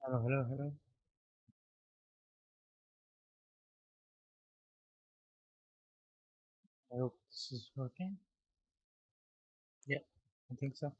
Hello, hello, hello. I hope this is working. Yeah, I think so.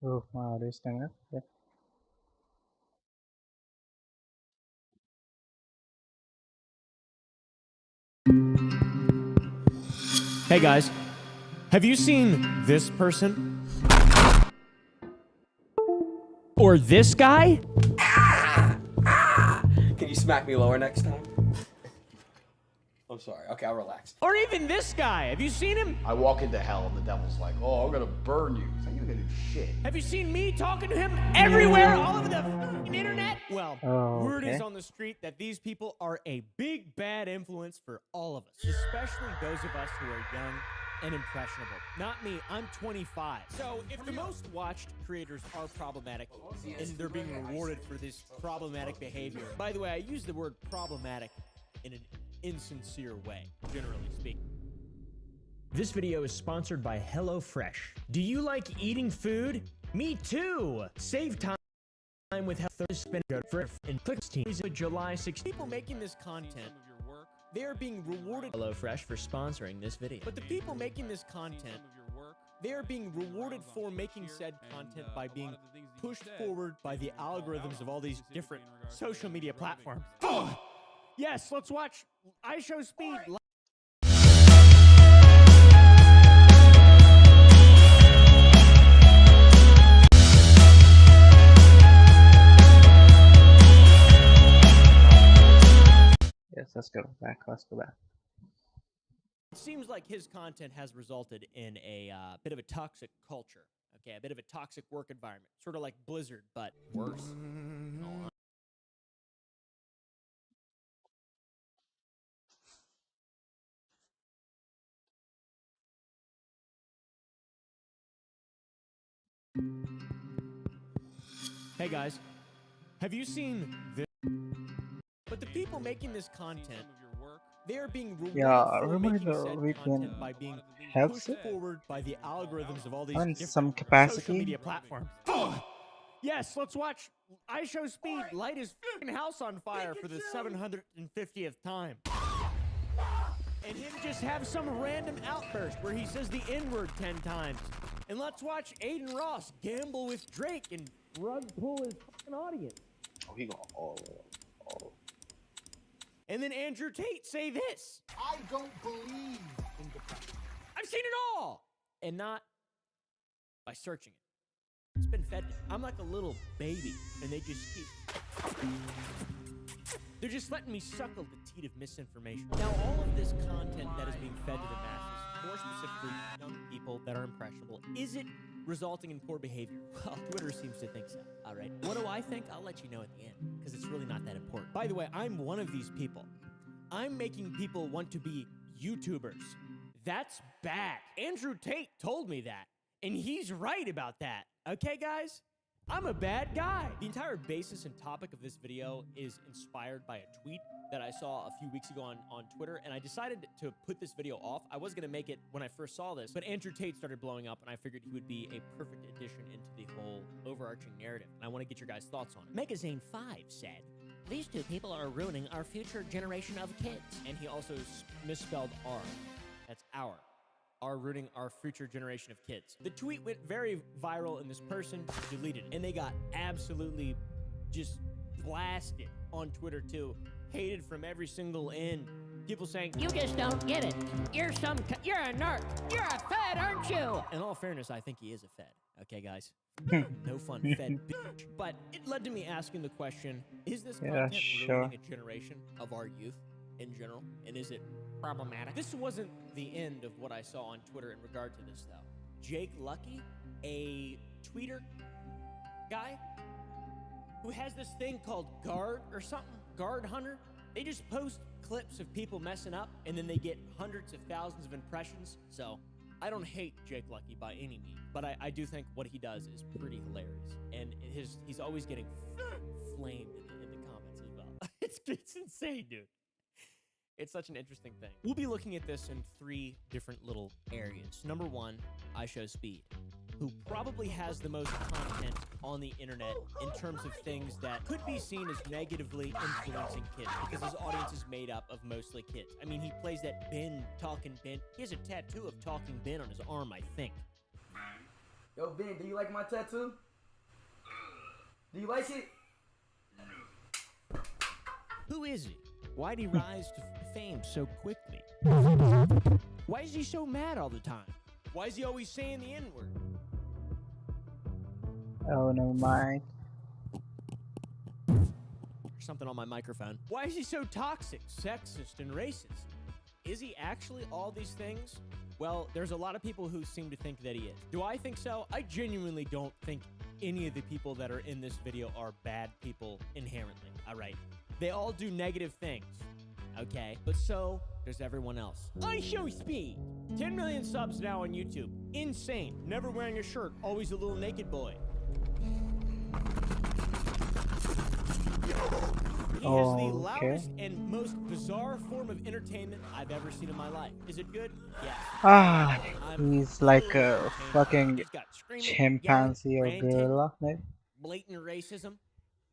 Oh, my audio is coming up. Yeah. Hey guys, have you seen this person? Or this guy? Can you smack me lower next time? I'm sorry. Okay, I'll relax. Or even this guy? Have you seen him? I walk into hell and the devil's like, oh, I'm gonna burn you. It's like, you're gonna do shit. Have you seen me talking to him everywhere, all over the f***ing internet? Well, Oh, word is okay. on the street that these people are a big bad influence for all of us, especially those of us who are young and impressionable. Not me, I'm 25. So if the most watched creators are problematic and they're being rewarded for this problematic behavior, by the way, I use the word problematic in an insincere way, generally speaking. This video is sponsored by HelloFresh. Do you like eating food? Me too! Save time with HelloFresh and click team July 6th. People making this content, they are being rewarded HelloFresh for sponsoring this video. But the people making this content, they are being rewarded for making said content by being pushed forward by the algorithms of all these different social media platforms. Yes, let's watch iShowSpeed. Yes, let's go back. Let's go back. It seems like his content has resulted in a bit of a toxic culture. Okay, a bit of a toxic work environment, sort of like Blizzard, but worse. Hey guys, have you seen this? But the people making this content, they are being rewarded Yeah, for remember making the said VPN content by being helps pushed it forward by the algorithms of all these in different some social capacity. media platforms. Yes, let's watch iShowSpeed light his f***ing house on fire for the 750th time. And him just have some random outburst where he says the N-word 10 times. And let's watch Aiden Ross gamble with Drake and rug pull his fucking audience. Oh, he going all the way up. And then Andrew Tate say this. I don't believe in depression. I've seen it all! And not by searching it. It's been fed to. I'm like a little baby, and they just keep... They're just letting me suckle the teat of misinformation. Now, all of this content that is being fed to the masses, more specifically young people that are impressionable, is it resulting in poor behavior? Well, Twitter seems to think so. All right. What do I think? I'll let you know at the end, because it's really not that important. By the way, I'm one of these people. I'm making people want to be YouTubers. That's bad. Andrew Tate told me that, and he's right about that. Okay, guys? I'm a bad guy. The entire basis and topic of this video is inspired by a tweet that I saw a few weeks ago on Twitter, and I decided to put this video off. I was going to make it when I first saw this, but Andrew Tate started blowing up, and I figured he would be a perfect addition into the whole overarching narrative, and I want to get your guys' thoughts on it. Megazane 5 said, "These two people are ruining our future generation of kids." And he also misspelled R. That's our. Are ruining our future generation of kids. The tweet went very viral and this person deleted it. And they got absolutely just blasted on Twitter too, hated from every single end. People saying, "You just don't get it. You're a narc. You're a fed, aren't you?" In all fairness, I think he is a fed. Okay, guys? No fun, fed bitch. But it led to me asking the question, is this Yeah, content sure. ruining a generation of our youth in general? And is it problematic? This wasn't the end of what I saw on Twitter in regard to this, though. Jake Lucky, a tweeter guy who has this thing called Guard or something, Guard Hunter. They just post clips of people messing up, and then they get hundreds of thousands of impressions. So I don't hate Jake Lucky by any means, but I do think what he does is pretty hilarious, and he's always getting flamed in the comments as well. It's insane, dude. It's such an interesting thing. We'll be looking at this in 3 different little areas. Number 1, IShowSpeed, who probably has the most content on the internet in terms of things that could be seen as negatively influencing kids, because his audience is made up of mostly kids. I mean, he plays that Ben, Talking Ben. He has a tattoo of Talking Ben on his arm, I think. Yo, Ben, do you like my tattoo? Do you like it? Who is he? Why'd he rise to fame so quickly? Why is he so mad all the time? Why is he always saying the N-word? Oh, never mind. Something on my microphone. Why is he so toxic, sexist, and racist? Is he actually all these things? Well, there's a lot of people who seem to think that he is. Do I think so? I genuinely don't think any of the people that are in this video are bad people inherently, all right? They all do negative things, okay? But so does everyone else. IShowSpeed, 10 million subs now on YouTube. Insane. Never wearing a shirt, always a little naked boy. He is the loudest and most bizarre form of entertainment I've ever seen in my life. Is it good? Yes. He's like a fucking He's got screaming, chimpanzee or yelling, gorilla, maybe? blatant racism,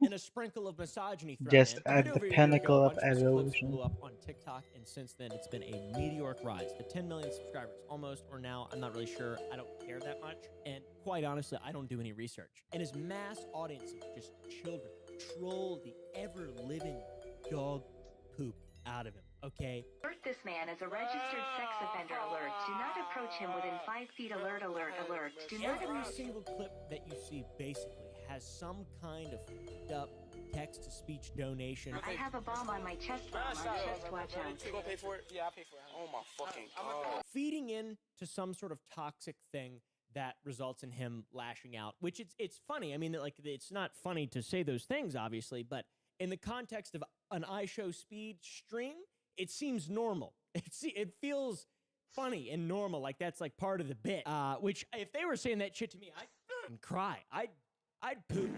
and a sprinkle of misogyny thrown Just in. A at bit the over a year pinnacle ago, a of bunch his clips evolution. blew up on TikTok, and since then it's been a meteoric rise to 10 million subscribers, almost, or now, I'm not really sure. I don't care that much, and quite honestly, I don't do any research. And his mass audience of just children troll the ever-living dog poop out of him, okay? Alert this man is a registered sex offender alert. Do not approach him within 5 feet. Alert, alert, alert. Do not Every approach. single clip that you see basically has some kind of f***ed up text-to-speech donation. I have a bomb on my chest. Bomb on chest. Watch out. You gonna pay for it? Yeah, I'll pay for it. Oh my fucking god. Feeding in to some sort of toxic thing that results in him lashing out, which it's funny. I mean, like, it's not funny to say those things, obviously, but in the context of an IShowSpeed stream, it seems normal. It feels funny and normal, like that's like part of the bit. Which if they were saying that shit to me, I'd fucking cry. I'd poop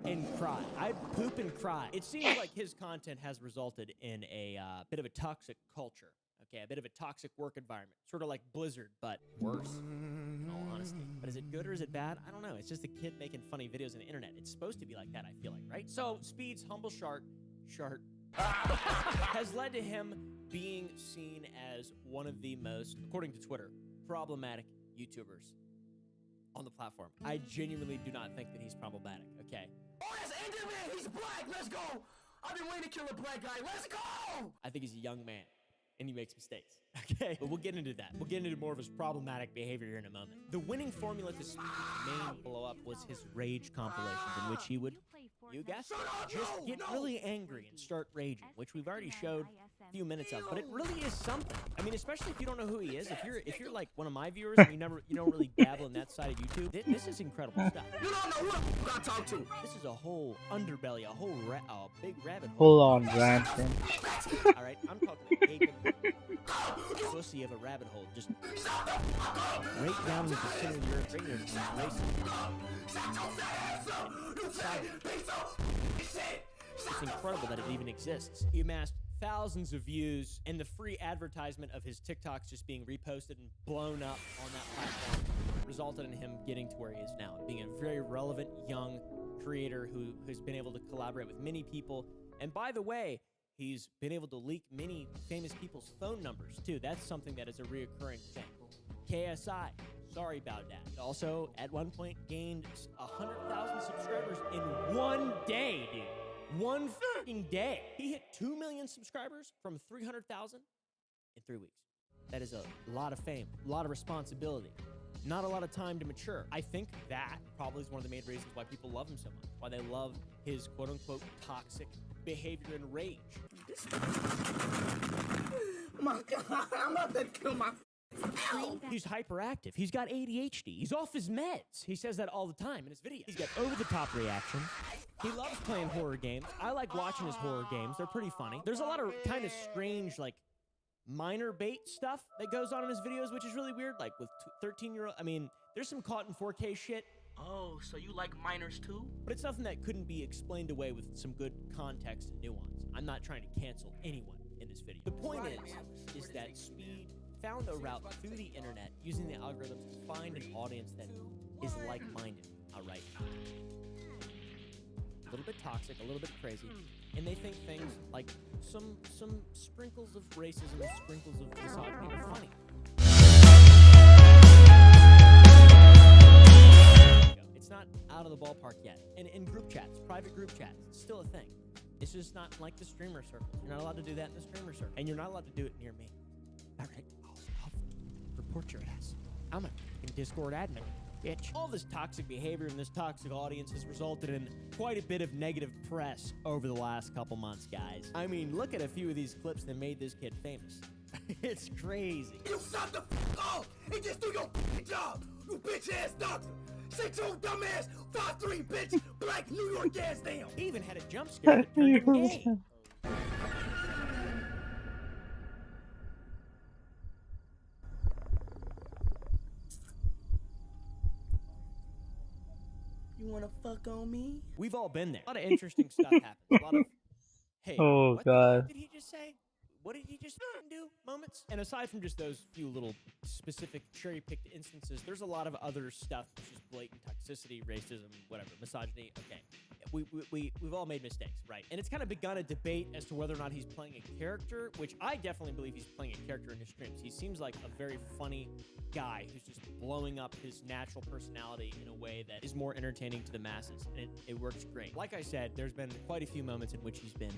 and cry. I'd poop and cry. It seems like his content has resulted in a bit of a toxic culture. Okay, a bit of a toxic work environment, sort of like Blizzard, but worse, in all honesty. But is it good or is it bad? I don't know. It's just a kid making funny videos on the internet. It's supposed to be like that, I feel like, right? So Speed's humble shart has led to him being seen as one of the most, according to Twitter, problematic YouTubers on the platform. I genuinely do not think that he's problematic, okay? Oh, that's Indian man. He's black. Let's go. I've been waiting to kill a black guy. Let's go. I think he's a young man, and he makes mistakes, okay? But we'll get into that. We'll get into more of his problematic behavior here in a moment. The winning formula to Speed's main blow-up was his rage compilations, in which he would, you guessed it, just get really angry and start raging, which we've already showed a few minutes of, but it really is something. I mean, especially if you don't know who he is, if you're like one of my viewers and you don't really dabble in that side of YouTube, this is incredible stuff. You don't know who the f*** I talk to. This is a whole underbelly, a big rabbit hole. Full on ranting. All right, I'm talking a gaping pussy of a rabbit hole, just right down into the center of your fingers and it's incredible that it even exists. He amassed thousands of views, and the free advertisement of his TikToks just being reposted and blown up on that platform resulted in him getting to where he is now, being a very relevant young creator who has been able to collaborate with many people. And by the way, he's been able to leak many famous people's phone numbers too. That's something that is a reoccurring thing. KSI, sorry about that. Also, at one point, gained 100,000 subscribers in one day, dude. One fucking day. He hit 2 million subscribers from 300,000 in 3 weeks. That is a lot of fame, a lot of responsibility, not a lot of time to mature. I think that probably is one of the main reasons why people love him so much, why they love his quote-unquote toxic behavior and rage. Oh my God, I'm about to kill my. He's hyperactive. He's got ADHD. He's off his meds. He says that all the time in his videos. He's got over-the-top reactions. He loves playing horror games. I like watching his horror games. They're pretty funny. There's a lot of kind of strange, like, minor bait stuff that goes on in his videos, which is really weird. Like, with 13-year-old... I mean, there's some caught in 4K shit. Oh, so you like minors too? But it's nothing that couldn't be explained away with some good context and nuance. I'm not trying to cancel anyone in this video. The point is that Speed found a route through the internet using the algorithms to find an audience that is like-minded, all right? A little bit toxic, a little bit crazy, and they think things like some sprinkles of racism and sprinkles of misogyny are funny. It's not out of the ballpark yet. And in group chats, private group chats, it's still a thing. It's just not like the streamer circles. You're not allowed to do that in the streamer circle. And you're not allowed to do it near me. All right? I'll report your ass. I'm a fucking Discord admin, bitch. All this toxic behavior and this toxic audience has resulted in quite a bit of negative press over the last couple months, guys. I mean, look at a few of these clips that made this kid famous. It's crazy. You shut the off and just do your job, you bitch-ass doctor. Sit your dumb ass 5'3" bitch black New York ass down. He even had a jump scare that turned him gay. You wanna fuck on me? We've all been there. A lot of interesting stuff happens. A lot of, hey, Oh, what God. did he just say? What did he just do? Moments. And aside from just those few little specific cherry-picked instances, there's a lot of other stuff, which is blatant toxicity, racism, whatever, misogyny. Okay, we've all made mistakes, right? And it's kind of begun a debate as to whether or not he's playing a character, which I definitely believe he's playing a character in his streams. He seems like a very funny guy who's just blowing up his natural personality in a way that is more entertaining to the masses, and it works great. Like I said, there's been quite a few moments in which he's been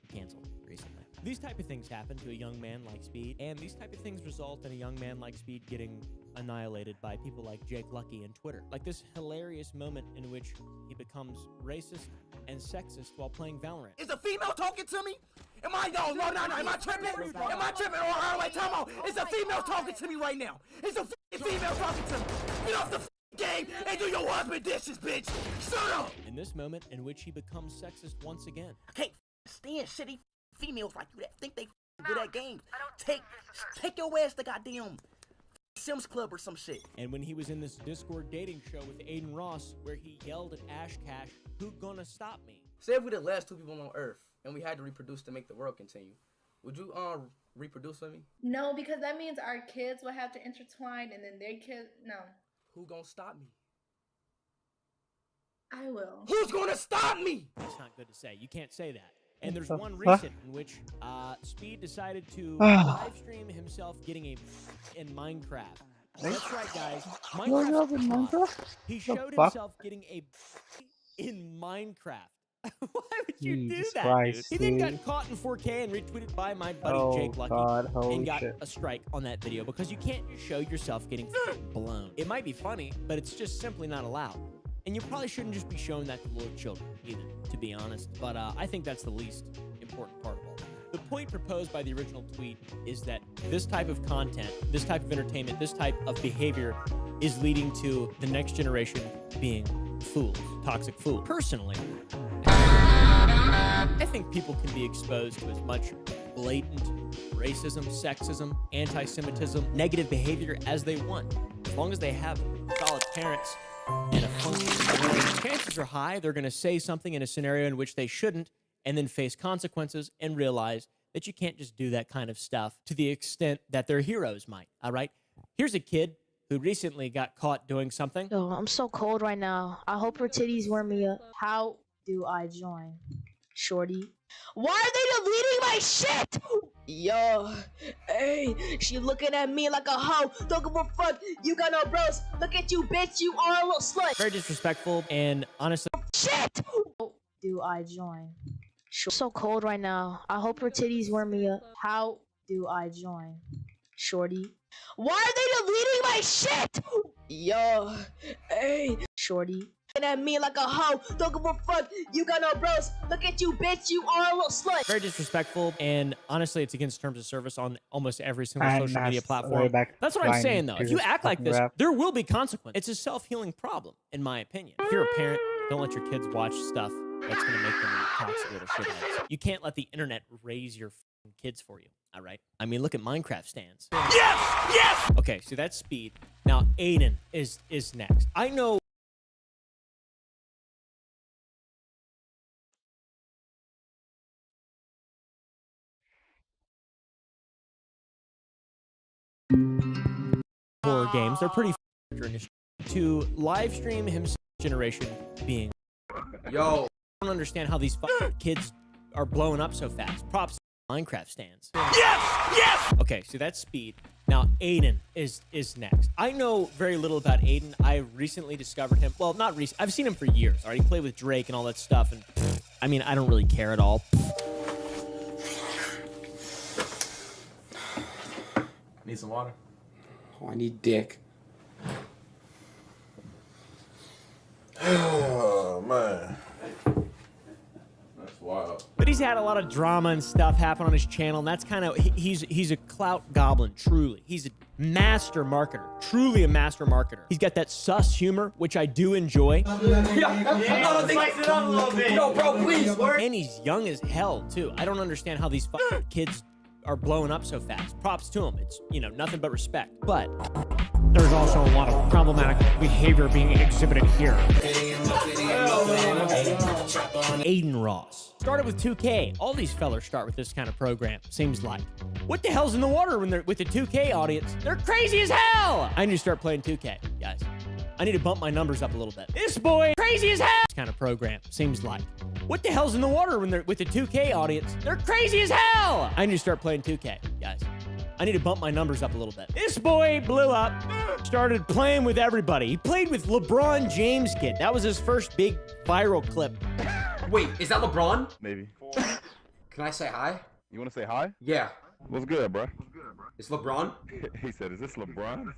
canceled recently. These type of things happen to a young man like Speed, and these type of things result in a young man like Speed getting annihilated by people like Jake Lucky and Twitter. Like this hilarious moment in which he becomes racist and sexist while playing Valorant. Is a female talking to me? Am I no? Am I tripping? Am I tripping? Oh, wait, time out. Is a female talking to me right now? Is a female talking to me? Get off the game and do your husband dishes, bitch. Shut up. In this moment in which he becomes sexist once again. I can't stand shitty females like you that think they good at games. Take your ass to goddamn Sims Club or some shit. And when he was in this Discord dating show with Aiden Ross, where he yelled at Ash Cash, "Who gonna stop me?" Say if we're the last two people on Earth and we had to reproduce to make the world continue, would you reproduce with me? No, because that means our kids will have to intertwine, and then their kids. No, Who gonna stop me? I will. Who's gonna stop me? That's not good to say. You can't say that. And there's one recent in which Speed decided to live stream himself getting in Minecraft. That's right, guys. Minecraft. He showed himself getting in Minecraft. Why would you do that, dude? He then got caught in 4K and retweeted by my buddy Jake Lucky and got a strike on that video because you can't just show yourself getting blown. It might be funny, but it's just simply not allowed. And you probably shouldn't just be showing that to little children either, to be honest. But I think that's the least important part of all. The point proposed by the original tweet is that this type of content, this type of entertainment, this type of behavior is leading to the next generation being fools, toxic fools. Personally, I think people can be exposed to as much blatant racism, sexism, anti-Semitism, negative behavior as they want, as long as they have solid parents and a functioning. Chances are high they're going to say something in a scenario in which they shouldn't and then face consequences and realize that you can't just do that kind of stuff to the extent that their heroes might, all right? Here's a kid who recently got caught doing something. Yo, I'm so cold right now. I hope her titties warm me up. How do I join? Shorty. Why are they deleting my shit? Yo, hey, she looking at me like a hoe. Don't give a fuck. You got no bros. Look at you, bitch. You are a little slut. Very disrespectful and honestly. Shit! do I join? It's so cold right now. I hope her titties warm me up. How do I join? Shorty. Why are they deleting my shit? Yo, hey, Shorty. And at me like a hoe. Don't give a fuck. You got no bros. Look at you, bitch. You are a little slut. Very disrespectful, and honestly, it's against terms of service on almost every single And social media that's platform. way back That's what I'm line saying, though. If you to act like fucking this, rap. there will be consequence. It's a self-healing problem, in my opinion. If you're a parent, don't let your kids watch stuff that's going to make them toxic little shitheads. You can't let the internet raise your f***ing kids for you, all right? I mean, look at Minecraft stands. Yes! Yes! Okay, so that's Speed. Now, Aiden is next. I know horror games. They're pretty to live stream himself generation being. Yo. I don't understand how these fucking kids are blowing up so fast. Props to Minecraft stands. Yes! Yes! Okay, so that's Speed. Now, Aiden is next. I know very little about Aiden. I recently discovered him. Well, not recent. I've seen him for years. All right, he played with Drake and all that stuff. And I mean, I don't really care at all. Need some water? Oh, I need dick. Oh, man. That's wild. But he's had a lot of drama and stuff happen on his channel, and that's kind of he's a clout goblin, truly. He's a master marketer, truly a master marketer. He's got that sus humor, which I do enjoy. Spice it up a little bit. No, bro, please. And he's young as hell, too. I don't understand how these fucking kids are blowing up so fast. Props to him. It's, you know, nothing but respect. But there's also a lot of problematic behavior being exhibited here. Aiden Ross. Started with 2K. All these fellers start with this kind of program, seems like. What the hell's in the water when they're with the 2K audience? They're crazy as hell! I need to start playing 2K, guys. I need to bump my numbers up a little bit. This boy, crazy as hell! This kind of program, seems like. What the hell's in the water when they're with the 2K audience? They're crazy as hell! I need to start playing 2K, guys. I need to bump my numbers up a little bit. This boy blew up, started playing with everybody. He played with LeBron James, kid. That was his first big viral clip. Wait, is that LeBron? Maybe. Can I say hi? You want to say hi? Yeah. What's good, bro? It's LeBron? He said, is this LeBron?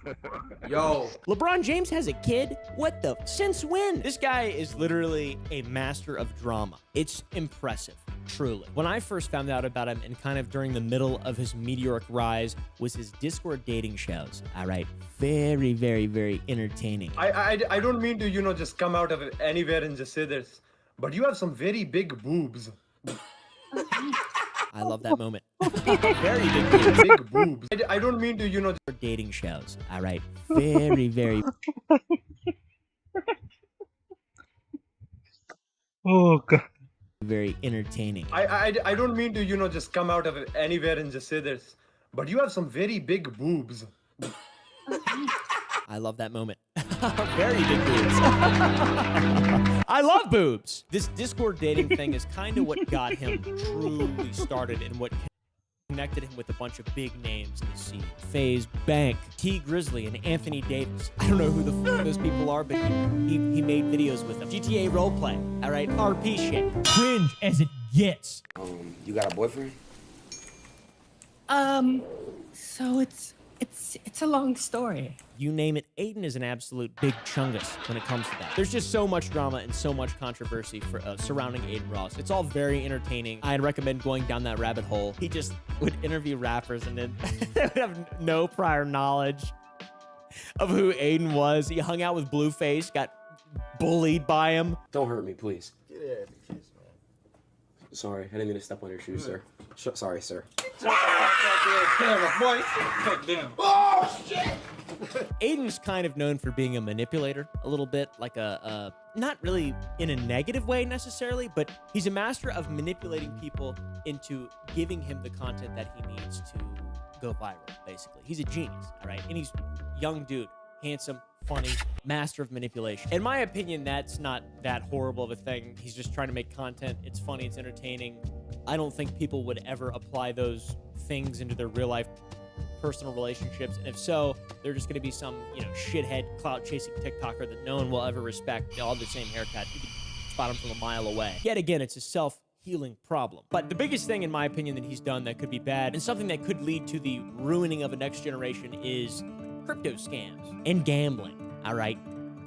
Yo. LeBron James has a kid? What the? Since when? This guy is literally a master of drama. It's impressive, truly. When I first found out about him and kind of during the middle of his meteoric rise was his Discord dating shows. All right. Very, very, very entertaining. I don't mean to, you know, just come out of anywhere and just say this, but you have some very big boobs. I love that moment. Very big boobs. Big boobs. I don't mean to, you know, dating shows. All right. Very, very. Oh, God. Very entertaining. I don't mean to, you know, just come out of anywhere and just say this, but you have some very big boobs. I love that moment. Very big boobs. I love boobs. This Discord dating thing is kind of what got him truly started and what connected him with a bunch of big names in the scene. FaZe Bank, T Grizzly, and Anthony Davis. I don't know who the fuck those people are, but he made videos with them. GTA roleplay. All right, RP shit. Cringe as it gets. You got a boyfriend? So it's a long story. You name it, Aiden is an absolute big chungus when it comes to that. There's just so much drama and so much controversy for surrounding Aiden Ross. It's all very entertaining. I'd recommend going down that rabbit hole. He just would interview rappers and then they would have no prior knowledge of who Aiden was. He hung out with Blueface, got bullied by him. Don't hurt me, please. Sorry, I didn't mean to step on your shoes, sir. Sorry, sir. Oh, shit! Aiden's kind of known for being a manipulator a little bit, like not really in a negative way necessarily, but he's a master of manipulating people into giving him the content that he needs to go viral, basically. He's a genius, all right? And he's a young dude, handsome, funny, master of manipulation. In my opinion, that's not that horrible of a thing. He's just trying to make content. It's funny, it's entertaining. I don't think people would ever apply those things into their real life personal relationships, and if so, they're just going to be some, you know, shithead clout chasing TikToker that no one will ever respect. They all have the same haircut. spot him from a mile away. Yet again, it's a self-healing problem. But the biggest thing, in my opinion, that he's done that could be bad and something that could lead to the ruining of a next generation is crypto scams and gambling, all right?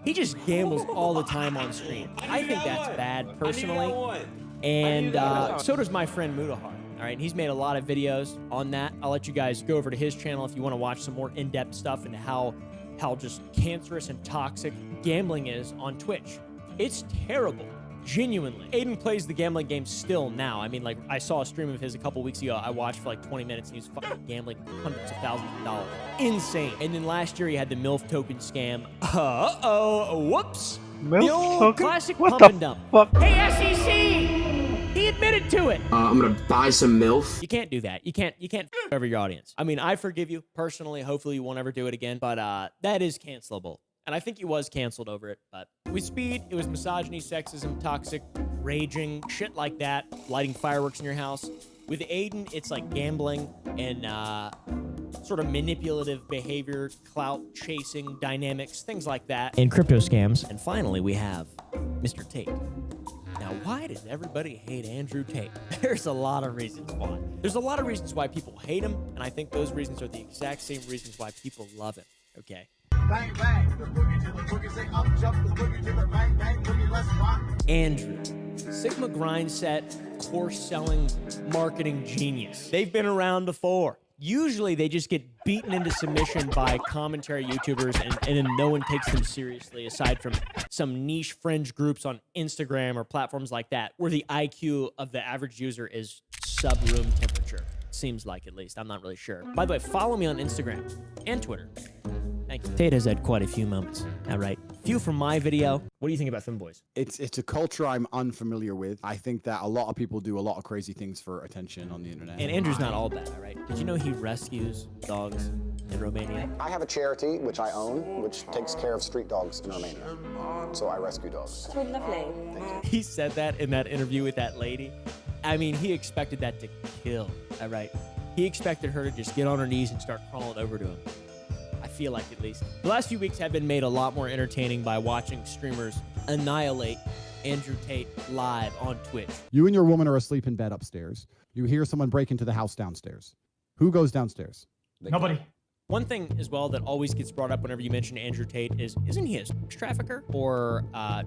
He just gambles all the time on stream. I think that's bad, personally. And so does my friend Mudahar. All right, he's made a lot of videos on that. I'll let you guys go over to his channel if you want to watch some more in-depth stuff into how just cancerous and toxic gambling is on Twitch. It's terrible. Genuinely. Aiden plays the gambling game still now. I mean, like, I saw a stream of his a couple weeks ago. I watched for like 20 minutes and he was fucking gambling hundreds of thousands of dollars. Insane. And then last year he had the MILF token scam. Whoops. The old classic pump and dump. Hey, SEC! He admitted to it. I'm gonna buy some MILF. You can't do that. You can't f over your audience. I mean, I forgive you personally. Hopefully you won't ever do it again. But that is cancelable. And I think he was canceled over it. But with Speed, it was misogyny, sexism, toxic, raging, shit like that, lighting fireworks in your house. With Aiden, it's like gambling and sort of manipulative behavior, clout chasing dynamics, things like that. And crypto scams. And finally, we have Mr. Tate. Now, why does everybody hate Andrew Tate? There's a lot of reasons why. There's a lot of reasons why people hate him, and I think those reasons are the exact same reasons why people love him, okay? Bang, bang, the boogie to the boogie, say up, jump, the boogie to the bang, bang, boogie, let's rock. Andrew, Sigma grind set, course selling, marketing genius. They've been around before. Usually they just get beaten into submission by commentary YouTubers and then no one takes them seriously aside from some niche fringe groups on Instagram or platforms like that where the IQ of the average user is sub-room temperature. Seems like, at least. I'm not really sure. By the way, follow me on Instagram and Twitter. Thank you. Tate has had quite a few moments. All right. Few from my video. What do you think about Femboys? It's a culture I'm unfamiliar with. I think that a lot of people do a lot of crazy things for attention on the internet. And Andrew's not all bad, all right? Did you know he rescues dogs in Romania? I have a charity, which I own, which takes care of street dogs in Romania. So I rescue dogs. That's really lovely. He said that in that interview with that lady. I mean, he expected that to kill, all right? He expected her to just get on her knees and start crawling over to him. I feel like, at least. The last few weeks have been made a lot more entertaining by watching streamers annihilate Andrew Tate live on Twitch. You and your woman are asleep in bed upstairs. You hear someone break into the house downstairs. Who goes downstairs? Nobody. One thing as well that always gets brought up whenever you mention Andrew Tate is, isn't he a sex trafficker? Or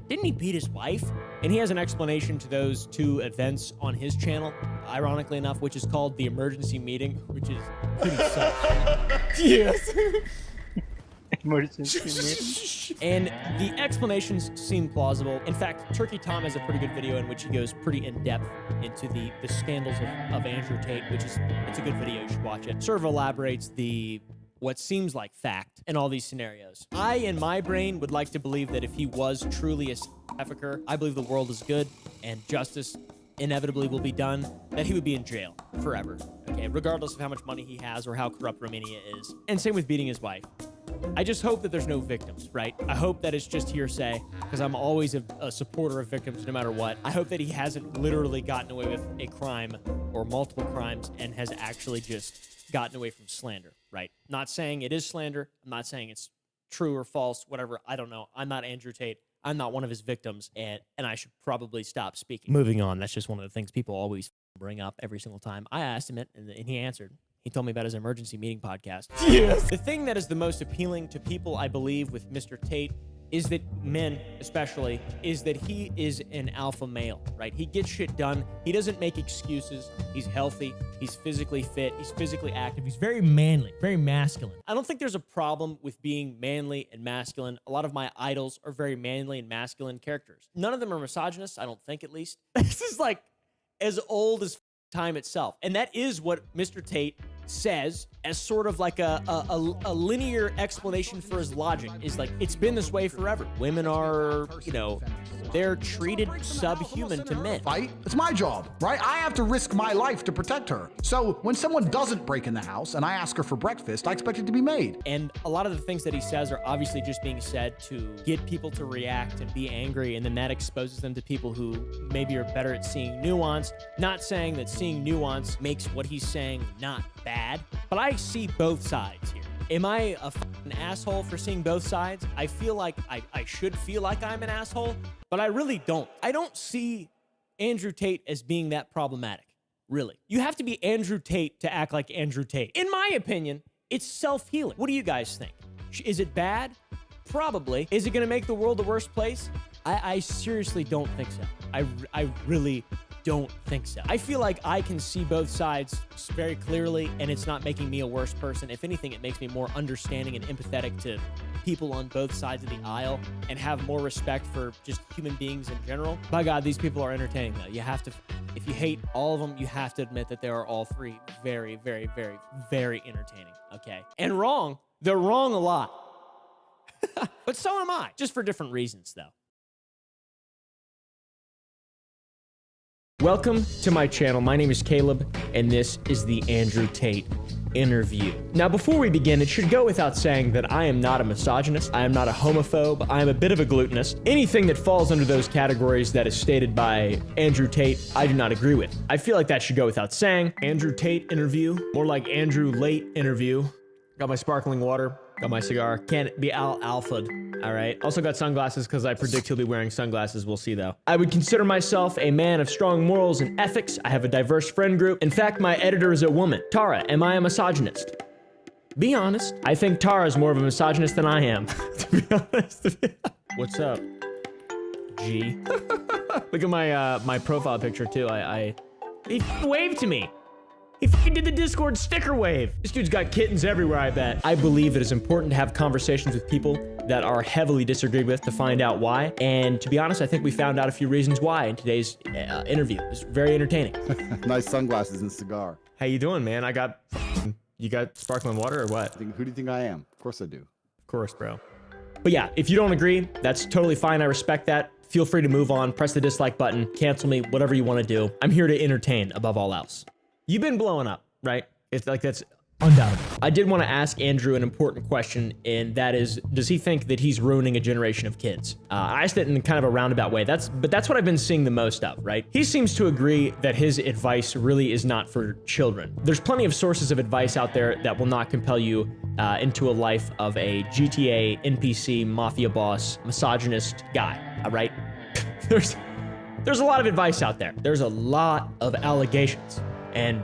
didn't he beat his wife? And he has an explanation to those two events on his channel, ironically enough, which is called The Emergency Meeting, which is pretty sucks. Yes. Emergency meeting. And the explanations seem plausible. In fact, Turkey Tom has a pretty good video in which he goes pretty in-depth into the scandals of Andrew Tate, which is, it's a good video, you should watch it. Sort of elaborates what seems like fact in all these scenarios. I, in my brain, would like to believe that if he was truly a trafficker, I believe the world is good and justice inevitably will be done, that he would be in jail forever, okay, regardless of how much money he has or how corrupt Romania is. And same with beating his wife. I just hope that there's no victims, right? I hope that it's just hearsay, because I'm always a supporter of victims no matter what. I hope that he hasn't literally gotten away with a crime or multiple crimes and has actually just gotten away from slander, right? Not saying it is slander. I'm not saying it's true or false, whatever. I don't know. I'm not Andrew Tate. I'm not one of his victims, and I should probably stop speaking. Moving on. That's just one of the things people always bring up every single time. I asked him it, and he answered. He told me about his emergency meeting podcast. Yes. The thing that is the most appealing to people, I believe, with Mr. Tate is that men, especially, is that he is an alpha male, right? He gets shit done. He doesn't make excuses. He's healthy. He's physically fit. He's physically active. He's very manly, very masculine. I don't think there's a problem with being manly and masculine. A lot of my idols are very manly and masculine characters. None of them are misogynists, I don't think, at least. This is like as old as time itself. And that is what Mr. Tate says as sort of like a linear explanation for his logic, is like, it's been this way forever. Women are, you know, they're treated subhuman to men. Fight? It's my job, right? I have to risk my life to protect her. So when someone doesn't break in the house and I ask her for breakfast, I expect it to be made. And a lot of the things that he says are obviously just being said to get people to react and be angry, and then that exposes them to people who maybe are better at seeing nuance. Not saying that seeing nuance makes what he's saying not bad, but I see both sides here. Am I a fucking asshole for seeing both sides? I feel like I should feel like I'm an asshole, but I really don't. I don't see Andrew Tate as being that problematic, really. You have to be Andrew Tate to act like Andrew Tate. In my opinion, it's self-healing. What do you guys think? Is it bad? Probably. Is it gonna make the world a worse place? I seriously don't think so. I really don't think so. I feel like I can see both sides very clearly, and it's not making me a worse person. If anything, it makes me more understanding and empathetic to people on both sides of the aisle and have more respect for just human beings in general. By God, these people are entertaining though. You have to, if you hate all of them, you have to admit that they are all three very, very, very, very entertaining, okay? And wrong. They're wrong a lot. But so am I, just for different reasons though. Welcome to my channel. My name is Caleb, and this is the Andrew Tate interview. Now, before we begin, it should go without saying that I am not a misogynist. I am not a homophobe. I am a bit of a glutinist. Anything that falls under those categories that is stated by Andrew Tate, I do not agree with. I feel like that should go without saying. Andrew Tate interview, more like Andrew Late interview. Got my sparkling water, got my cigar. Can't be alpha'd. All right. Also got sunglasses because I predict he'll be wearing sunglasses. We'll see though. I would consider myself a man of strong morals and ethics. I have a diverse friend group. In fact, my editor is a woman. Tara, am I a misogynist? Be honest. I think Tara is more of a misogynist than I am, to be honest. What's up, G? Look at my my profile picture too. He waved to me. He fucking did the Discord sticker wave. This dude's got kittens everywhere, I bet. I believe it is important to have conversations with people that are heavily disagreed with to find out why. And to be honest, I think we found out a few reasons why in today's interview. It was very entertaining. Nice sunglasses and cigar. How you doing, man? You got sparkling water or what? Who do you think I am? Of course I do. Of course, bro. But yeah, if you don't agree, that's totally fine. I respect that. Feel free to move on, press the dislike button, cancel me, whatever you want to do. I'm here to entertain above all else. You've been blowing up, right? It's like, that's undoubtable. I did want to ask Andrew an important question, and that is, does he think that he's ruining a generation of kids? I asked it in kind of a roundabout way. But that's what I've been seeing the most of, right? He seems to agree that his advice really is not for children. There's plenty of sources of advice out there that will not compel you into a life of a GTA, NPC, mafia boss, misogynist guy, all right? There's a lot of advice out there. There's a lot of allegations. And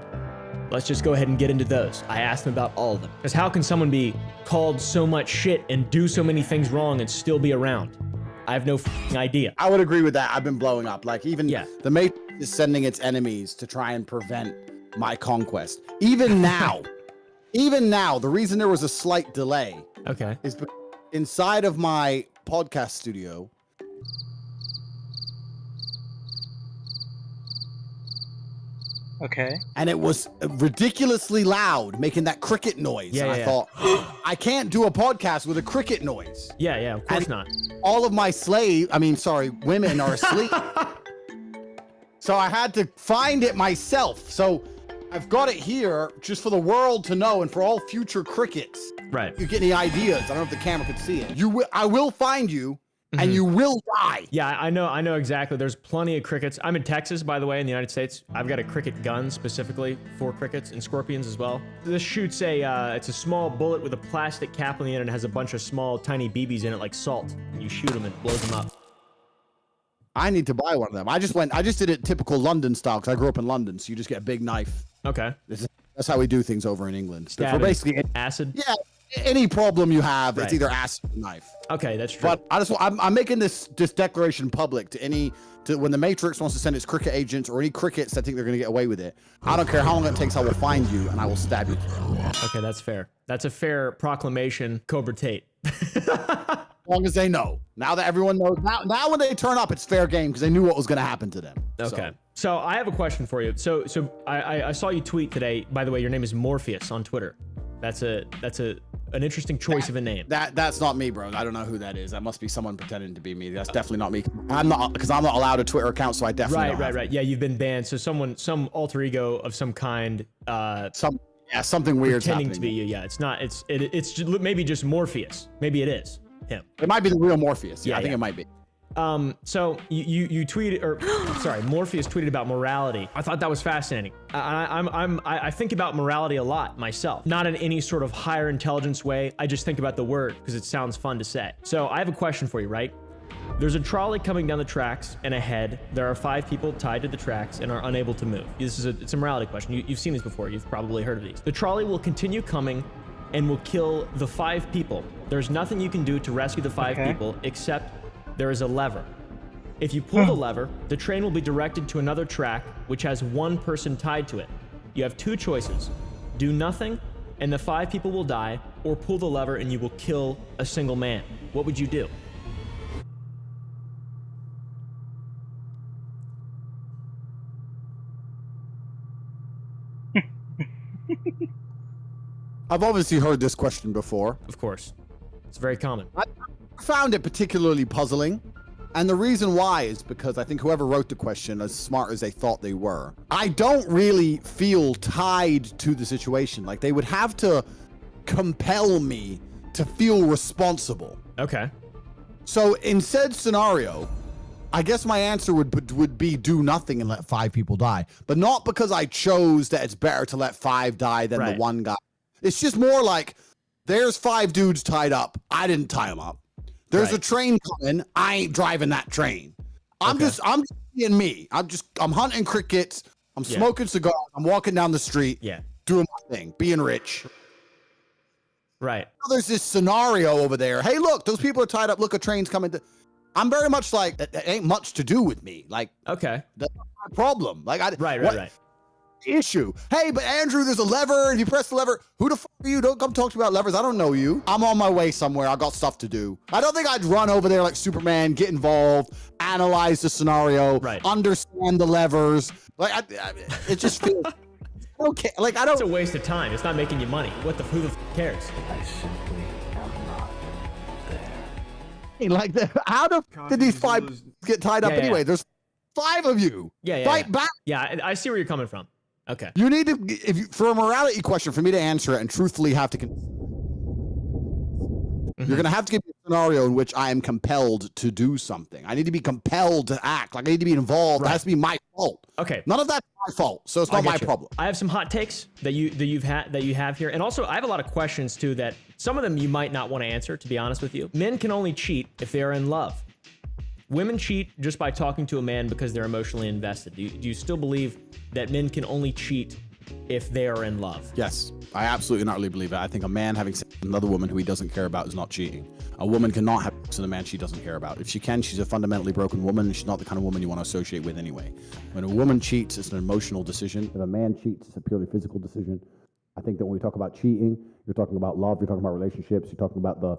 let's just go ahead and get into those. I asked him about all of them. Because how can someone be called so much shit and do so many things wrong and still be around? I have no f***ing idea. I would agree with that. I've been blowing up. Like, even the Matrix is sending its enemies to try and prevent my conquest. Even now, the reason there was a slight delay is because inside of my podcast studio, Okay. and it was ridiculously loud, making that cricket noise. And I thought, I can't do a podcast with a cricket noise. Yeah, of course not. All of my women are asleep. So I had to find it myself. So I've got it here just for the world to know and for all future crickets. Right. You get any ideas? I don't know if the camera could see it. I will find you. And you will die. Yeah, I know exactly. There's plenty of crickets. I'm in Texas, by the way, in the United States. I've got a cricket gun specifically for crickets and scorpions as well. This shoots it's a small bullet with a plastic cap on the end and has a bunch of small, tiny BBs in it like salt. And you shoot them and it blows them up. I need to buy one of them. I just did it typical London style because I grew up in London. So you just get a big knife. Okay. That's how we do things over in England. For basically acid? Yeah. Any problem you have, it's either acid or knife. Okay, that's true. But I'm making this declaration public to when the Matrix wants to send its cricket agents or any crickets that think they're going to get away with it. I don't care how long it takes. I will find you and I will stab you. Okay, that's fair. That's a fair proclamation, Cobra Tate. As long as they know. Now that everyone knows. Now when they turn up, it's fair game because they knew what was going to happen to them. Okay. So I have a question for you. So I saw you tweet today. By the way, your name is Morpheus on Twitter. That's an interesting choice of a name. That's not me, bro. I don't know who that is. That must be someone pretending to be me. That's definitely not me. I'm not allowed a Twitter account, so I definitely right. Yeah, you've been banned. So some alter ego of some kind. Something weird pretending happening to be you. Yeah, it's not. It's maybe just Morpheus. Maybe it is him. It might be the real Morpheus. Yeah, I think it might be. So you tweeted, or sorry, Morpheus tweeted about morality. I thought that was fascinating. I think about morality a lot myself, not in any sort of higher intelligence way. I just think about the word because it sounds fun to say. So I have a question for you, right? There's a trolley coming down the tracks, and ahead there are 5 people tied to the tracks and are unable to move. It's a morality question. You've seen these before. You've probably heard of these. The trolley will continue coming and will kill the 5 people. There's nothing you can do to rescue the 5 people except there is a lever. If you pull the lever, the train will be directed to another track which has 1 person tied to it. You have 2 choices. Do nothing and the 5 people will die, or pull the lever and you will kill a single man. What would you do? I've obviously heard this question before. Of course. It's very common. I found it particularly puzzling. And the reason why is because I think whoever wrote the question, as smart as they thought they were, I don't really feel tied to the situation. Like, they would have to compel me to feel responsible. Okay. So in said scenario, I guess my answer would be do nothing and let 5 people die. But not because I chose that it's better to let 5 die than the 1 guy. It's just more like, there's 5 dudes tied up. I didn't tie them up. There's a train coming. I ain't driving that train. I'm just being me. I'm hunting crickets. I'm smoking cigars. I'm walking down the street. Yeah. Doing my thing. Being rich. Right. There's this scenario over there. Hey, look, those people are tied up. Look, a train's coming. I'm very much like, it ain't much to do with me. Like, okay. That's not my problem. Like, right. Issue. Hey, but Andrew, there's a lever, and you press the lever. Who the fuck are you? Don't come talk to me about levers. I don't know you. I'm on my way somewhere. I got stuff to do. I don't think I'd run over there like Superman, get involved, analyze the scenario, understand the levers. Like, it just feels okay. Like, I don't. It's a waste of time. It's not making you money. Who the f cares? I simply am not there. Like, how did these 5 get tied up anyway? There's 5 of you. Fight back. Yeah, I see where you're coming from. Okay. You need to, for a morality question, for me to answer it and truthfully have to, you're going to have to give me a scenario in which I am compelled to do something. I need to be compelled to act. Like, I need to be involved. It has to be my fault. Okay. None of that's my fault, so it's not my problem. I have some hot takes that you have here, and also I have a lot of questions too that some of them you might not want to answer. To be honest with you, men can only cheat if they are in love. Women cheat just by talking to a man because they're emotionally invested. Do you still believe that men can only cheat if they are in love? Yes, I absolutely and utterly believe it. I think a man having sex with another woman who he doesn't care about is not cheating. A woman cannot have sex with a man she doesn't care about. If she can, she's a fundamentally broken woman, and she's not the kind of woman you want to associate with anyway. When a woman cheats, it's an emotional decision. If a man cheats, it's a purely physical decision. I think that when we talk about cheating, you're talking about love, you're talking about relationships, you're talking about the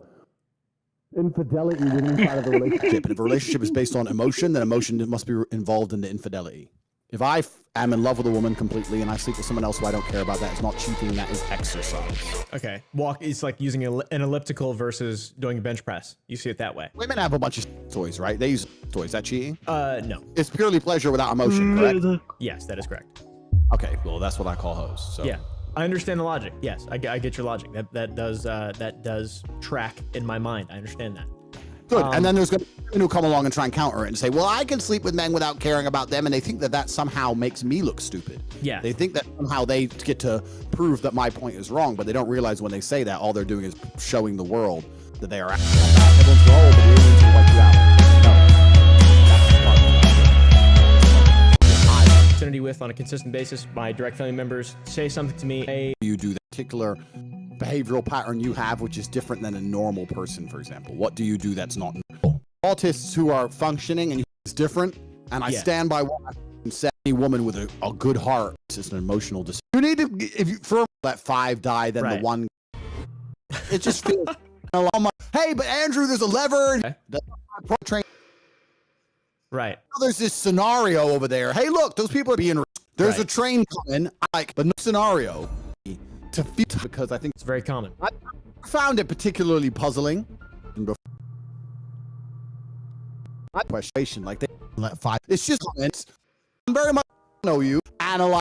infidelity within inside of the relationship. And if a relationship is based on emotion, then emotion must be involved in the infidelity. If I am in love with a woman completely and I sleep with someone else who I don't care about, that is not cheating, that is exercise. Okay. It's like using an elliptical versus doing a bench press. You see it that way. Women have a bunch of toys, right? They use toys. Is that cheating? No. It's purely pleasure without emotion, correct? Yes, that is correct. Okay, well, that's what I call hoes. So. Yeah. I understand the logic. Yes, I get your logic. That does track in my mind. I understand that. Good. And then there's going to be women who come along and try and counter it and say, well, I can sleep with men without caring about them. And they think that somehow makes me look stupid. Yeah. They think that somehow they get to prove that my point is wrong, but they don't realize when they say that, all they're doing is showing the world that they are actually everyone's going, oh, but the aliens will wipe you out. With on a consistent basis, my direct family members say something to me. You do that particular behavioral pattern you have, which is different than a normal person, for example. What do you do that's not normal? Autists who are functioning and is different, and I stand by what I say. Any woman with a good heart, it's just an emotional decision. You need to, if you for let 5 die, then the 1. It just feels. Hey, but Andrew, there's a lever. Okay. Right. There's this scenario over there. Hey, look, those people are being. There's a train coming. But no scenario to feel, because I think it's very common. I found it particularly puzzling. My question, like they let 5. It's just comments. I'm very much know you analyze.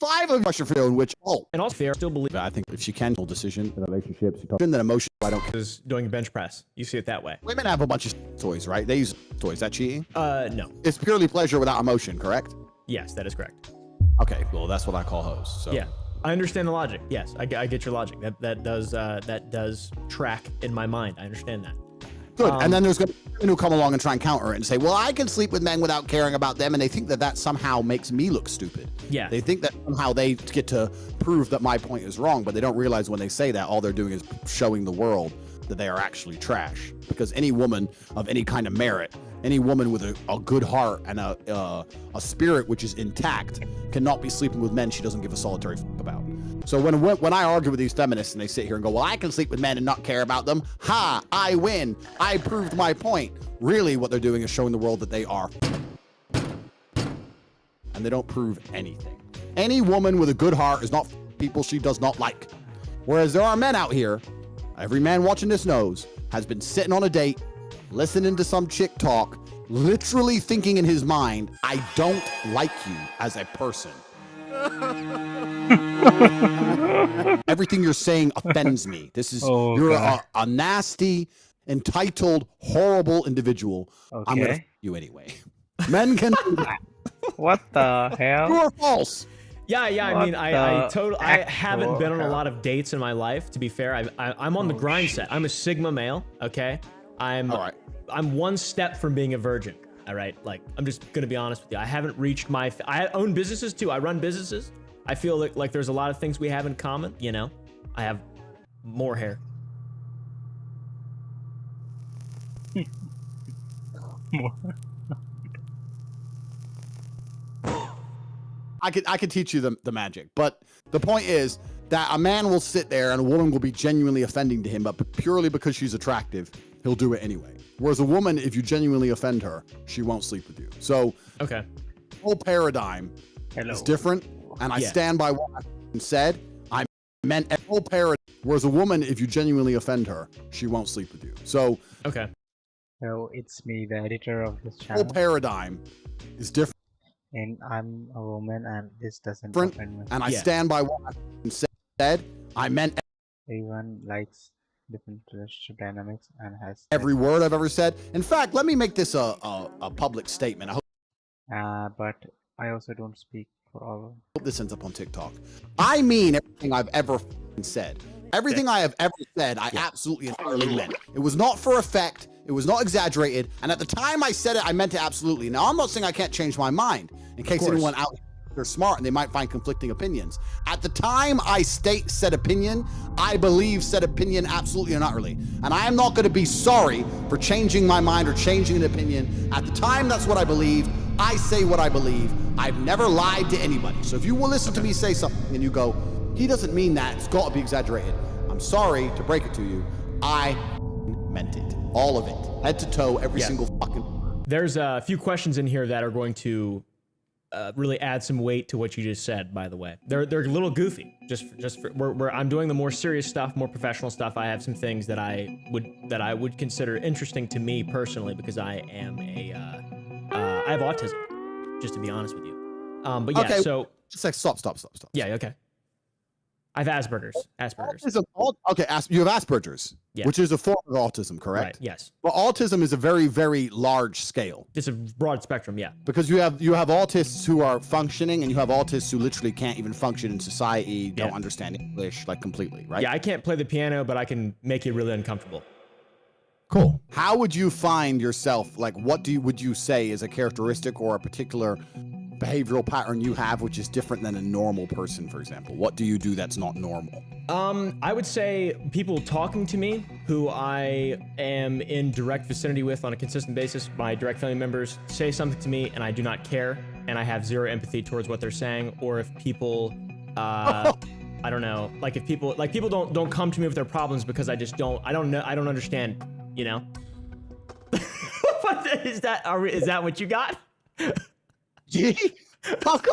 5 of question for you in which and also they still believe. I think if she can decision in relationships, then emotion. I don't care. Is doing a bench press. You see it that way. Women have a bunch of toys, right? They use toys. Is that cheating? No. It's purely pleasure without emotion, correct? Yes, that is correct. Okay, well that's what I call hoes. So yeah, I understand the logic. Yes, I get your logic. That does track in my mind. I understand that. Good. And then there's going to be women who come along and try and counter it and say, well, I can sleep with men without caring about them. And they think that somehow makes me look stupid. Yeah. They think that somehow they get to prove that my point is wrong, but they don't realize when they say that, all they're doing is showing the world that they are actually trash. Because any woman of any kind of merit, any woman with a good heart and a spirit which is intact cannot be sleeping with men she doesn't give a solitary fuck about. So when I argue with these feminists and they sit here and go, well, I can sleep with men and not care about them. Ha, I win. I proved my point. Really, what they're doing is showing the world that they are. And they don't prove anything. Any woman with a good heart is not people she does not like. Whereas there are men out here, every man watching this knows, has been sitting on a date, listening to some chick talk, literally thinking in his mind, I don't like you as a person. Everything you're saying offends me. This is you're a nasty, entitled, horrible individual. Okay. I'm gonna f you anyway. Men can do that. What the hell? You are false. Yeah. I mean, I haven't been on a lot of dates in my life. To be fair, I'm on the grind set. I'm a Sigma male. Okay, I'm one step from being a virgin. All right, like I'm just gonna be honest with you. I haven't reached my. I own businesses too. I run businesses. I feel like there's a lot of things we have in common. You know, I have more hair. More. I could teach you the magic, but the point is that a man will sit there and a woman will be genuinely offending to him, but purely because she's attractive, he'll do it anyway. Whereas a woman, if you genuinely offend her, she won't sleep with you. So, okay, the whole paradigm is different, and I stand by what I said. I meant a whole paradigm. Whereas a woman, if you genuinely offend her, she won't sleep with you. So, okay. So it's me, the editor of this the channel. whole paradigm is different. And I'm a woman, and this doesn't offend me. And I stand by what I said. I meant everyone likes different relationship dynamics and has every word I've ever said. In fact, let me make this a public statement. I hope but I also don't speak for all. I hope this ends up on TikTok. I mean everything I've ever said. Everything I have ever said, I absolutely entirely meant. It was not for effect. It was not exaggerated. And at the time I said it, I meant it absolutely. Now, I'm not saying I can't change my mind in case anyone out there, they're smart and they might find conflicting opinions. At the time I state said opinion, I believe said opinion absolutely and utterly. And I am not going to be sorry for changing my mind or changing an opinion. At the time, that's what I believe. I say what I believe. I've never lied to anybody. So if you will listen to me say something and you go, he doesn't mean that, it's got to be exaggerated, I'm sorry to break it to you. I meant it. All of it. Head to toe, every single fucking word. There's a few questions in here that are going to really add some weight to what you just said, by the way. They're a little goofy. Just for, where I'm doing the more serious stuff, more professional stuff, I have some things that I would consider interesting to me personally, because I am I have autism, just to be honest with you. But yeah, okay, so just like stop. Yeah, okay. I have Asperger's. Okay, you have Asperger's, which is a form of autism, correct? Right, yes. But autism is a very, very large scale. It's a broad spectrum, yeah. Because you have autists who are functioning, and you have autists who literally can't even function in society, don't understand English, like completely, right? Yeah, I can't play the piano, but I can make you really uncomfortable. Cool. How would you find yourself, like what would you say is a characteristic or a particular behavioral pattern you have which is different than a normal person, for example? What do you do that's not normal? I would say people talking to me who I am in direct vicinity with on a consistent basis. My direct family members say something to me and I do not care, and I have zero empathy towards what they're saying. Or if people I don't know, like if people don't come to me with their problems because I don't understand, you know. What is that? Is that what you got? Gee, fuck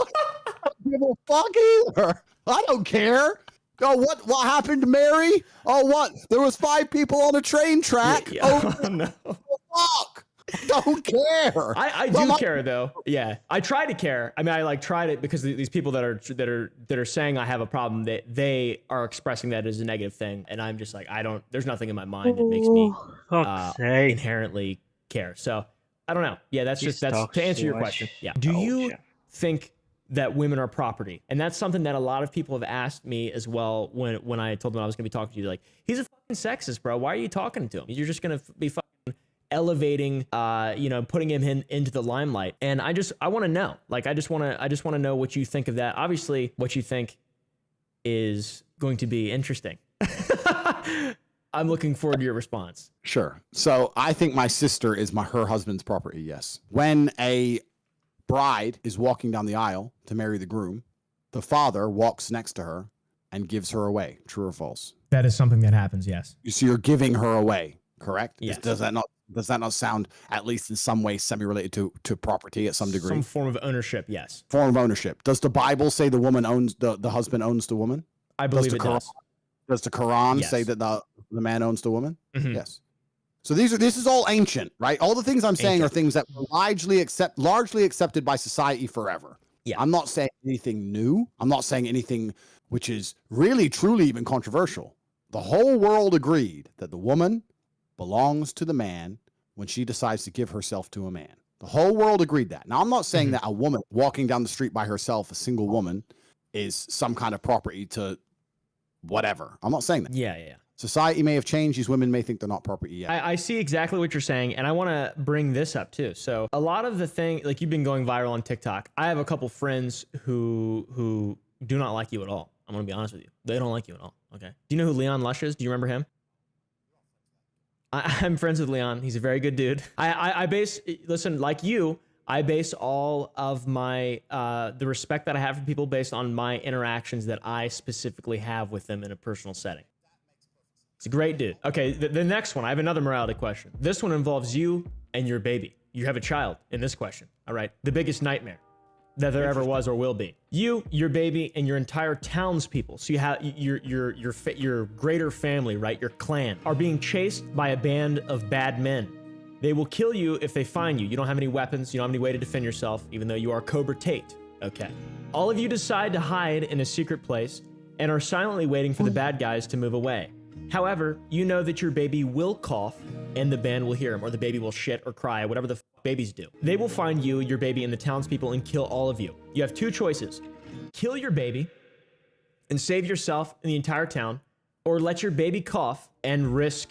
either. I don't care. Oh, what happened to Mary? Oh, what? There was 5 people on a train track. Oh, no. Fuck. don't care. I do care though. Yeah, I try to care. I mean, I like tried it because these people that are saying I have a problem, that they are expressing that as a negative thing, and I'm just like, I don't. There's nothing in my mind that makes me inherently care. So I don't know. Yeah, that's to answer your question. Yeah. Do you think that women are property? And that's something that a lot of people have asked me as well when I told them I was going to be talking to you. Like, he's a fucking sexist, bro. Why are you talking to him? You're just going to be fucking elevating, putting him into the limelight. And I want to know. Like, I just want to know what you think of that. Obviously, what you think is going to be interesting. I'm looking forward to your response. Sure. So I think my sister is her husband's property. Yes. When a bride is walking down the aisle to marry the groom, the father walks next to her and gives her away. True or false? That is something that happens. Yes. So you're giving her away, correct? Yes. Does that not sound, at least in some way, semi-related to property at some degree? Some form of ownership. Yes. Form of ownership. Does the Bible say the woman owns the husband owns the woman? I believe it does. Does the Quran say that the man owns the woman? Mm-hmm. Yes. So this is all ancient, right? All the things I'm saying are things that were largely accepted by society forever. Yeah. I'm not saying anything new. I'm not saying anything which is really, truly even controversial. The whole world agreed that the woman belongs to the man when she decides to give herself to a man. The whole world agreed that. Now, I'm not saying that a woman walking down the street by herself, a single woman, is some kind of property to whatever. I'm not saying that. Yeah. Society may have changed. These women may think they're not property yet. I see exactly what you're saying, and I want to bring this up too. So a lot of the thing, like, you've been going viral on TikTok. I have a couple friends who do not like you at all. I'm going to be honest with you. They don't like you at all. Okay. Do you know who Leon Lush is? Do you remember him? I'm friends with Leon. He's a very good dude. Listen, like you, I base all of my, the respect that I have for people based on my interactions that I specifically have with them in a personal setting. It's a great dude. Okay, the next one, I have another morality question. This one involves you and your baby. You have a child in this question, all right? The biggest nightmare that there ever was or will be. You, your baby, and your entire townspeople. So you have your greater family, right? Your clan are being chased by a band of bad men. They will kill you if they find you. You don't have any weapons. You don't have any way to defend yourself, even though you are Cobra Tate. Okay. All of you decide to hide in a secret place and are silently waiting for the bad guys to move away. However, you know that your baby will cough and the band will hear him, or the baby will shit or cry, whatever the babies do. They will find you, your baby, and the townspeople and kill all of you. You have two choices. Kill your baby and save yourself and the entire town, or let your baby cough and risk,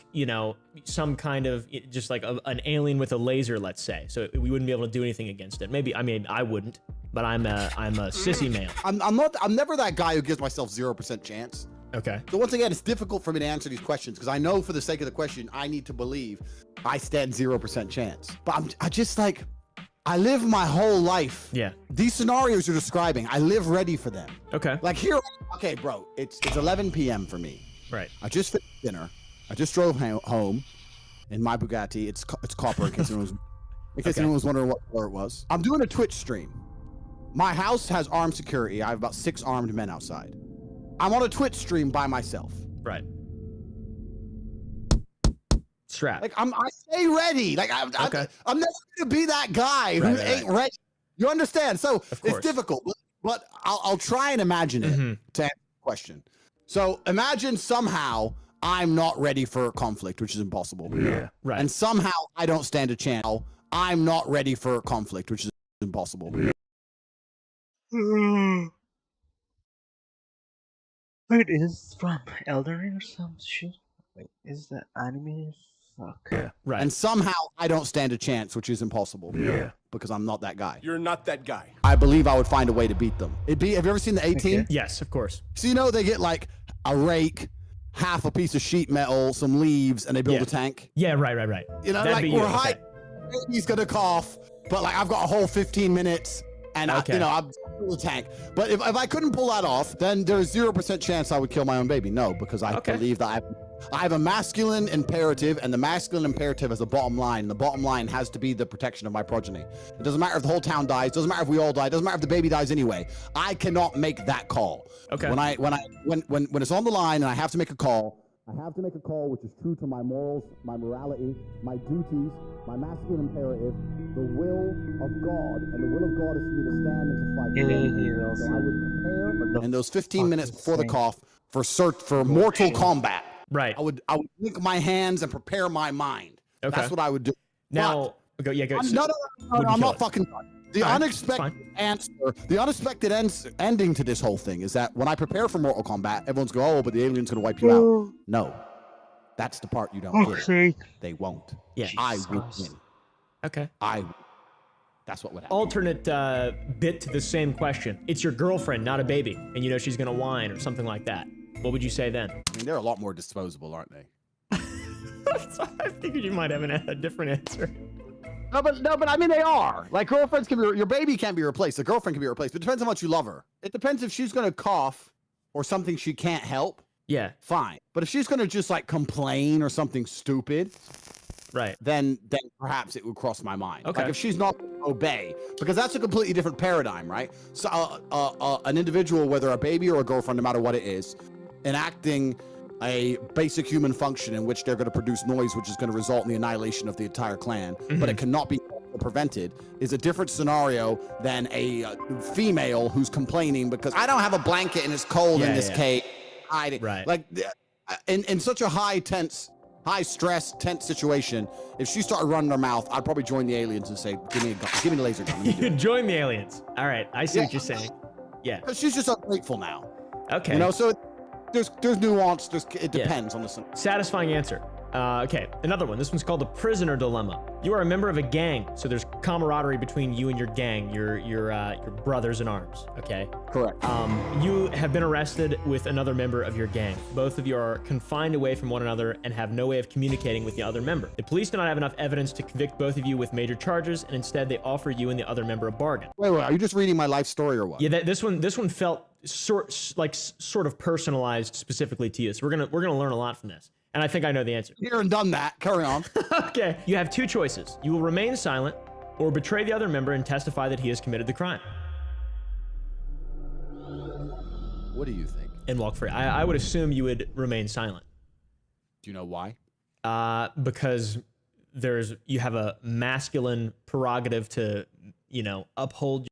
some kind of, just like an alien with a laser, let's say. So we wouldn't be able to do anything against it. Maybe, I wouldn't, but I'm a sissy man. I'm never that guy who gives myself 0% chance. Okay. So once again, it's difficult for me to answer these questions because I know for the sake of the question, I need to believe I stand 0% chance. But I just like, I live my whole life. Yeah. These scenarios you're describing, I live ready for them. Okay. Like here, okay, bro, it's 11 p.m. for me. Right. I just finished dinner. I just drove home in my Bugatti. It's copper in case anyone was wondering what color it was. I'm doing a Twitch stream. My house has armed security. I have about 6 armed men outside. I'm on a Twitch stream by myself. Right. Strap. Like I stay ready. Like I'm never gonna be that guy who ain't ready. You understand? So it's difficult, but I'll try and imagine it to answer the question. So imagine somehow I'm not ready for conflict, which is impossible. Yeah. Right. And somehow I don't stand a chance. I'm not ready for conflict, which is impossible. Wait, is this from Elden Ring or some shit? Wait, is that anime? Fuck. Yeah. Right. And somehow I don't stand a chance, which is impossible. Yeah. Because I'm not that guy. You're not that guy. I believe I would find a way to beat them. Have you ever seen the A-Team? Okay. Yes, of course. So they get like a rake, half a piece of sheet metal, some leaves, and they build a tank? Yeah, right. Like we're high, he's gonna cough, but like I've got a whole 15 minutes. And I'm the tank. But if I couldn't pull that off, then there's 0% chance I would kill my own baby. No, because I believe that I have a masculine imperative, and the masculine imperative has a bottom line. And the bottom line has to be the protection of my progeny. It doesn't matter if the whole town dies. Doesn't matter if we all die. Doesn't matter if the baby dies anyway. I cannot make that call. Okay. When it's on the line and I have to make a call, I have to make a call which is true to my morals, my morality, my duties, my masculine imperative, the will of God, and the will of God is for me to stand and to fight. So I would prepare in those 15 minutes before the cough for Mortal Kombat. Right. I would link my hands and prepare my mind. Okay. That's what I would do. Now, go. No, I'm not fucking done. The unexpected answer, the unexpected ending to this whole thing is that when I prepare for Mortal Kombat, everyone's go, oh, but the alien's going to wipe you out. No. That's the part you don't get. They won't. Yeah. I will win. Okay. That's what would happen. Alternate bit to the same question. It's your girlfriend, not a baby, and you know she's gonna whine or something like that. What would you say then? I mean, they're a lot more disposable, aren't they? I figured you might have a different answer. No, but I mean they are. Like girlfriends can be. Your baby can't be replaced. The girlfriend can be replaced. But it depends on how much you love her. It depends if she's gonna cough or something she can't help. Yeah. Fine. But if she's gonna just like complain or something stupid, right? Then perhaps it would cross my mind. Okay. Like if she's not gonna obey, because that's a completely different paradigm, right? So an individual, whether a baby or a girlfriend, no matter what it is, enacting a basic human function in which they're going to produce noise, which is going to result in the annihilation of the entire clan, but it cannot be prevented, is a different scenario than a female who's complaining because I don't have a blanket and it's cold in this cave. Right. Like in such a high stress, tense situation, if she started running her mouth, I'd probably join the aliens and say, give me a gun, give me the laser gun. You'd join the aliens. All right, I see what you're saying. Yeah. Because she's just ungrateful now. Okay. You know, so there's nuance. It depends on the scenario. Satisfying answer. Okay, another one. This one's called the prisoner dilemma. You are a member of a gang, so there's camaraderie between you and your gang, your brothers in arms. Okay. Correct. You have been arrested with another member of your gang. Both of you are confined away from one another and have no way of communicating with the other member. The police do not have enough evidence to convict both of you with major charges, and instead they offer you and the other member a bargain. Wait, are you just reading my life story or what? Yeah, this one felt sort of personalized specifically to you. So we're gonna learn a lot from this. And I think I know the answer. Here and done that. Carry on. Okay. You have two choices. You will remain silent or betray the other member and testify that he has committed the crime. What do you think? And walk free. I would assume you would remain silent. Do you know why? Because you have a masculine prerogative to, uphold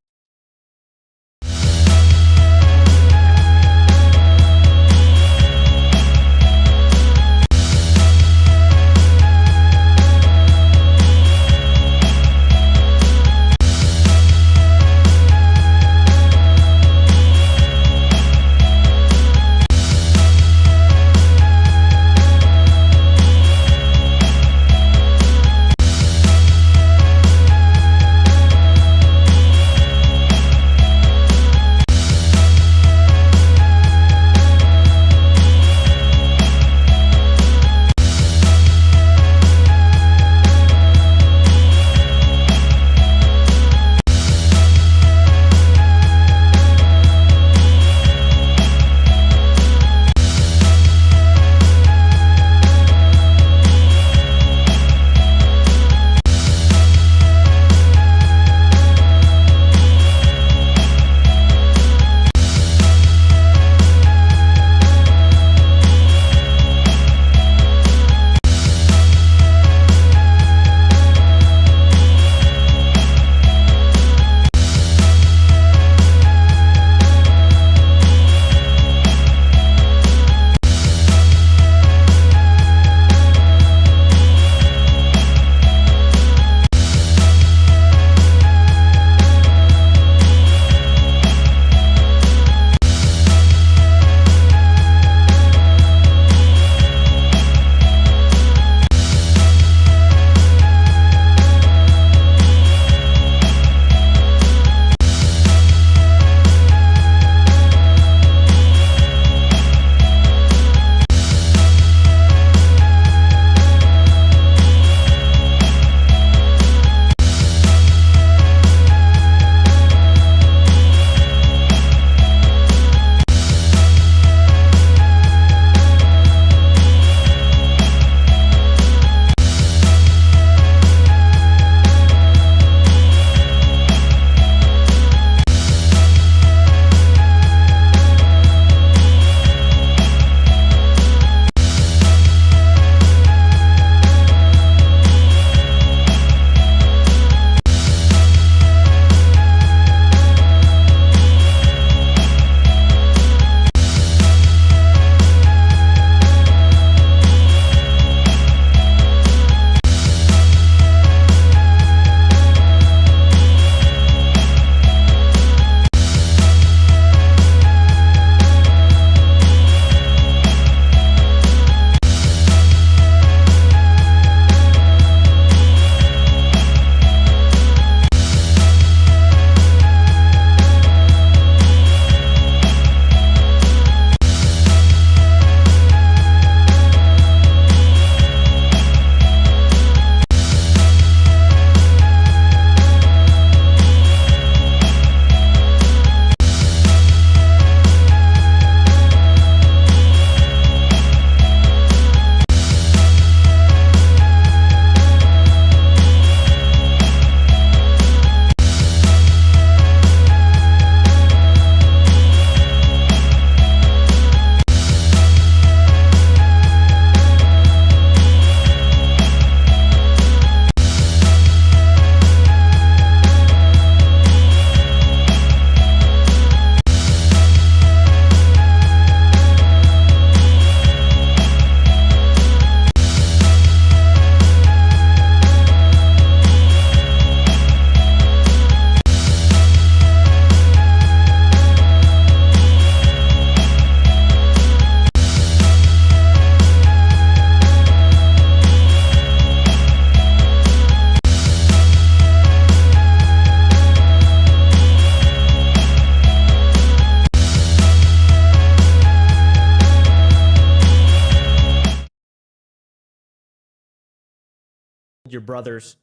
your brothers.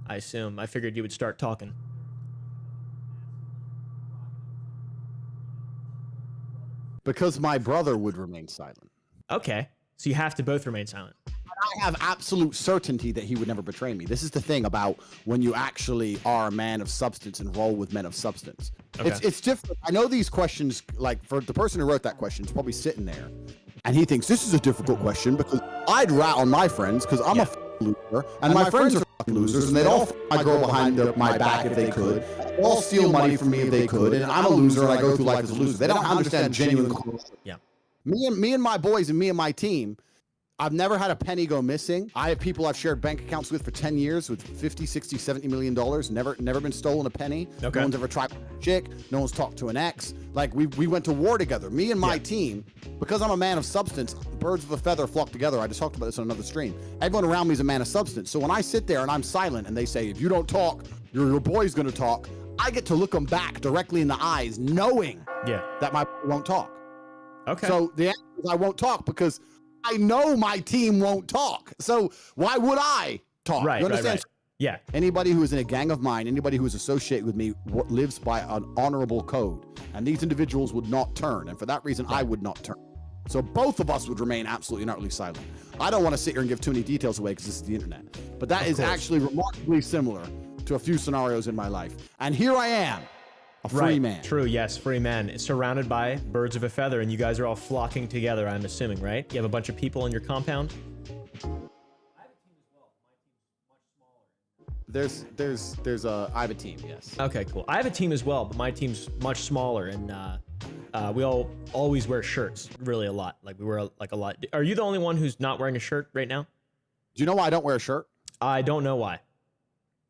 I assume. I figured you would start talking. Because my brother would remain silent. Okay. So you have to both remain silent. I have absolute certainty that he would never betray me. This is the thing about when you actually are a man of substance and roll with men of substance. Okay. It's different. I know these questions, like for the person who wrote that question, is probably sitting there and he thinks this is a difficult question because I'd rat on my friends because I'm a loser and my friends are losers and they'd all my girl behind my back if they could. They'd all steal money from me if they could. And I'm a loser and I go through life as a loser. They don't understand genuine. Yeah. Me and my boys and me and my team, I've never had a penny go missing. I have people I've shared bank accounts with for 10 years with 50, 60, 70 million dollars. Never been stolen a penny. Okay. No one's ever tried a chick. No one's talked to an ex. Like we went to war together. Me and my team, because I'm a man of substance, birds of a feather flock together. I just talked about this on another stream. Everyone around me is a man of substance. So when I sit there and I'm silent and they say, if you don't talk, your boy's gonna talk, I get to look them back directly in the eyes, knowing that my boy won't talk. Okay. So the answer is I won't talk because I know my team won't talk. So why would I talk? Right, you understand? right. Yeah. Anybody who is in a gang of mine, anybody who is associated with me lives by an honorable code. And these individuals would not turn. And for that reason, I would not turn. So both of us would remain absolutely and utterly silent. I don't want to sit here and give too many details away because this is the internet. But that is actually remarkably similar to a few scenarios in my life. And here I am. A free man. True, yes, free man. It's surrounded by birds of a feather, and you guys are all flocking together, I'm assuming, right? You have a bunch of people in your compound? I have a team, yes. Okay, cool. I have a team as well, but my team's much smaller, and we all always wear shirts, really a lot. Like, we wear, like, a lot. Are you the only one who's not wearing a shirt right now? Do you know why I don't wear a shirt? I don't know why.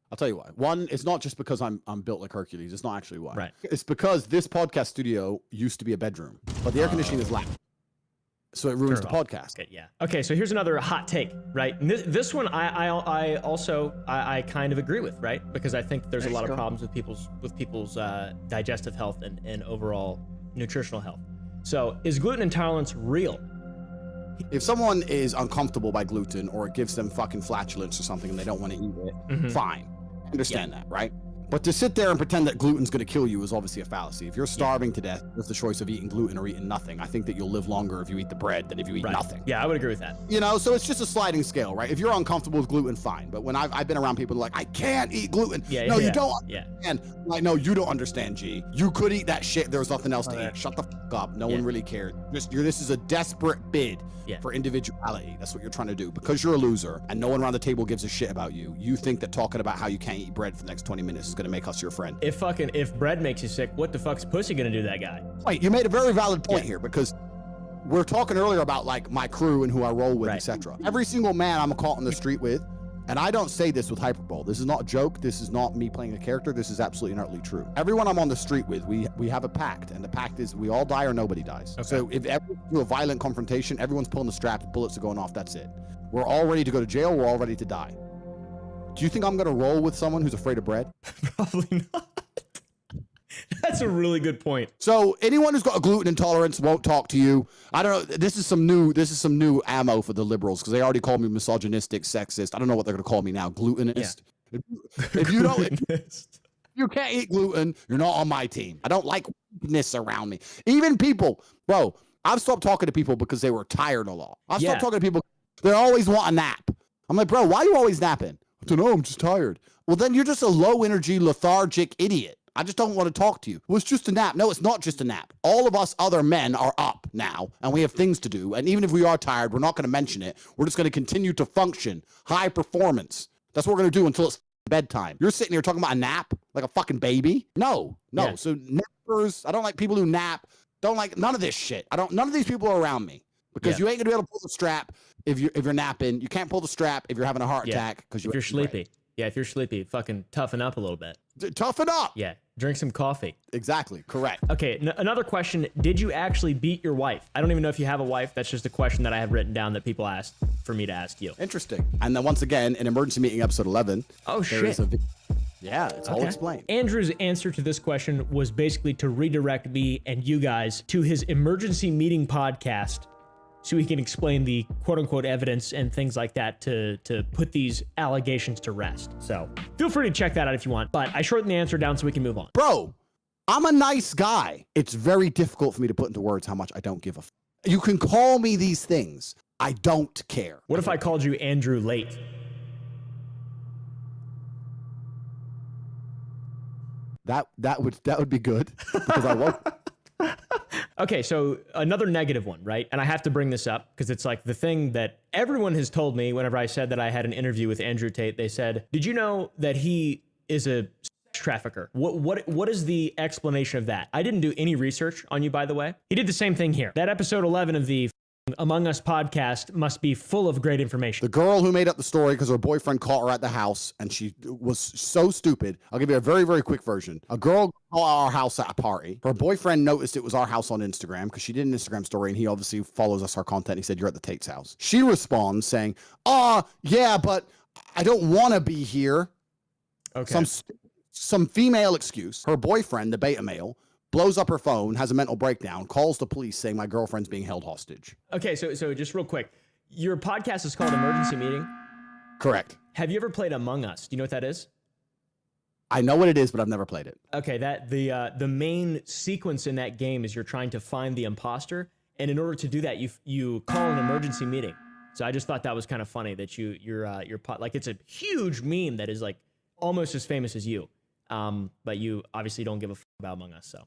I'll tell you why. One, it's not just because I'm built like Hercules. It's not actually why. Right. It's because this podcast studio used to be a bedroom, but the air conditioning is loud, so it ruins the podcast. Okay, yeah. Okay, so here's another hot take, right? And this one I also kind of agree with, right? Because I think there's a lot of problems with people's digestive health and overall nutritional health. So is gluten intolerance real? If someone is uncomfortable by gluten or it gives them fucking flatulence or something and they don't want to eat it, fine. I understand that, right? But to sit there and pretend that gluten's going to kill you is obviously a fallacy. If you're starving to death, there's the choice of eating gluten or eating nothing. I think that you'll live longer if you eat the bread than if you eat nothing. Yeah, I would agree with that. You know, so it's just a sliding scale, right? If you're uncomfortable with gluten, fine. But when I've been around people who are like, I can't eat gluten. No, you don't understand. Like, no, you don't understand, G. You could eat that shit. There was nothing else to eat. Shut the fuck up. No one really cared. This is a desperate bid for individuality. That's what you're trying to do. Because you're a loser and no one around the table gives a shit about you, you think that talking about how you can't eat bread for the next 20 minutes is going to make us your friend. If bread makes you sick, what the fuck's pussy gonna do to that guy? Wait, you made a very valid point here because we're talking earlier about like my crew and who I roll with, etc. Every single man I'm caught on the street with, and I don't say this with hyperbole. This is not a joke. This is not me playing a character. This is absolutely and utterly true. Everyone I'm on the street with, we have a pact, and the pact is we all die or nobody dies. Okay. So if ever do a violent confrontation, everyone's pulling the straps, bullets are going off. That's it. We're all ready to go to jail. We're all ready to die. Do you think I'm gonna roll with someone who's afraid of bread? Probably not. That's a really good point. So anyone who's got a gluten intolerance won't talk to you. I don't know. This is some new ammo for the liberals because they already called me misogynistic, sexist. I don't know what they're gonna call me now. Glutenist. Yeah. If you don't, if you can't eat gluten, you're not on my team. I don't like weakness around me. Even people, bro. I've stopped talking to people because they were tired a lot. I've stopped talking to people. They always want a nap. I'm like, bro, why are you always napping? I don't know. I'm just tired. Well, then you're just a low energy, lethargic idiot. I just don't want to talk to you. Well, it's just a nap. No, it's not just a nap. All of us other men are up now, and we have things to do. And even if we are tired, we're not going to mention it. We're just going to continue to function. High performance. That's what we're going to do until it's bedtime. You're sitting here talking about a nap like a fucking baby? No. Yeah. So nappers, I don't like people who nap. Don't like none of this shit. None of these people are around me because you ain't going to be able to pull the strap if you're napping. You can't pull the strap if you're having a heart attack because you're sleepy. Bread. Yeah, if you're sleepy, fucking toughen up a little bit. Toughen up. Yeah, drink some coffee. Exactly, correct. Okay, another question. Did you actually beat your wife? I don't even know if you have a wife. That's just a question that I have written down that people asked for me to ask you. Interesting. And then once again, in Emergency Meeting episode 11. Oh, shit. Yeah, it's all explained. Andrew's answer to this question was basically to redirect me and you guys to his Emergency Meeting podcast so he can explain the quote-unquote evidence and things like that to put these allegations to rest. So feel free to check that out if you want, but I shortened the answer down so we can move on. Bro, I'm a nice guy. It's very difficult for me to put into words how much I don't give a f. You can call me these things. I don't care. What if I called you Andrew Late? That would be good because I won't. Okay, so another negative one, right? And I have to bring this up because it's like the thing that everyone has told me whenever I said that I had an interview with Andrew Tate. They said, "Did you know that he is a sex trafficker?" What is the explanation of that? I didn't do any research on you, by the way. He did the same thing here. That episode 11 of the Among Us podcast must be full of great information. The girl who made up the story because her boyfriend caught her at the house and she was so stupid. I'll give you a very, very quick version. A girl caught our house at a party. Her boyfriend noticed it was our house on Instagram because she did an Instagram story and he obviously follows us, our content. He said, "You're at the Tate's house." She responds saying, yeah, but I don't want to be here." Okay. Some female excuse. Her boyfriend, the beta male, blows up her phone, has a mental breakdown, calls the police saying my girlfriend's being held hostage. Okay, so just real quick. Your podcast is called Emergency Meeting? Correct. Have you ever played Among Us? Do you know what that is? I know what it is, but I've never played it. Okay, the main sequence in that game is you're trying to find the imposter, and in order to do that, you call an emergency meeting. So I just thought that was kind of funny that you're like, it's a huge meme that is like almost as famous as you. But you obviously don't give a f about Among Us, so.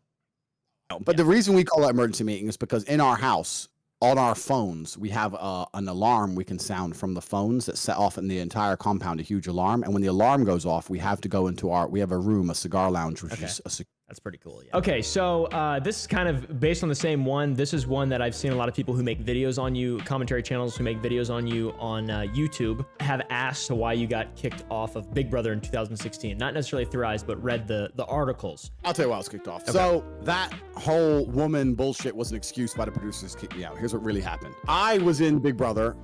But the reason we call that emergency meeting is because in our house, on our phones, we have an alarm we can sound from the phones that set off in the entire compound a huge alarm. And when the alarm goes off, we have to go into we have a room, a cigar lounge, which is that's pretty cool. Yeah. Okay, so this is kind of based on the same one. This is one that I've seen a lot of people who make videos on you, commentary channels who make videos on you on YouTube, have asked to why you got kicked off of Big Brother in 2016. Not necessarily theorized, but read the articles. I'll tell you why I was kicked off. Okay. So that whole woman bullshit was an excuse by the producers to kick me out. Here's what really happened. I was in Big Brother.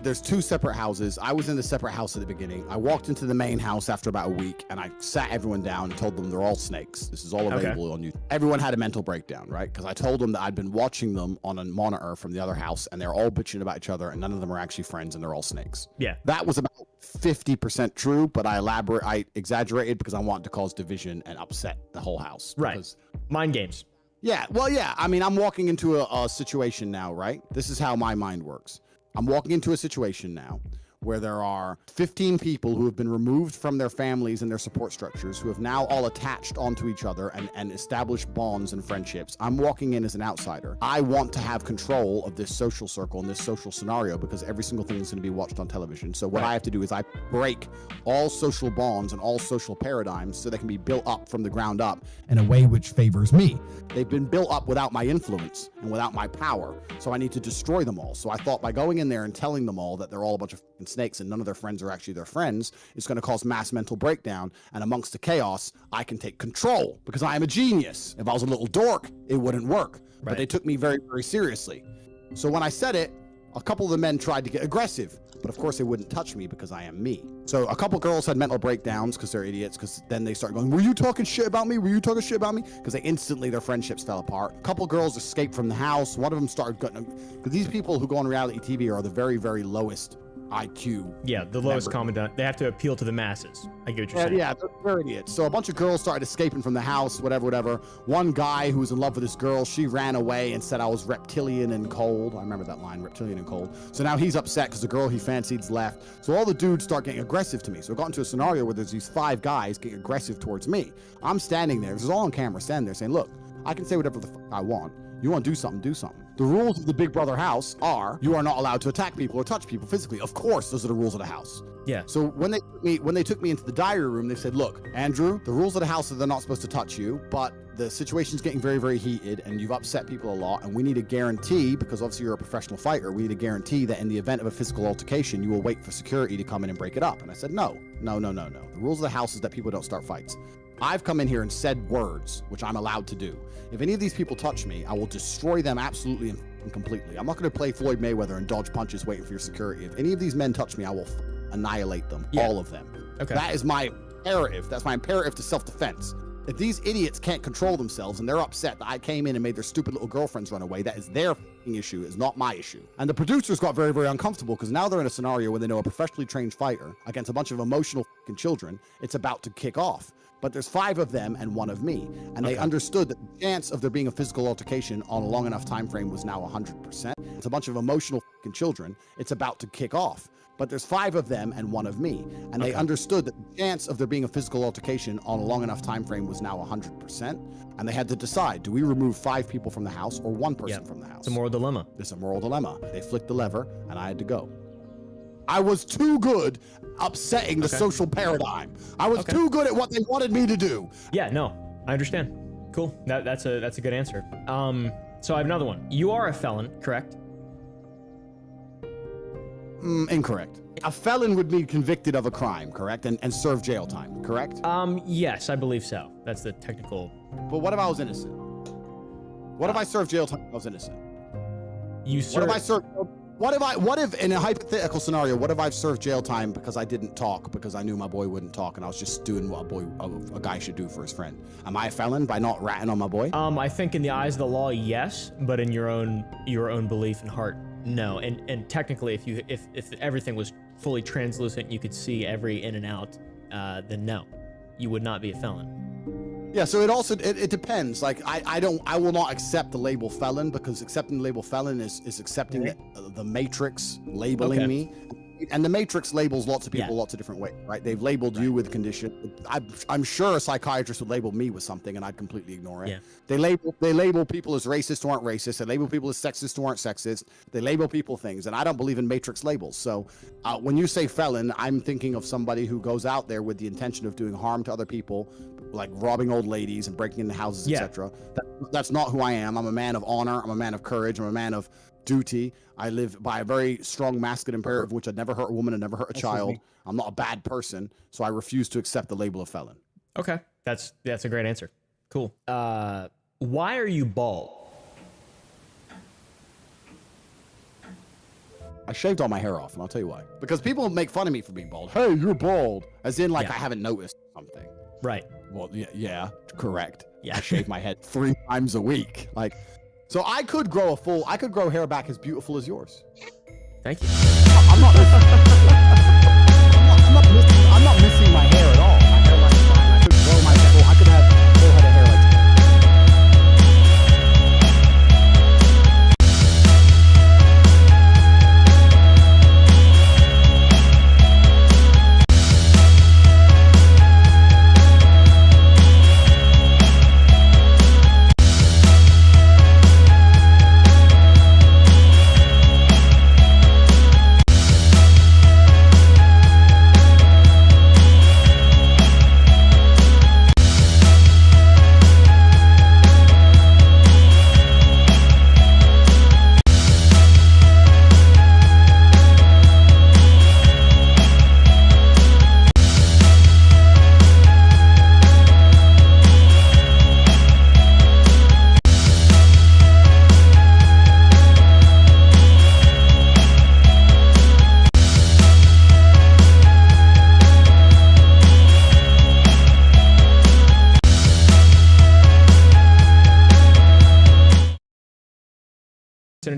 There's two separate houses. I was in the separate house at the beginning. I walked into the main house after about a week, and I sat everyone down and told them they're all snakes. This is all available on YouTube. Everyone had a mental breakdown, right? Because I told them that I'd been watching them on a monitor from the other house, and they're all bitching about each other, and none of them are actually friends, and they're all snakes. Yeah. That was about 50% true, but I exaggerated because I wanted to cause division and upset the whole house. Right. Mind games. Yeah. Well, yeah. I mean, I'm walking into a situation now, right? This is how my mind works. I'm walking into a situation now where there are 15 people who have been removed from their families and their support structures, who have now all attached onto each other and established bonds and friendships. I'm walking in as an outsider. I want to have control of this social circle and this social scenario because every single thing is going to be watched on television. So what I have to do is I break all social bonds and all social paradigms so they can be built up from the ground up in a way which favors me. They've been built up without my influence and without my power, so I need to destroy them all. So I thought by going in there and telling them all that they're all a bunch of snakes and none of their friends are actually their friends, it's going to cause mass mental breakdown, and amongst the chaos, I can take control because I am a genius. If I was a little dork, it wouldn't work. But they took me very, very seriously. So when I said it, a couple of the men tried to get aggressive, but of course they wouldn't touch me because I am me. So a couple girls had mental breakdowns because they're idiots, because then they start going, "Were you talking shit about me? Were you talking shit about me?" Because their friendships fell apart. A couple girls escaped from the house. One of them started gutting them. Because these people who go on reality TV are the very, very lowest IQ. Yeah, the lowest common denominator. They have to appeal to the masses. I get what you're saying. Yeah, they're idiots. So a bunch of girls started escaping from the house, whatever. One guy who was in love with this girl, she ran away and said I was reptilian and cold. I remember that line, reptilian and cold. So now he's upset because the girl he fancied's left. So all the dudes start getting aggressive to me. So it got into a scenario where there's these 5 guys getting aggressive towards me. I'm standing there. This is all on camera, standing there saying, "Look, I can say whatever the fuck I want. You want to do something, do something." The rules of the Big Brother house are you are not allowed to attack people or touch people physically. Of course, those are the rules of the house. Yeah. So when they took me into the diary room, they said, "Look, Andrew, the rules of the house are they're not supposed to touch you, but the situation's getting very, very heated and you've upset people a lot, and we need a guarantee, because obviously you're a professional fighter, we need a guarantee that in the event of a physical altercation, you will wait for security to come in and break it up." And I said, no. The rules of the house is that people don't start fights. I've come in here and said words, which I'm allowed to do. If any of these people touch me, I will destroy them absolutely and completely. I'm not going to play Floyd Mayweather and dodge punches waiting for your security. If any of these men touch me, I will annihilate them, all of them. Okay. That is my imperative. That's my imperative to self-defense. If these idiots can't control themselves and they're upset that I came in and made their stupid little girlfriends run away, that is their issue. It's not my issue. And the producers got very, very uncomfortable because now they're in a scenario where they know a professionally trained fighter against a bunch of emotional children. It's about to kick off. But there's 5 of them and 1 of me. And they understood that the chance of there being a physical altercation on a long enough time frame was now 100%. It's a bunch of emotional children. It's about to kick off. But there's 5 of them and 1 of me. And they understood that the chance of there being a physical altercation on a long enough time frame was now 100%. And they had to decide, do we remove 5 people from the house or 1 person from the house? It's a moral dilemma. It's a moral dilemma. They flicked the lever and I had to go. I was too good upsetting the social paradigm. I was too good at what they wanted me to do. Yeah, no, I understand. Cool. That's a good answer. So I have another one. You are a felon, correct? Incorrect. A felon would be convicted of a crime, correct? And serve jail time, correct? Yes, I believe so. That's the technical. But what if I was innocent? What if I served jail time if I was innocent? What if I served... What if in a hypothetical scenario, what if I've served jail time because I didn't talk, because I knew my boy wouldn't talk and I was just doing what a guy should do for his friend? Am I a felon by not ratting on my boy? I think in the eyes of the law, yes, but in your own belief and heart, no. And technically, if everything was fully translucent, you could see every in and out, then no, you would not be a felon. Yeah, so it depends. Like I will not accept the label felon, because accepting the label felon is accepting the Matrix labeling me. And the Matrix labels lots of people lots of different ways, right? They've labeled you with condition. I'm sure a psychiatrist would label me with something and I'd completely ignore it. They label people as racist who aren't racist. They label people as sexist who aren't sexist. They label people things, and I don't believe in Matrix labels. So when you say felon, I'm thinking of somebody who goes out there with the intention of doing harm to other people, like robbing old ladies and breaking into houses, etc. That's not who I am. I'm a man of honor. I'm a man of courage. I'm a man of duty. I live by a very strong masculine imperative, which I'd never hurt a woman and never hurt a child. I'm not a bad person, so I refuse to accept the label of felon. Okay, that's a great answer. Cool. Why are you bald? I shaved all my hair off, and I'll tell you why. Because people make fun of me for being bald. Hey, you're bald. As in, like, I haven't noticed something. Right. Well, yeah, correct. Yeah. I shave my head 3 times a week. Like, so I could grow hair back as beautiful as yours. Thank you. I'm not missing my hair at all. My hairline's fine. I could grow my hair. I could have full head of hair like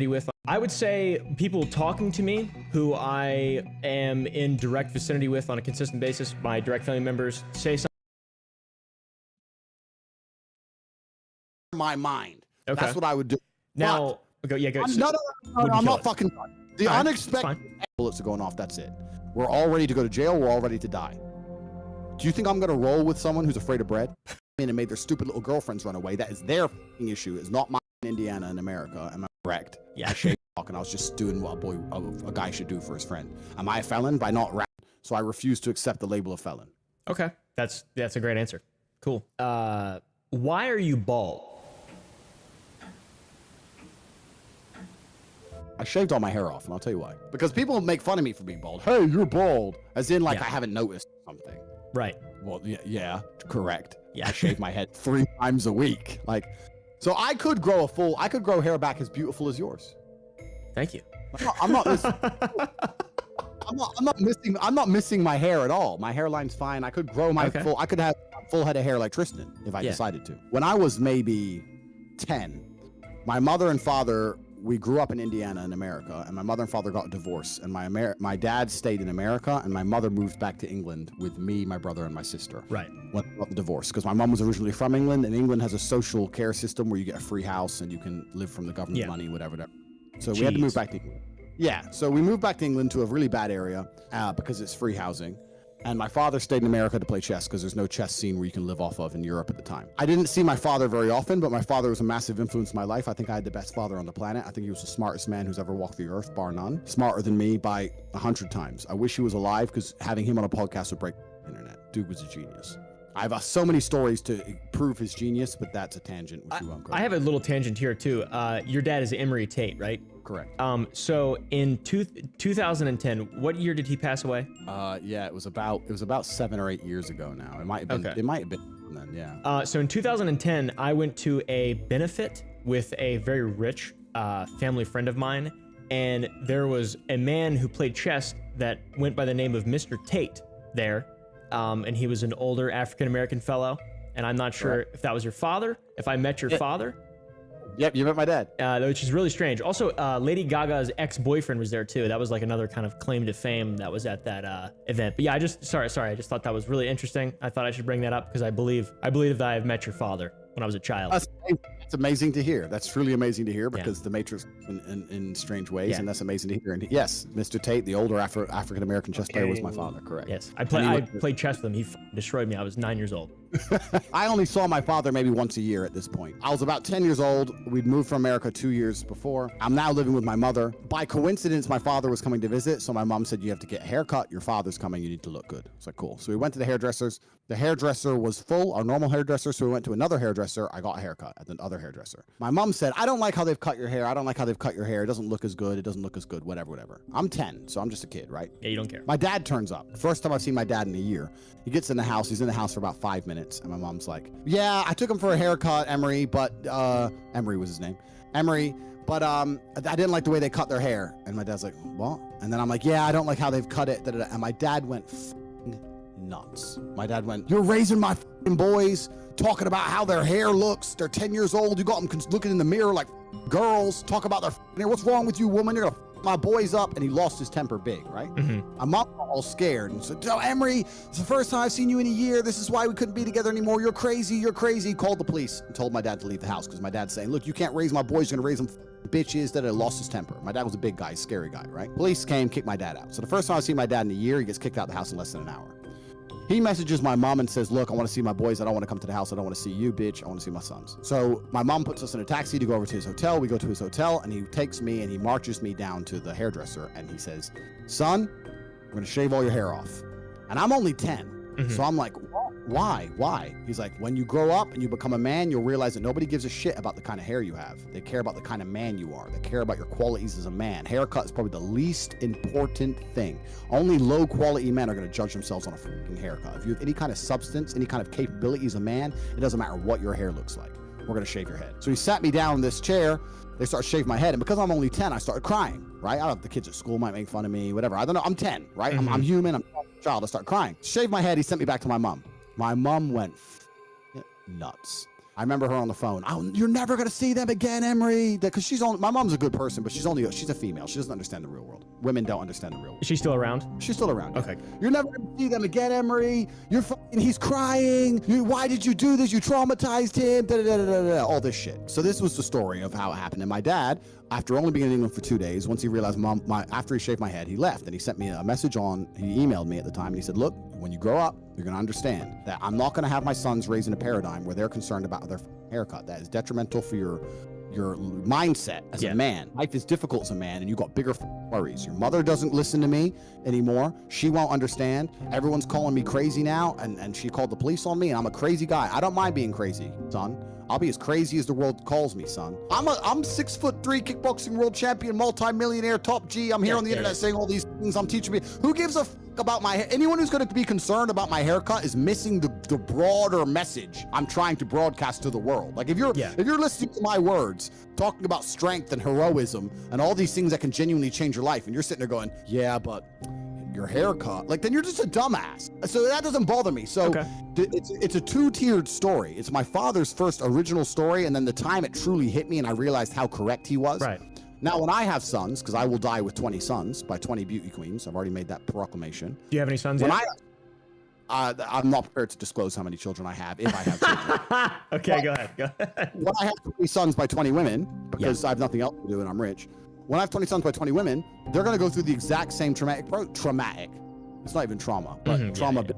with. I would say people talking to me who I am in direct vicinity with on a consistent basis, my direct family members, say something. My mind. Okay. That's what I would do. Now, go. No, I'm not fucking done. The unexpected bullets are going off. That's it. We're all ready to go to jail. We're all ready to die. Do you think I'm gonna roll with someone who's afraid of bread? And made their stupid little girlfriends run away? That is their issue. It's not mine in Indiana and America. Am I correct? Yeah. I shaved and I was just doing what a guy should do for his friend. Am I a felon by not ratting? So I refuse to accept the label of felon. Okay, that's a great answer. Cool. Why are you bald? I shaved all my hair off, and I'll tell you why. Because people make fun of me for being bald. Hey, you're bald. As in, like, I haven't noticed something. Right. Well, yeah, correct. Yeah. I shave my head 3 times a week. Like, so I could grow hair back as beautiful as yours. Thank you. I'm not missing my hair at all. My hairline's fine. I could grow my I could have full head of hair like Tristan if I decided to. When I was maybe 10, my mother and father, we grew up in Indiana in America, and my mother and father got a divorce, and my dad stayed in America, and my mother moved back to England with me, my brother, and my sister. Right. When we got the divorce, because my mom was originally from England, and England has a social care system where you get a free house and you can live from the government money, whatever. So we had to move back to England. Yeah, so we moved back to England to a really bad area because it's free housing. And my father stayed in America to play chess because there's no chess scene where you can live off of in Europe at the time. I didn't see my father very often, but my father was a massive influence in my life. I think I had the best father on the planet. I think he was the smartest man who's ever walked the earth, bar none. Smarter than me by 100 times. I wish he was alive because having him on a podcast would break the internet. Dude was a genius. I have so many stories to prove his genius, but that's a tangent. Which I have a little tangent here too. Your dad is Emery Tate, right? Correct. So in 2010, what year did he pass away? Yeah, it was about 7 or 8 years ago now. It might have been. Okay. It might have been then. Yeah. So in 2010, I went to a benefit with a very rich family friend of mine, and there was a man who played chess that went by the name of Mr. Tate there. And he was an older African-American fellow, and I'm not sure if that was your father, if I met your father. Yep, you met my dad. Which is really strange. Also, Lady Gaga's ex-boyfriend was there too. That was like another kind of claim to fame that was at that event. But yeah, I just thought that was really interesting. I thought I should bring that up because I believe that I have met your father when I was a child. That's amazing to hear. That's truly amazing to hear because the Matrix in strange ways, and that's amazing to hear. And yes, Mr. Tate, the older African American chess player, was my father. Correct. Yes, I played chess with him. He destroyed me. I was 9 years old. I only saw my father maybe once a year at this point. I was about 10 years old. We'd moved from America 2 years before. I'm now living with my mother. By coincidence, my father was coming to visit, so my mom said, "You have to get a haircut. Your father's coming. You need to look good." It's like, cool. So we went to the hairdressers. The hairdresser was full, our normal hairdresser, so we went to another hairdresser. I got a haircut at the other hairdresser. My mom said, "I don't like how they've cut your hair. I don't like how they've cut your hair. It doesn't look as good. It doesn't look as good. Whatever. I'm 10, so I'm just a kid, right?" Yeah, you don't care. My dad turns up. First time I've seen my dad in a year. He gets in the house. He's in the house for about 5 minutes, and my mom's like, "Yeah, I took him for a haircut, Emery, but Emery was his name. Emery, but I didn't like the way they cut their hair." And my dad's like, "What?" And then I'm like, "Yeah, I don't like how they've cut it." And my dad went nuts. My dad went, "You're raising my boys, talking about how their hair looks. They're 10 years old. You got them looking in the mirror like girls. Talk about their hair. What's wrong with you, woman? You're gonna my boys up." And he lost his temper big, right? My mom got all scared and said, "Oh, Emery, it's the first time I've seen you in a year. This is why we couldn't be together anymore. You're crazy. You're crazy." Called the police and told my dad to leave the house because my dad's saying, "Look, you can't raise my boys. You're gonna raise them bitches." That lost his temper. My dad was a big guy, scary guy, right? Police came, kicked my dad out. So the first time I see my dad in a year, he gets kicked out of the house in less than an hour. He messages my mom and says, "Look, I want to see my boys. I don't want to come to the house. I don't want to see you, bitch. I want to see my sons." So my mom puts us in a taxi to go over to his hotel. We go to his hotel, and he takes me and he marches me down to the hairdresser, and he says, "Son, I'm going to shave all your hair off." And I'm only 10. So I'm like, why? He's like, "When you grow up and you become a man, you'll realize that nobody gives a shit about the kind of hair you have. They care about the kind of man you are. They care about your qualities as a man. Haircut is probably the least important thing. Only low quality men are going to judge themselves on a fucking haircut. If you have any kind of substance, any kind of capability as a man, it doesn't matter what your hair looks like. We're going to shave your head." So he sat me down in this chair. They start shaving my head, and because I'm only 10, I started crying, right? I don't know, the kids at school might make fun of me, whatever. I don't know. I'm 10, right? I'm human. I'm a child. I start crying. Shaved my head. He sent me back to my mom. My mom went nuts. I remember her on the phone. "Oh, you're never gonna see them again, Emery." Because my mom's a good person, but she's a female. She doesn't understand the real world. Women don't understand the real world. Is she still around? She's still around. Okay. "You're never gonna see them again, Emery. He's crying. Why did you do this? You traumatized him. All this shit." So this was the story of how it happened. And my dad, after only being in England for 2 days, once he realized after he shaved my head, he left, and he sent me a message he emailed me at the time, and he said, "Look, when you grow up, you're gonna understand that I'm not gonna have my sons raised in a paradigm where they're concerned about their haircut. That is detrimental for your mindset as a man. Life is difficult as a man, and you got bigger worries. Your mother doesn't listen to me anymore. She won't understand. Everyone's calling me crazy now, and she called the police on me, and I'm a crazy guy. I don't mind being crazy, son. I'll be as crazy as the world calls me, son. I'm 6'3" kickboxing world champion, multi-millionaire, top G. I'm here on the internet saying all these things. I'm teaching me. Who gives a about my hair? Anyone who's going to be concerned about my haircut is missing the broader message I'm trying to broadcast to the world. Like if you're listening to my words, talking about strength and heroism and all these things that can genuinely change your life, and you're sitting there going, "Yeah, but your haircut, like then you're just a dumbass. So that doesn't bother me. So it's a two-tiered story. It's my father's first original story, and then the time it truly hit me and I realized how correct he was. Right. Now, when I have sons, because I will die with 20 sons by 20 beauty queens, I've already made that proclamation. Do you have any sons when yet? I'm not prepared to disclose how many children I have, if I have children. Okay, go ahead. When I have 20 sons by 20 women, because I have nothing else to do and I'm rich, when I have 20 sons by 20 women, they're going to go through the exact same traumatic. It's not even trauma, but trauma. They're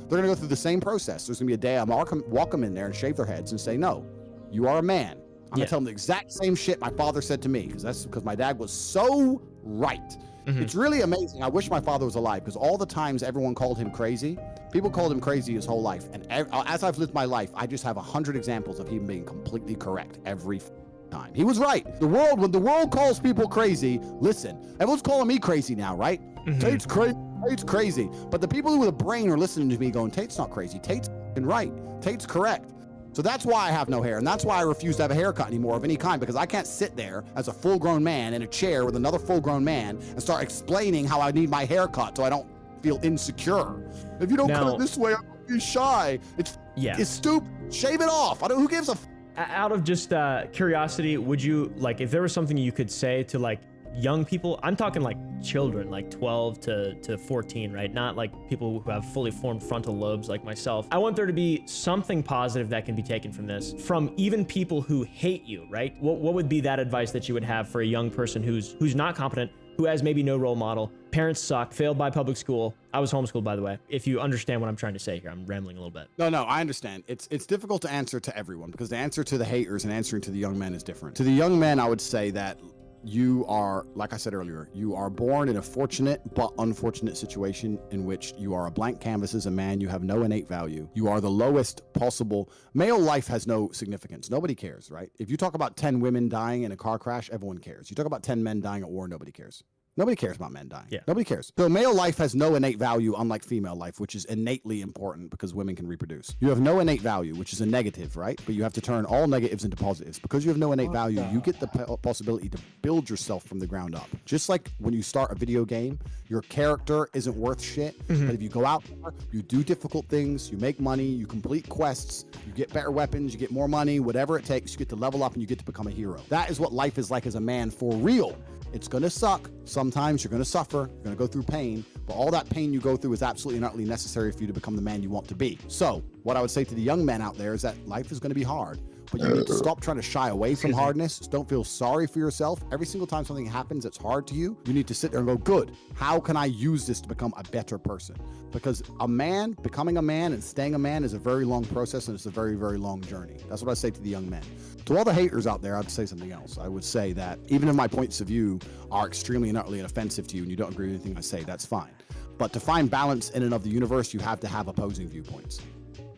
going to go through the same process. There's going to be a day I'm walk them in there and shave their heads and say, no, you are a man. I'm going to tell them the exact same shit my father said to me, because my dad was so right. It's really amazing. I wish my father was alive, because all the times everyone called him crazy, people called him crazy his whole life. And as I've lived my life, I just have 100 examples of him being completely correct every time. He was right. When the world calls people crazy, listen, everyone's calling me crazy now, right? Tate's crazy. Tate's crazy. But the people with a brain are listening to me going, Tate's not crazy. Tate's right. Tate's correct. So that's why I have no hair, and that's why I refuse to have a haircut anymore of any kind, because I can't sit there as a full-grown man in a chair with another full-grown man and start explaining how I need my haircut so I don't feel insecure. If you don't cut it this way, I'm gonna be shy. It's stupid. Shave it off. Who gives a Out of just curiosity, would you, like, if there was something you could say to, like, young people, I'm talking like children, like 12 to 14, right? Not like people who have fully formed frontal lobes like myself. I want there to be something positive that can be taken from this, from even people who hate you, right? What would be that advice that you would have for a young person who's not competent, who has maybe no role model, parents suck, failed by public school? I was homeschooled, by the way. If you understand what I'm trying to say here, I'm rambling a little bit. No, I understand. It's difficult to answer to everyone, because the answer to the haters and answering to the young men is different. To the young men, I would say that you are, like I said earlier, you are born in a fortunate but unfortunate situation in which you are a blank canvas as a man. You have no innate value. You are the lowest possible. Male life has no significance. Nobody cares, right? If you talk about 10 women dying in a car crash, everyone cares. You talk about 10 men dying at war, nobody cares. Nobody cares about men dying. Yeah. Nobody cares. So male life has no innate value, unlike female life, which is innately important because women can reproduce. You have no innate value, which is a negative, right? But you have to turn all negatives into positives. Because you have no innate value, you get the possibility to build yourself from the ground up. Just like when you start a video game, your character isn't worth shit. But if you go out there, you do difficult things, you make money, you complete quests, you get better weapons, you get more money, whatever it takes, you get to level up and you get to become a hero. That is what life is like as a man for real. It's going to suck. Sometimes you're going to suffer. You're going to go through pain. But all that pain you go through is absolutely and utterly necessary for you to become the man you want to be. So what I would say to the young men out there is that life is going to be hard. But you need to stop trying to shy away from hardness. Don't feel sorry for yourself. Every single time something happens that's hard to you, you need to sit there and go, good, how can I use this to become a better person? Because a man, becoming a man and staying a man is a very long process, and it's a very, very long journey. That's what I say to the young men. To all the haters out there, I'd say something else. I would say that even if my points of view are extremely and utterly offensive to you and you don't agree with anything I say, that's fine. But to find balance in and of the universe, you have to have opposing viewpoints.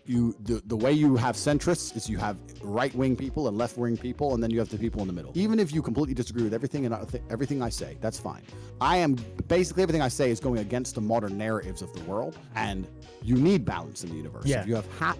The way you have centrists is you have right-wing people and left-wing people, and then you have the people in the middle. Even if you completely disagree with everything I say, that's fine. Basically everything I say is going against the modern narratives of the world, and you need balance in the universe. If you have half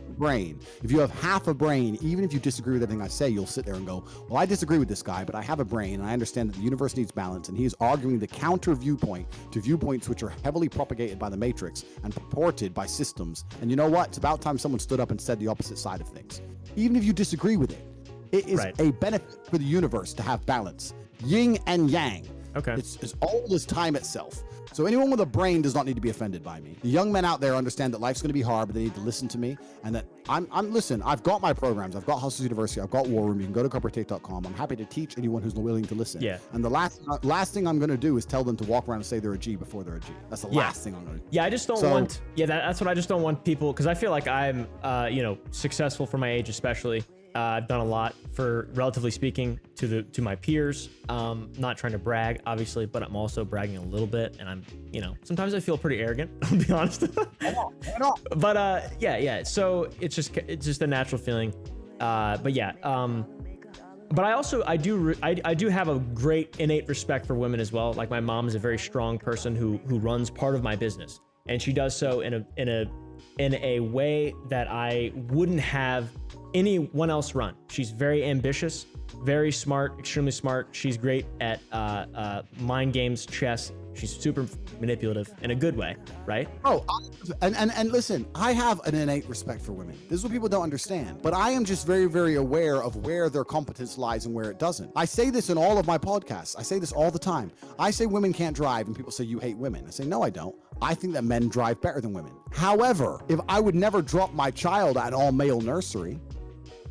a brain, even if you disagree with everything I say, you'll sit there and go, well, I disagree with this guy, but I have a brain and I understand that the universe needs balance, and he is arguing the counter viewpoint to viewpoints which are heavily propagated by the Matrix and purported by systems. And you know what? It's about time someone stood up and said the opposite side of things. Even if you disagree with it, it is a benefit for the universe to have balance. Yin and yang. Okay. It's as old as time itself. So anyone with a brain does not need to be offended by me. The young men out there understand that life's going to be hard, but they need to listen to me. And that listen, I've got my programs. I've got Hustlers University. I've got War Room. You can go to corporatate.com. I'm happy to teach anyone who's willing to listen. Yeah. And the last thing I'm going to do is tell them to walk around and say they're a G before they're a G. That's the last thing I'm going to do. Yeah, I just don't want, that's what I just don't want people, because I feel like I'm, successful for my age, especially. I've done a lot, for relatively speaking, to my peers. Not trying to brag, obviously, but I'm also bragging a little bit, and I'm, sometimes I feel pretty arrogant. I'll be honest. But yeah. So it's just a natural feeling. But yeah. But I do have a great innate respect for women as well. Like, my mom is a very strong person who runs part of my business, and she does so in a way that I wouldn't have anyone else run. She's very ambitious, very smart, extremely smart. She's great at mind games, chess. She's super manipulative in a good way, right? Oh, and listen, I have an innate respect for women. This is what people don't understand. But I am just very, very aware of where their competence lies and where it doesn't. I say this in all of my podcasts. I say this all the time. I say women can't drive, and people say you hate women. I say, no, I don't. I think that men drive better than women. However, if I would never drop my child at an all-male nursery,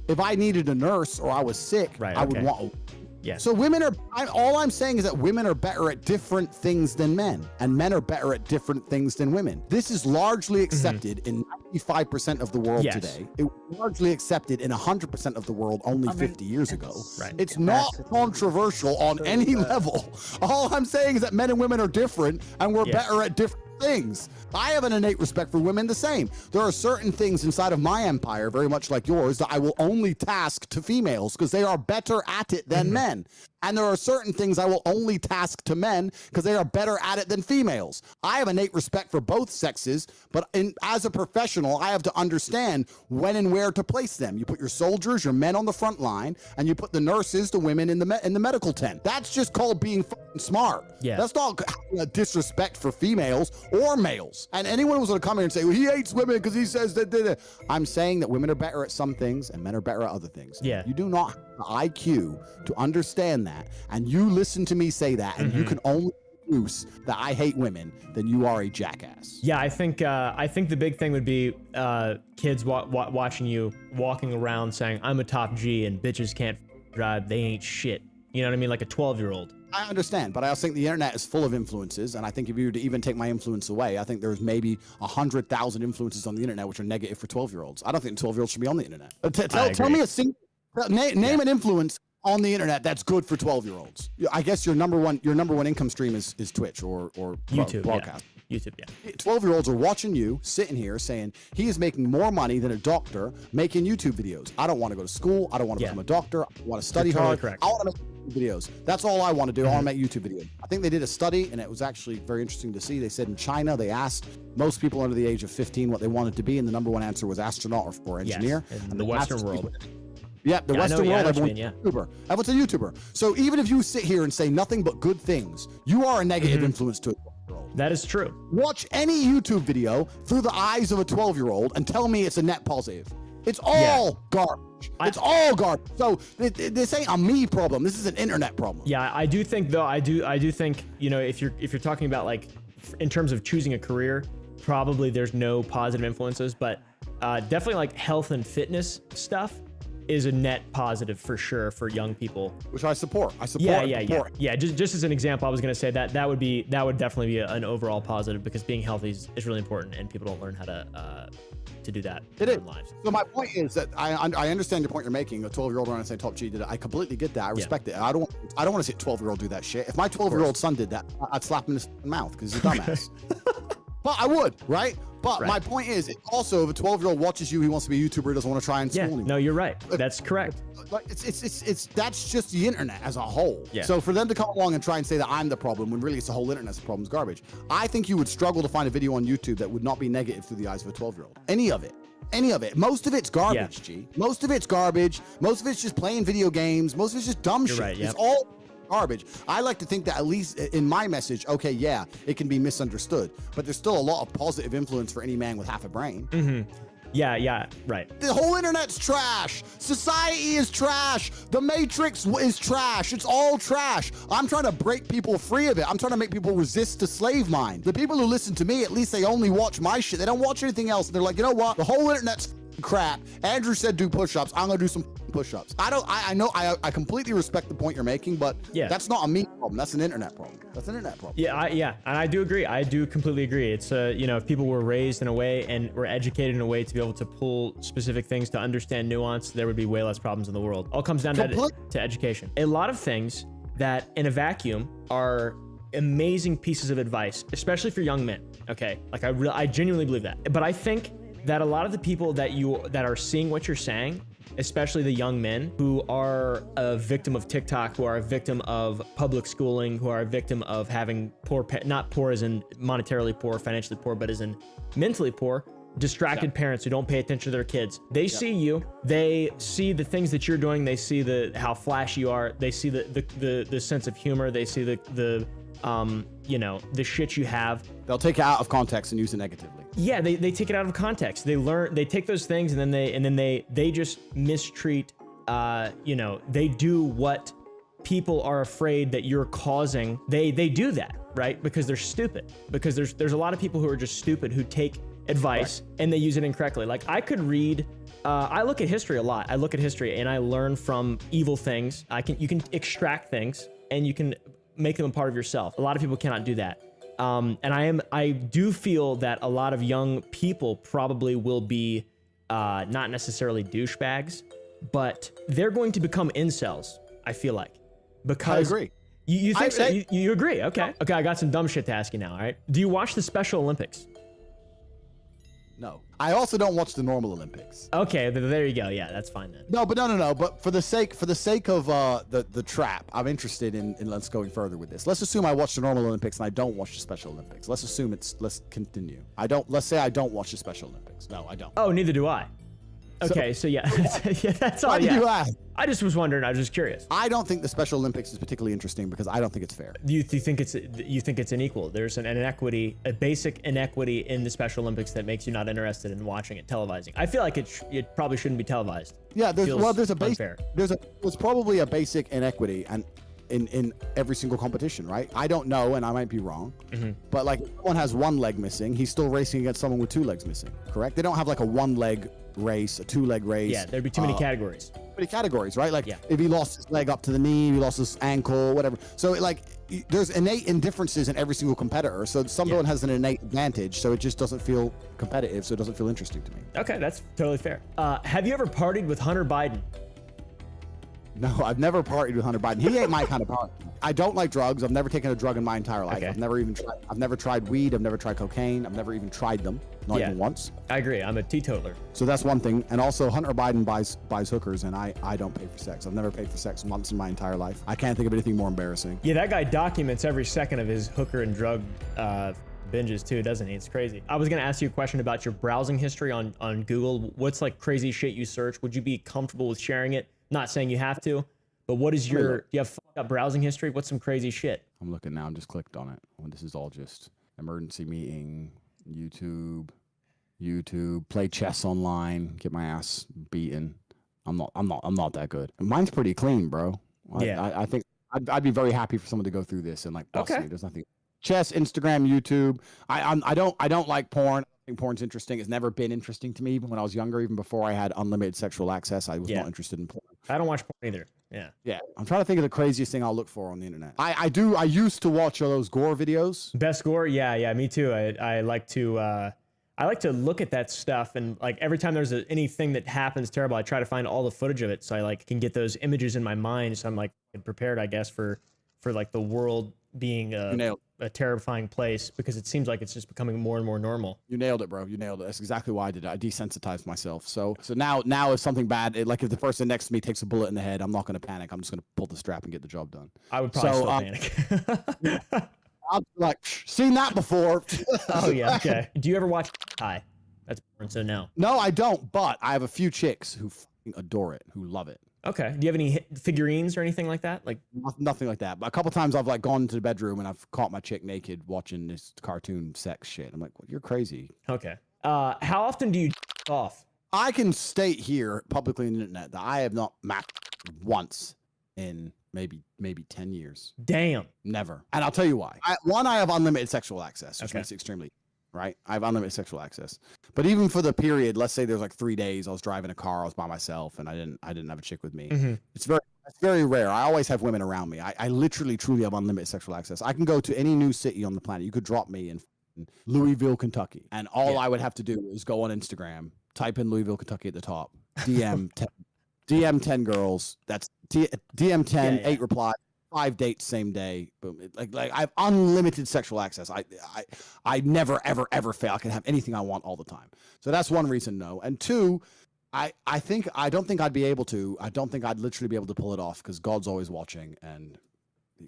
if I needed a nurse or I was sick, I would want. Yeah. So women are, all I'm saying is that women are better at different things than men, and men are better at different things than women. This is largely accepted in 95% of the world today. It was largely accepted in 100% of the world only 50 years ago. Right. It's not controversial on any level. All I'm saying is that men and women are different, and we're better at different things. I have an innate respect for women the same. There are certain things inside of my empire, very much like yours, that I will only task to females because they are better at it than men. And there are certain things I will only task to men because they are better at it than females. I have innate respect for both sexes, but as a professional, I have to understand when and where to place them. You put your soldiers, your men on the front line, and you put the nurses, the women in the medical tent. That's just called being fucking smart. Yeah. That's not a disrespect for females or males. And anyone who's going to come here and say, well, he hates women because he says that. I'm saying that women are better at some things and men are better at other things. Yeah. You do not have the IQ to understand that, and you listen to me say that, and you can only deduce that I hate women, then you are a jackass. Yeah, I think the big thing would be kids watching you walking around saying, I'm a top G and bitches can't drive, they ain't shit. You know what I mean? Like a 12-year-old. I understand, but I also think the internet is full of influences, and I think if you were to even take my influence away, I think there's maybe 100,000 influences on the internet which are negative for 12-year-olds. I don't think 12-year-olds should be on the internet. Tell me a single name an influence on the internet that's good for 12-year-olds. I guess your number one income stream is Twitch or YouTube broadcast. Yeah. YouTube, yeah. 12-year-olds are watching you, sitting here saying he is making more money than a doctor making YouTube videos. I don't want to go to school. I don't want to become a doctor. I want to study hard. Correct. I want to make videos. That's all I want to do. I want to make YouTube videos. I think they did a study, and it was actually very interesting to see. They said in China, they asked most people under the age of 15 what they wanted to be, and the number one answer was astronaut or engineer. Yes, in the Western world. Yeah, the Western world, everyone's a YouTuber. So even if you sit here and say nothing but good things, you are a negative influence to a 12-year-old. That is true. Watch any YouTube video through the eyes of a 12-year-old and tell me it's a net positive. It's all garbage. It's all garbage. So this ain't a me problem. This is an internet problem. Yeah, I do think though. I do think, you know, if you're talking about like in terms of choosing a career, probably there's no positive influences, but definitely like health and fitness stuff is a net positive for sure for young people, which I support. Yeah. Just as an example, I was gonna say that would definitely be an overall positive because being healthy is really important, and people don't learn how to do that in their lives. So my point is that I understand your point you're making. A 12-year-old running say top G did it. I completely get that. I respect it. I don't want to see a 12-year-old do that shit. If my 12-year-old son did that, I'd slap him in the mouth because he's a dumbass. But I would, right? But my point is, also, if a 12-year-old watches you, he wants to be a YouTuber, he doesn't want to try and school anymore. No, you're right. That's correct. That's just the internet as a whole. Yeah. So for them to come along and try and say that I'm the problem, when really it's the whole internet's the problem's garbage. I think you would struggle to find a video on YouTube that would not be negative through the eyes of a 12-year-old. Any of it. Most of it's garbage, G. Most of it's garbage. Most of it's just playing video games. Most of it's just dumb shit. Right, It's all garbage. I like to think that at least in my message, okay, yeah, it can be misunderstood, but there's still a lot of positive influence for any man with half a brain. Yeah, right. The whole internet's trash. Society is trash. The Matrix is trash. It's all trash. I'm trying to break people free of it. I'm trying to make people resist the slave mind. The people who listen to me, at least they only watch my shit. They don't watch anything else. They're like, you know what? The whole internet's crap. Andrew said do push-ups. I'm gonna do some push-ups. I completely respect the point you're making, but that's not a me problem. That's an internet problem. Yeah, and I do agree. I do completely agree. It's if people were raised in a way and were educated in a way to be able to pull specific things to understand nuance, there would be way less problems in the world. All comes down to education. A lot of things that in a vacuum are amazing pieces of advice, especially for young men. Okay, like I genuinely believe that. But I think that a lot of the people that are seeing what you're saying, especially the young men who are a victim of TikTok, who are a victim of public schooling, who are a victim of having not poor as in monetarily poor, financially poor, but as in mentally poor, distracted parents who don't pay attention to their kids. They see you. They see the things that you're doing. They see how flashy you are. They see the sense of humor. They see the shit you have. They'll take it out of context and use it negatively. Yeah, they take it out of context. They take those things and then they just mistreat. They do what people are afraid that you're causing. They do that, right? Because they're stupid. Because there's a lot of people who are just stupid who take advice and they use it incorrectly. Like I could read. I look at history a lot. I look at history and I learn from evil things. You can extract things and you can make them a part of yourself. A lot of people cannot do that. And I do feel that a lot of young people probably will be not necessarily douchebags, but they're going to become incels, I feel like. Because I agree. You think so? You agree? Okay. Okay, I got some dumb shit to ask you now, all right? Do you watch the Special Olympics? No. I also don't watch the normal Olympics. Okay, there you go. Yeah, that's fine then. No, but no. But for the sake of the trap, I'm interested in let's going further with this. Let's assume I watch the normal Olympics and I don't watch the Special Olympics. Let's continue. Let's say I don't watch the Special Olympics. No, I don't. Oh, neither do I. Okay, so yeah, that's all. Why did you ask? I just was wondering. I was just curious. I don't think the Special Olympics is particularly interesting because I don't think it's fair. You think it's unequal? There's an inequity, a basic inequity in the Special Olympics that makes you not interested in watching it, televising. I feel like it probably shouldn't be televised. Yeah, there's probably a basic inequity and in every single competition, right? I don't know, and I might be wrong, but like if someone has one leg missing, he's still racing against someone with two legs missing, correct? They don't have like a one leg race, a two leg race. Yeah, there'd be too many categories. Many categories, right? Like if he lost his leg up to the knee, he lost his ankle, whatever. So like there's innate indifferences in every single competitor. So someone has an innate advantage, so it just doesn't feel competitive, so it doesn't feel interesting to me. Okay, that's totally fair. Have you ever partied with Hunter Biden? No, I've never partied with Hunter Biden. He ain't my kind of party. I don't like drugs. I've never taken a drug in my entire life. Okay. I've never tried weed. I've never tried cocaine. I've never even tried them. Not even once. I agree. I'm a teetotaler. So that's one thing. And also Hunter Biden buys hookers and I don't pay for sex. I've never paid for sex once in my entire life. I can't think of anything more embarrassing. Yeah, that guy documents every second of his hooker and drug binges too, doesn't he? It's crazy. I was gonna ask you a question about your browsing history on Google. What's like crazy shit you search? Would you be comfortable with sharing it? Not saying you have to, but what is do you have fucked up browsing history? What's some crazy shit? I'm looking now. I'm just clicked on it. Well, this is all just emergency meeting, YouTube, play chess online, get my ass beaten. I'm not that good. Mine's pretty clean, bro. I think I'd be very happy for someone to go through this and like bust me. There's nothing. Chess, Instagram, YouTube. I don't like porn. I think porn's interesting. It's never been interesting to me, even when I was younger, even before I had unlimited sexual access. I was not interested in porn. I don't watch porn either. Yeah. I'm trying to think of the craziest thing I'll look for on the internet. I used to watch those gore videos. Best gore? Yeah, me too. I like to look at that stuff, and like every time there's anything that happens terrible, I try to find all the footage of it so I like can get those images in my mind, so I'm like prepared, I guess, for like the world being a terrifying place, because it seems like it's just becoming more and more normal. You nailed it, bro. You nailed it. That's exactly why I did it. I desensitized myself. So now if something bad, like if the person next to me takes a bullet in the head, I'm not going to panic. I'm just going to pull the strap and get the job done. I would probably still panic. I'm like, seen that before. Oh yeah, okay. Do you ever watch High? That's porn, so no. No, I don't, but I have a few chicks who adore it, who love it. Okay. Do you have any figurines or anything like that? Like nothing like that. But a couple times I've like gone to the bedroom and I've caught my chick naked watching this cartoon sex shit. I'm like, well, you're crazy. Okay. How often do you off? I can state here publicly on the internet that I have not matched once in maybe 10 years. Damn. Never. And I'll tell you why. I have unlimited sexual access, which makes it extremely right. I have unlimited sexual access. But even for the period, let's say there's like 3 days, I was driving a car, I was by myself, and I didn't have a chick with me. Mm-hmm. It's very rare. I always have women around me. I literally truly have unlimited sexual access. I can go to any new city on the planet. You could drop me in Louisville, Kentucky, and all I would have to do is go on Instagram, type in Louisville, Kentucky at the top, DM 10 girls. That's DM 10, 8 replies, 5 dates same day. Boom. Like I have unlimited sexual access. I never ever fail. I can have anything I want all the time. So that's one reason no. And two, I don't think I'd be able to. I don't think I'd literally be able to pull it off, because God's always watching and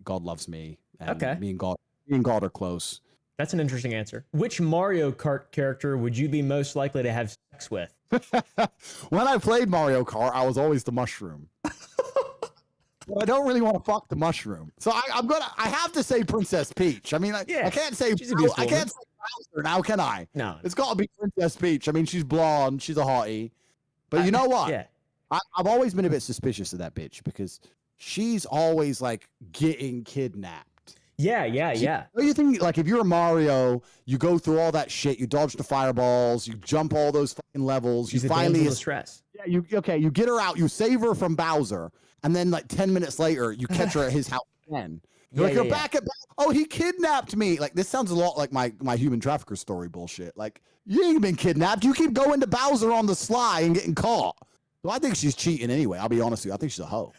God loves me. And me and God are close. That's an interesting answer. Which Mario Kart character would you be most likely to have sex with? When I played Mario Kart, I was always the mushroom. But I don't really want to fuck the mushroom, so I have to say Princess Peach. I mean, I can't say I can't say Bowser now, can I? No, it's got to be Princess Peach. I mean, she's blonde, she's a hottie, but you know what? Yeah, I've always been a bit suspicious of that bitch because she's always like getting kidnapped. Yeah. Don't you think, like, if you're a Mario, you go through all that shit, you dodge the fireballs, you jump all those fucking levels, she's you a finally damsel in distress. Yeah, you get her out, you save her from Bowser, and then like 10 minutes later, you catch her at his house again. You're back at oh, he kidnapped me. Like, this sounds a lot like my human trafficker story bullshit. Like, you ain't been kidnapped. You keep going to Bowser on the sly and getting caught. So I think she's cheating anyway. I'll be honest with you. I think she's a hoe.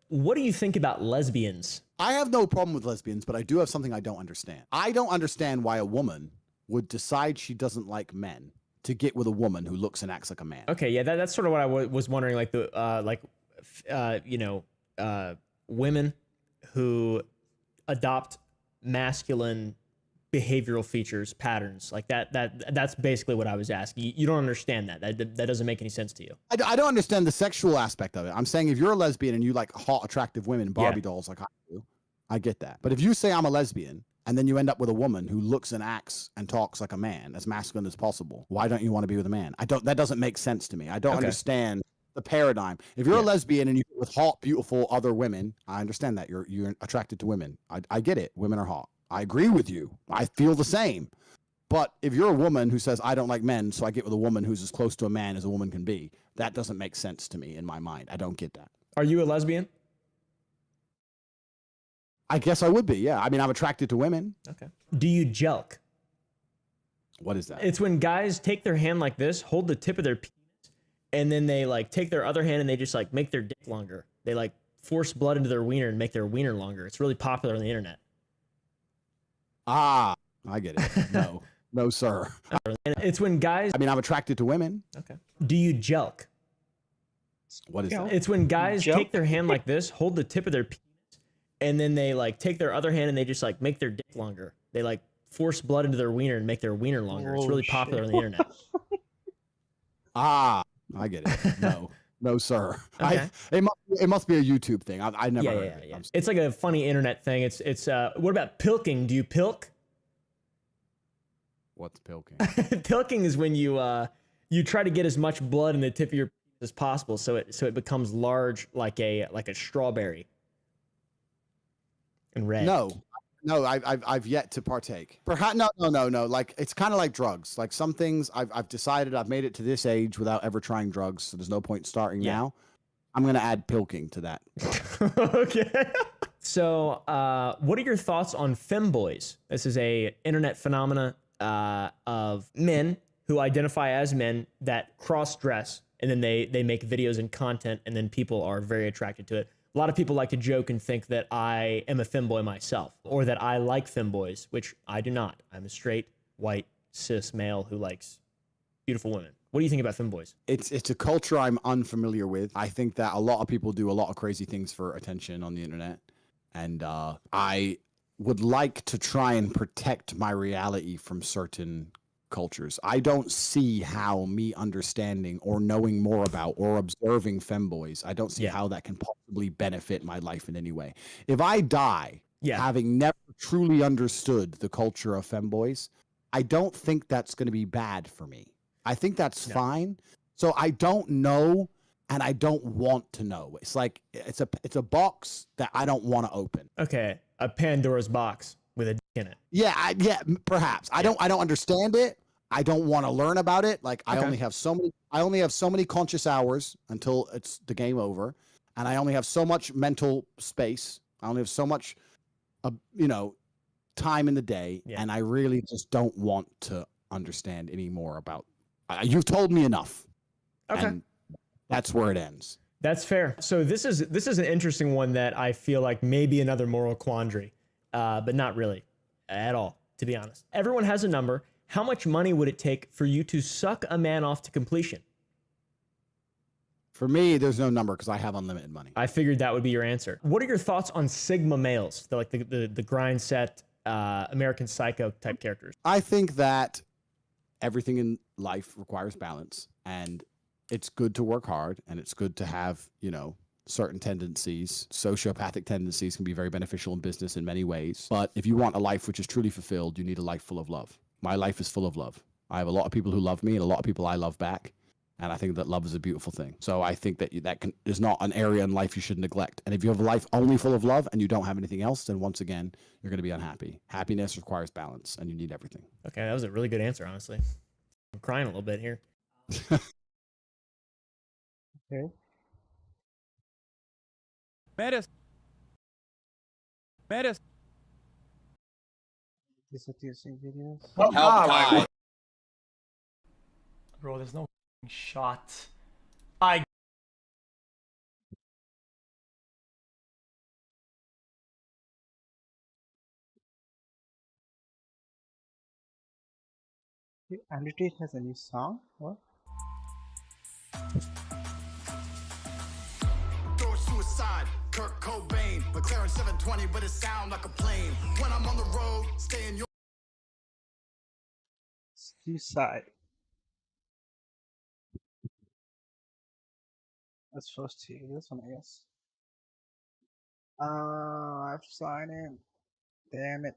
What do you think about lesbians? I have no problem with lesbians, but I do have something I don't understand. I don't understand why a woman would decide she doesn't like men to get with a woman who looks and acts like a man. Okay, yeah, that's sort of what I was wondering. Like women who adopt masculine behavioral features, patterns like that. That's basically what I was asking. You don't understand that. That doesn't make any sense to you. I don't understand the sexual aspect of it. I'm saying if you're a lesbian and you like hot, attractive women, Barbie dolls like I do, I get that. But if you say I'm a lesbian and then you end up with a woman who looks and acts and talks like a man, as masculine as possible, why don't you want to be with a man? That doesn't make sense to me. I don't understand the paradigm. If you're a lesbian and you with hot, beautiful other women, I understand that you're attracted to women. I get it. Women are hot. I agree with you. I feel the same. But if you're a woman who says, I don't like men, so I get with a woman who's as close to a man as a woman can be, that doesn't make sense to me in my mind. I don't get that. Are you a lesbian? I guess I would be, yeah. I mean, I'm attracted to women. Okay. Do you jelk? What is that? It's when guys take their hand like this, hold the tip of their penis, and then they like take their other hand and they just like make their dick longer. They like force blood into their wiener and make their wiener longer. It's really popular on the internet. Ah, I get it. No, sir. And it's when guys... I mean, I'm attracted to women. Okay. Do you jelk? What is that? It's when guys take their hand like this, hold the tip of their penis, and then they like take their other hand and they just like make their dick longer. They like force blood into their wiener and make their wiener longer. It's really popular on the internet. Ah, I get it. No, sir. Okay. It must be a YouTube thing. I never heard of it. Yeah. It's like a funny internet thing. It's what about pilking? Do you pilk? What's pilking? Pilking is when you try to get as much blood in the tip of your penis as possible, so it becomes large like a strawberry and red. No, I've yet to partake. Perhaps no. Like, it's kind of like drugs. Like, some things I've decided I've made it to this age without ever trying drugs, so there's no point starting now. I'm gonna add pilking to that. Okay. So, what are your thoughts on femboys? This is a internet phenomena of men who identify as men that cross-dress, and then they make videos and content, and then people are very attracted to it. A lot of people like to joke and think that I am a femboy myself, or that I like femboys, which I do not. I'm a straight, white, cis male who likes beautiful women. What do you think about femboys? It's a culture I'm unfamiliar with. I think that a lot of people do a lot of crazy things for attention on the internet, and I would like to try and protect my reality from certain cultures. I don't see how me understanding or knowing more about or observing femboys, I don't see how that can possibly benefit my life in any way. If I die having never truly understood the culture of femboys, I don't think that's going to be bad for me. I think that's fine. So I don't know, and I don't want to know. It's like it's a box that I don't want to open. Okay, a Pandora's box with a dick in it. Yeah, perhaps. I don't understand it. I don't want to learn about it. Like, I only have so many conscious hours until it's the game over, and I only have so much mental space. I only have so much time in the day, and I really just don't want to understand any more about. You've told me enough. Okay. And that's where it ends. That's fair. So this is an interesting one that I feel like maybe another moral quandary, but not really at all, to be honest. Everyone has a number. How much money would it take for you to suck a man off to completion? For me, there's no number because I have unlimited money. I figured that would be your answer. What are your thoughts on Sigma males? The grind set, American Psycho type characters? I think that everything in life requires balance, and it's good to work hard, and it's good to have, you know, certain tendencies. Sociopathic tendencies can be very beneficial in business in many ways. But if you want a life which is truly fulfilled, you need a life full of love. My life is full of love. I have a lot of people who love me and a lot of people I love back. And I think that love is a beautiful thing. So I think that is not an area in life you should neglect. And if you have a life only full of love and you don't have anything else, then once again, you're going to be unhappy. Happiness requires balance, and you need everything. Okay, that was a really good answer, honestly. I'm crying a little bit here. Okay. Metis. These are TSC videos. Bro, there's no shot. Andrew Tate has a new song? What? Suicide, Kurt Cobain, McLaren 720, but it sound like a plane. When I'm on the road, stay in your Suicide. Let's first hear this one, I guess. I have to sign in. Damn it.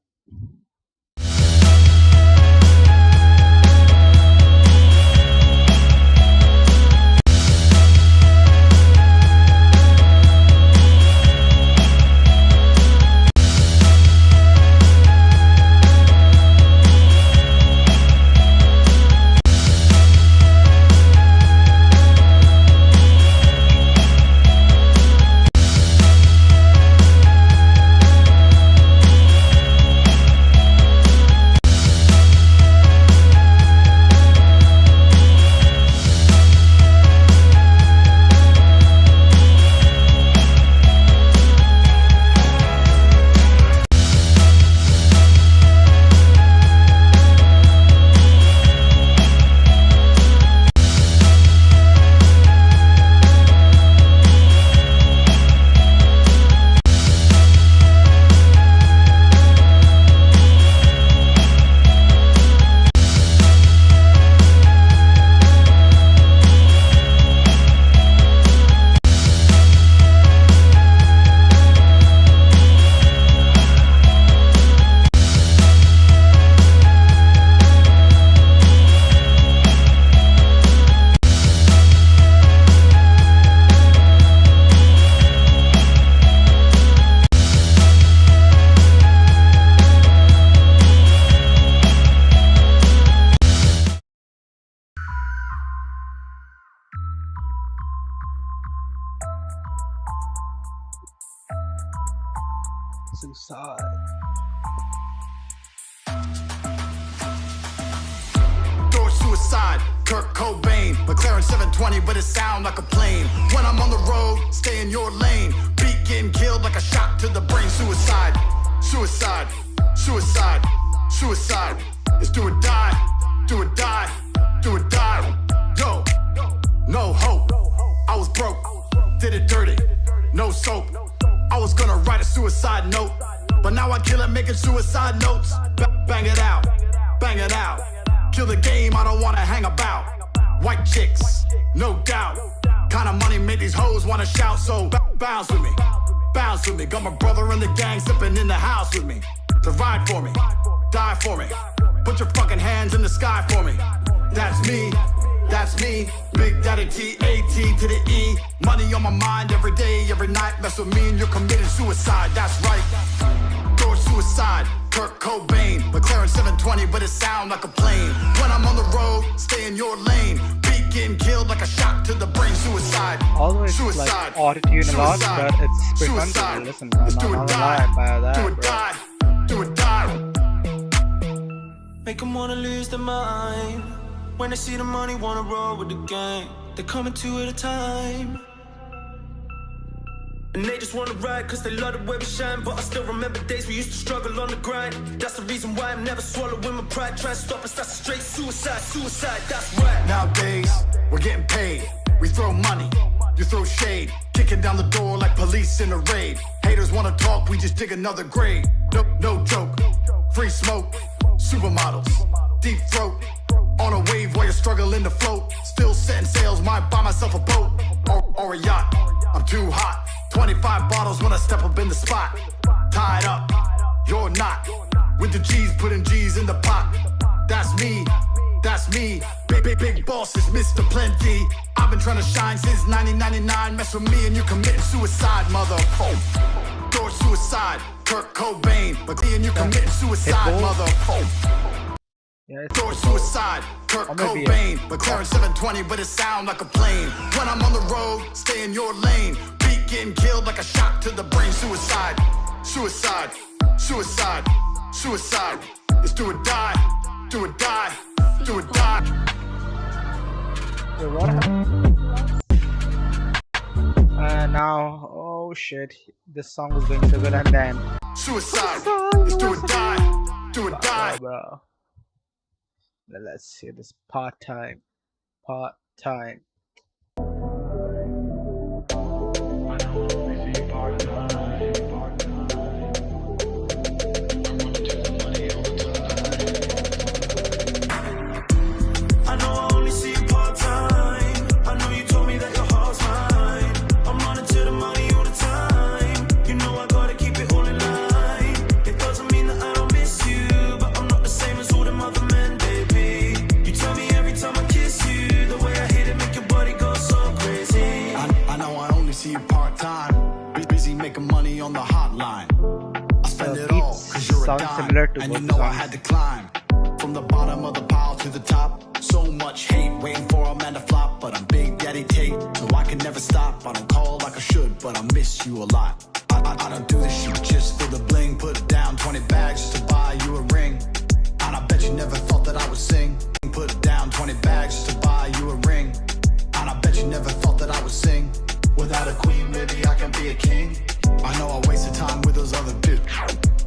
Suicide. door suicide, Kurt Cobain, McLaren 720, but it sound like a plane. When I'm on the road, stay in your lane. Beat getting killed like a shot to the brain. Suicide, suicide, suicide, suicide. It's do or die, do or die, do or die. Yo, no hope. I was broke, did it dirty, no soap. I was gonna write a suicide note, but now I kill it making suicide notes. Bang it out, bang it out. Kill the game, I don't wanna hang about. White chicks, no doubt. Kind of money made these hoes wanna shout, so bounce with me, bounce with me. Got my brother in the gang sipping in the house with me. To ride for me, die for me. Put your fucking hands in the sky for me. That's me, that's me. Big Daddy T-A-T to the E. Money on my mind every day, every night. Mess with me and you're committing suicide, that's right. Door suicide, Kurt Cobain, McLaren 720, but it sound like a plane. When I'm on the road, stay in your lane. Beat getting killed like a shot to the brain. Suicide, although it's suicide, like auto-tune a lot, but it's pretty fun to listen. I'm not gonna lie about that, do or die, do or die. Make them wanna lose their mind. When they see the money, wanna roll with the gang. They're coming two at a time. And they just wanna ride cause they love the way we shine. But I still remember days we used to struggle on the grind. That's the reason why I'm never swallowing my pride. Try to stop us, that's a straight suicide, suicide, that's right. Nowadays, we're getting paid. We throw money, you throw shade. Kicking down the door like police in a raid. Haters wanna talk, we just dig another grave. No joke, free smoke, supermodels, deep throat. On a wave while you're struggling to float. Still setting sails, might buy myself a boat or a yacht. I'm too hot. 25 bottles when I step up in the spot. Tied up, you're not. With the G's, putting G's in the pot. That's me, that's me. Big boss is Mr. Plenty. I've been trying to shine since 1999. Mess with me and you're committing suicide, motherfucker. George suicide, Kurt Cobain. But me and you committing suicide, motherfucker. George suicide, Kurt Cobain. McLaren 720, but it sound like a plane. When I'm on the road, stay in your lane. Beat getting killed like a shot to the brain. Suicide, suicide, suicide, suicide. It's do or die, do or die, do or die. Now, oh shit, this song is going so good, and then suicide. It's do or die, do or die. Bro. Let's see this part time. Similar to and you know I had to climb from the bottom of the pile to the top. So much hate waiting for a man to flop, but I'm Big Daddy Tate, so I can never stop. I don't call like I should, but I miss you a lot. I don't do this shit just for the bling. Put down 20 bags just to buy you a ring. And I bet you never thought that I would sing. Put down 20 bags just to buy you a ring. And I bet you never thought that I would sing. Without a queen, maybe I can be a king. I know I wasted time with those other dudes.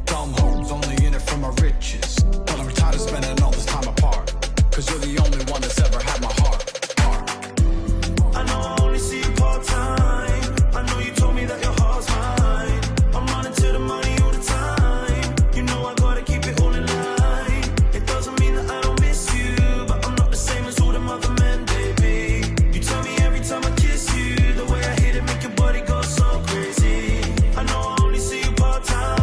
Dumb hoes only in it for my riches. But I'm tired of spending all this time apart. Cause you're the only one that's ever had my heart. I know I only see you part time. I know you told me that your heart's mine. I'm running to the money all the time. You know I gotta keep it all in line. It doesn't mean that I don't miss you, but I'm not the same as all them other men, baby. You tell me every time I kiss you, the way I hit it make your body go so crazy. I know I only see you part time.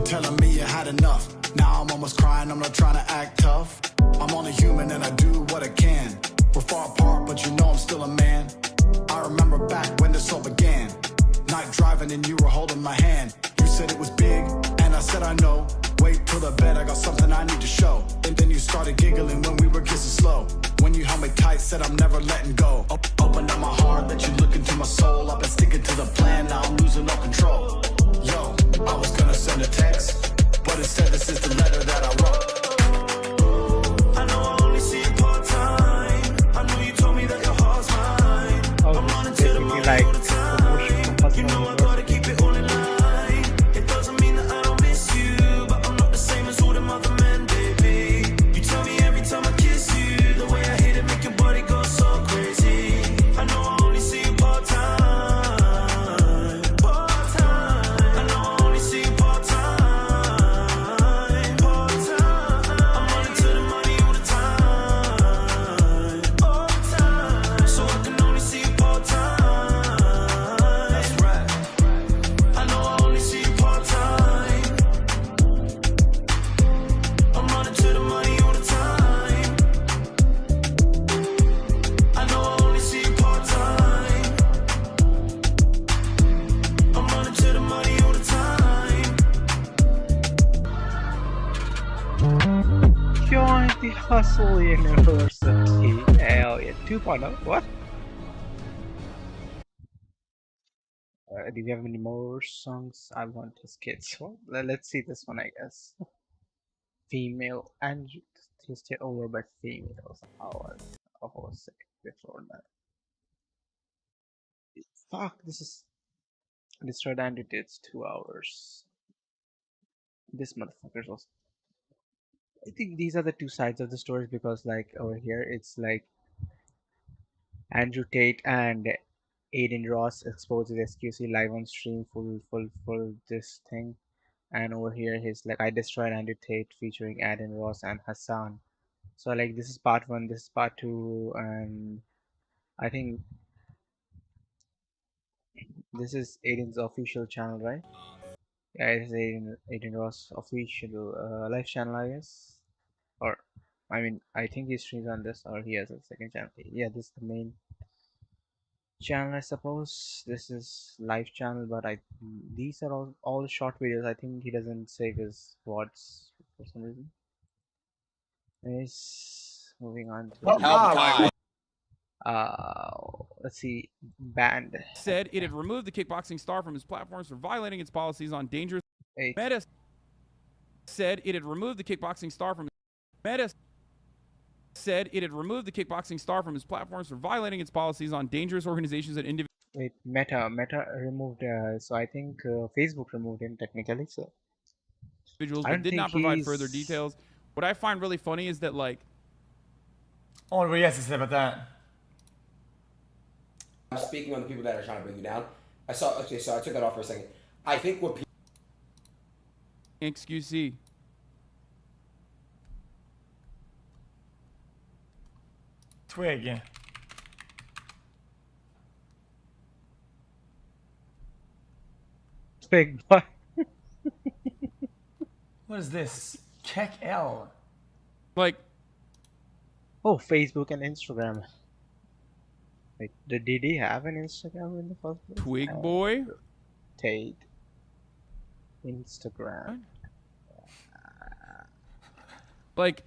Telling me you had enough. Now I'm almost crying, I'm not trying to act tough. I'm only human and I do what I can. We're far apart, but you know I'm still a man. I remember back when this all began. Night driving and you were holding my hand. You said it was big, and I said I know. Wait till the bed, I got something I need to show. And then you started giggling when we were kissing slow. When you held me tight, said I'm never letting go. Open up my heart, let you look into my soul. I've been sticking to the plan, now I'm losing all control. Yo, I was gonna send a text, but instead this is the letter that I wrote. I know I only see you part time. I know you told me that your heart's mine. I'm running to the money all the time. You know I gotta keep it all in line. It doesn't mean that I don't miss you, but I'm not the same as all them other men, baby. You tell me every time I kiss you, the way I hit it make your body go so crazy. I know I only see you part time. The Hustle University. Hell yeah, 2.0. What? Do we have any more songs? I want his kids. Well, let's see this one, I guess. Female and stay over by females. Oh, a whole second before that. Fuck, this is destroyed entities 2 hours. This motherfucker's also. I think these are the two sides of the stories because like over here it's like Andrew Tate and Aiden Ross exposes SQC live on stream full this thing, and over here he's like I destroyed Andrew Tate featuring Aiden Ross and Hassan. So like this is part 1, this is part 2, and I think this is Aiden's official channel, right? Yeah, it's Aiden Ross official live channel, I guess. Or I mean I think he streams on this, or he has a second channel. Yeah, this is the main channel, I suppose. This is live channel, but these are all short videos. I think he doesn't save his VODs for some reason. Anyways, moving on to let's see, banned. Said it had removed the kickboxing star from his platforms for violating its policies on dangerous. Meta said it had removed the kickboxing star from Meta said it had removed the kickboxing star from his platforms for violating its policies on dangerous organizations and individuals. Wait, Meta removed. So I think Facebook removed him technically. So But did not provide further details. What I find really funny is that like. Oh, what do you have to say about that? I'm speaking on the people that are trying to bring you down. Okay, so I took that off for a second. I think what people. XQC. Twig. Twig, what? What is this? Check L. Like. Oh, Facebook and Instagram. Wait, did he have an Instagram in the first place? Twig boy? Tate. Instagram. Like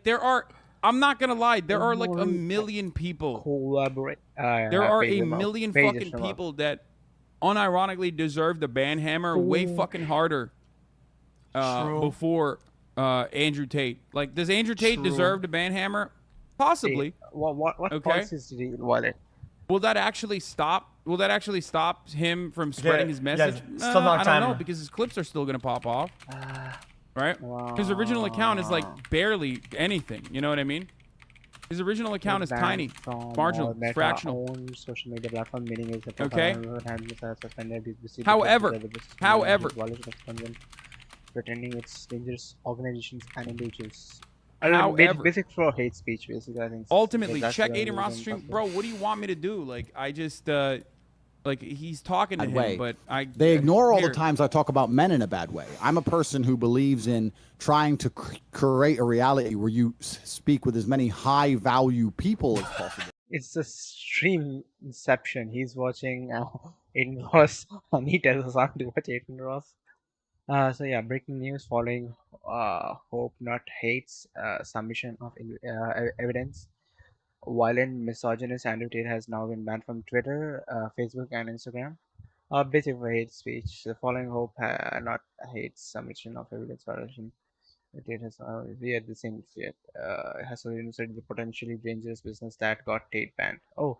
there are. I'm not gonna lie. There are like a million people. Collaborate. There are a million fucking people that unironically deserve the ban hammer way fucking harder before Andrew Tate. Like, does Andrew Tate deserve the ban hammer? Possibly. What policies did he violate? Will that actually stop? Will that actually stop him from spreading his message? Still not I don't know, because his clips are still gonna pop off. Right? His original account is like barely anything. You know what I mean? His original account is tiny, marginal, fractional. Social media platform, meaning is okay. However, pretending it's dangerous organizations and individuals. However, basic for hate speech, basically. I think. Ultimately, check Aiden Ross' stream, bro. What do you want me to do? Like, I just like he's talking to him, but they ignore all the times I talk about men in a bad way. I'm a person who believes in trying to create a reality where you speak with as many high-value people as possible. It's a stream inception. He's watching Aiden Ross, and he tells us to watch Aiden Ross. So yeah, breaking news following Hope Not Hate's submission of evidence. Violent misogynist Andrew Tate has now been banned from Twitter, Facebook, and Instagram. Basically for hate speech. The following Hope Not Hate's submission of evidence violation. Tate has we had the same shit. Hustle University, the potentially dangerous business that got Tate banned. Oh,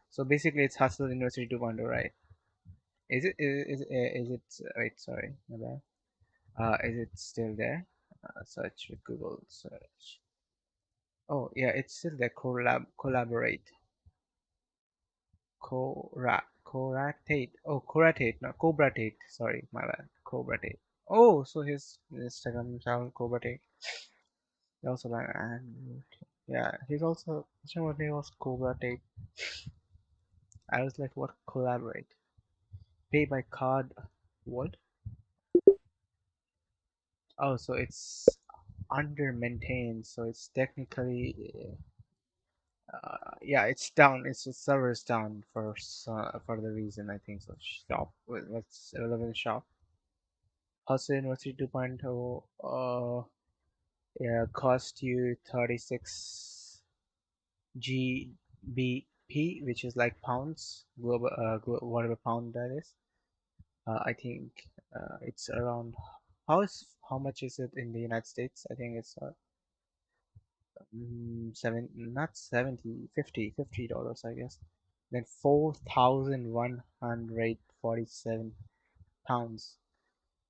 so basically it's Hustle University 2.0, right? Is it? Wait, sorry, my bad. Is it still there? Search with Google search. Oh yeah, it's still there. Collaborate. Cobra Tate. Oh, Cobra Tate. No, Cobra Tate. Sorry, my bad. Cobra Tate. Oh, so his Instagram channel Cobra Tate. He also and yeah, he's also. What name was Cobra Tate? I was like, what collaborate? Pay by card. What? Oh, so it's under maintained, so it's technically yeah, it's down. Its server is down for the reason, I think so. Shop, what's relevant? Shop. Hustle University 2.0 yeah, cost you 36 GBP, which is like pounds, global whatever pound that is. I think it's around how much is it in the United States? I think it's $50, I guess. Then 4,147 pounds.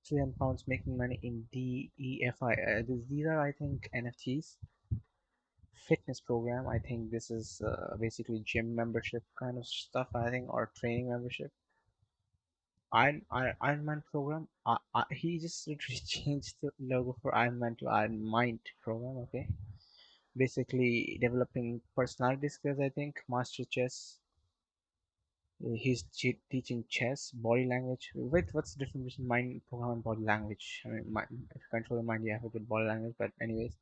300 pounds making money in DEFI. These are, I think, NFTs. Fitness program. I think this is basically gym membership kind of stuff. I think, or training membership. Iron Man program. He just literally changed the logo for Iron Man to Iron Mind program. Okay. Basically developing personality skills. I think master chess. He's teaching chess, body language. Wait, what's the difference between mind program and body language? I mean, if you control the mind, you have a good body language. But anyways,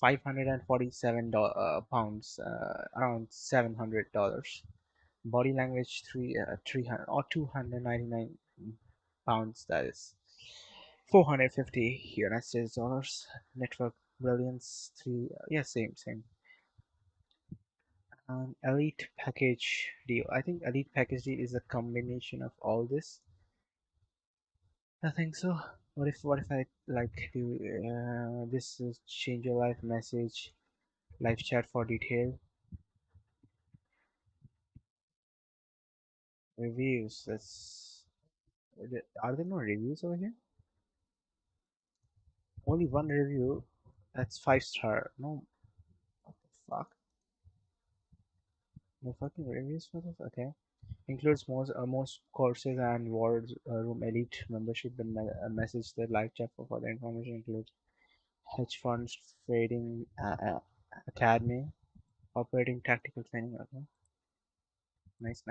$547 pounds, around $700. Body language 300 or 299 pounds. That is 450 United States dollars. Network brilliance 3. Yeah, same. Elite package deal. I think elite package deal is a combination of all this. I think so. What if I like do this is change your life message, live chat for detail, reviews. Are there no reviews over here? Only one review. That's 5-star. No, what the fuck? No fucking reviews for this. Okay. Includes most courses and War Room Elite membership. The message the live chat for further information includes hedge funds, trading academy, operating tactical training. Okay. Nice.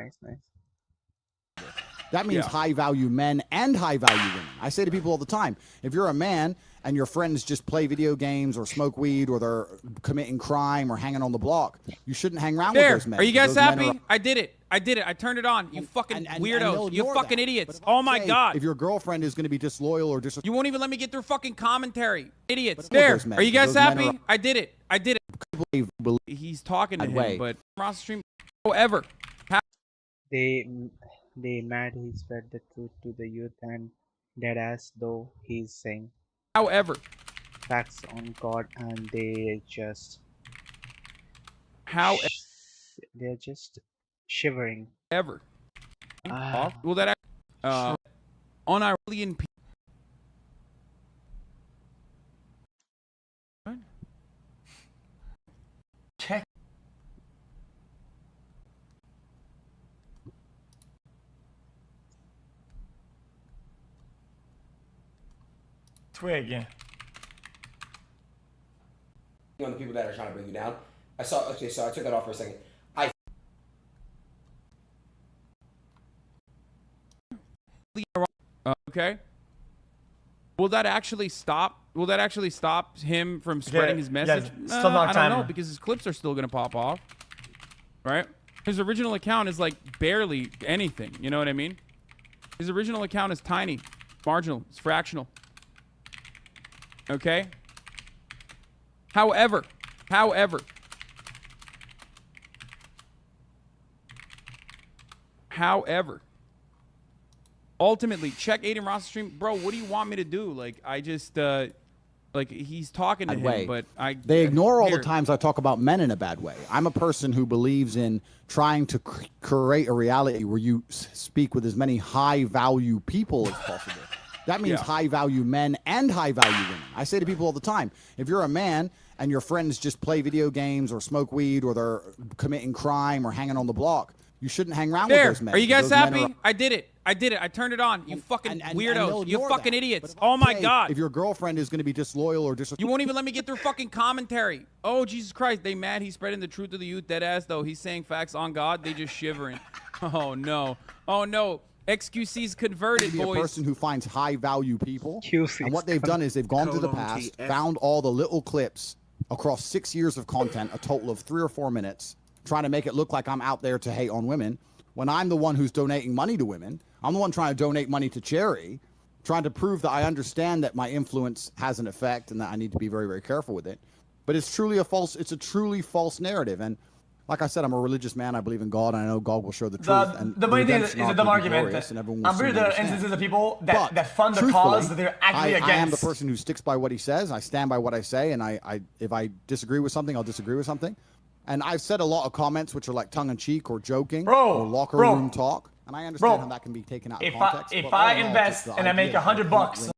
That means high value men and high value women. I say to people all the time, if you're a man and your friends just play video games or smoke weed or they're committing crime or hanging on the block, you shouldn't hang around with those men. Are you guys Those men happy? I did it. I turned it on. You fucking weirdos. You fucking idiots. Oh my god. If your girlfriend is going to be disloyal or You won't even let me get through fucking commentary. Idiots. Those men. Are you guys Those men happy? I did it. He's talking to him, but Ross stream. However, they mad he spread the truth to the youth and deadass though he's saying. However, facts on God and they just. They're just shivering. Ever. Will that on our alien people? Check. Twig. On the people that are trying to bring you down. I saw. Okay, so I took that off for a second. Okay. Will that actually stop? Will that actually stop him from spreading his message? Still not I time. don't know because his clips are still gonna pop off, right? His original account is like barely anything. You know what I mean? His original account is tiny, marginal, it's fractional. Okay. However, ultimately, check Aiden Ross' stream. Bro, what do you want me to do? Like, I just, like, he's talking to him, but They ignore all the times I talk about men in a bad way. I'm a person who believes in trying to create a reality where you speak with as many high-value people as possible. That means high-value men and high-value women. I say to people all the time, if you're a man and your friends just play video games or smoke weed or they're committing crime or hanging on the block, you shouldn't hang around with those men. Are you guys happy? I did it. I turned it on. You fucking weirdos. You fucking idiots. Oh my god. If your girlfriend is going to be disloyal or You won't even let me get through fucking commentary. Oh, Jesus Christ. They mad he's spreading the truth to the youth. Dead ass, though. He's saying facts on God. They just shivering. Oh, no. Oh, no. XQC's converted, boys. A person who finds high-value people. And what they've done is they've gone to the past, found all the little clips across 6 years of content, a total of 3 or 4 minutes, trying to make it look like I'm out there to hate on women, when I'm the one who's donating money to women. I'm the one trying to donate money to charity, trying to prove that I understand that my influence has an effect and that I need to be very, very careful with it. But it's a truly false narrative. And like I said, I'm a religious man. I believe in God, and I know God will show the truth. And the main thing is a dumb argument. I'm pretty the instances of people that fund the cause that they're actually against. I am the person who sticks by what he says. I stand by what I say, and if I disagree with something, I'll disagree with something. And I've said a lot of comments which are like tongue-in-cheek or joking Bro, or locker bro. room talk. And I understand how that can be taken out of If context. if but I all in all, invest just the and I make idea of the $100, point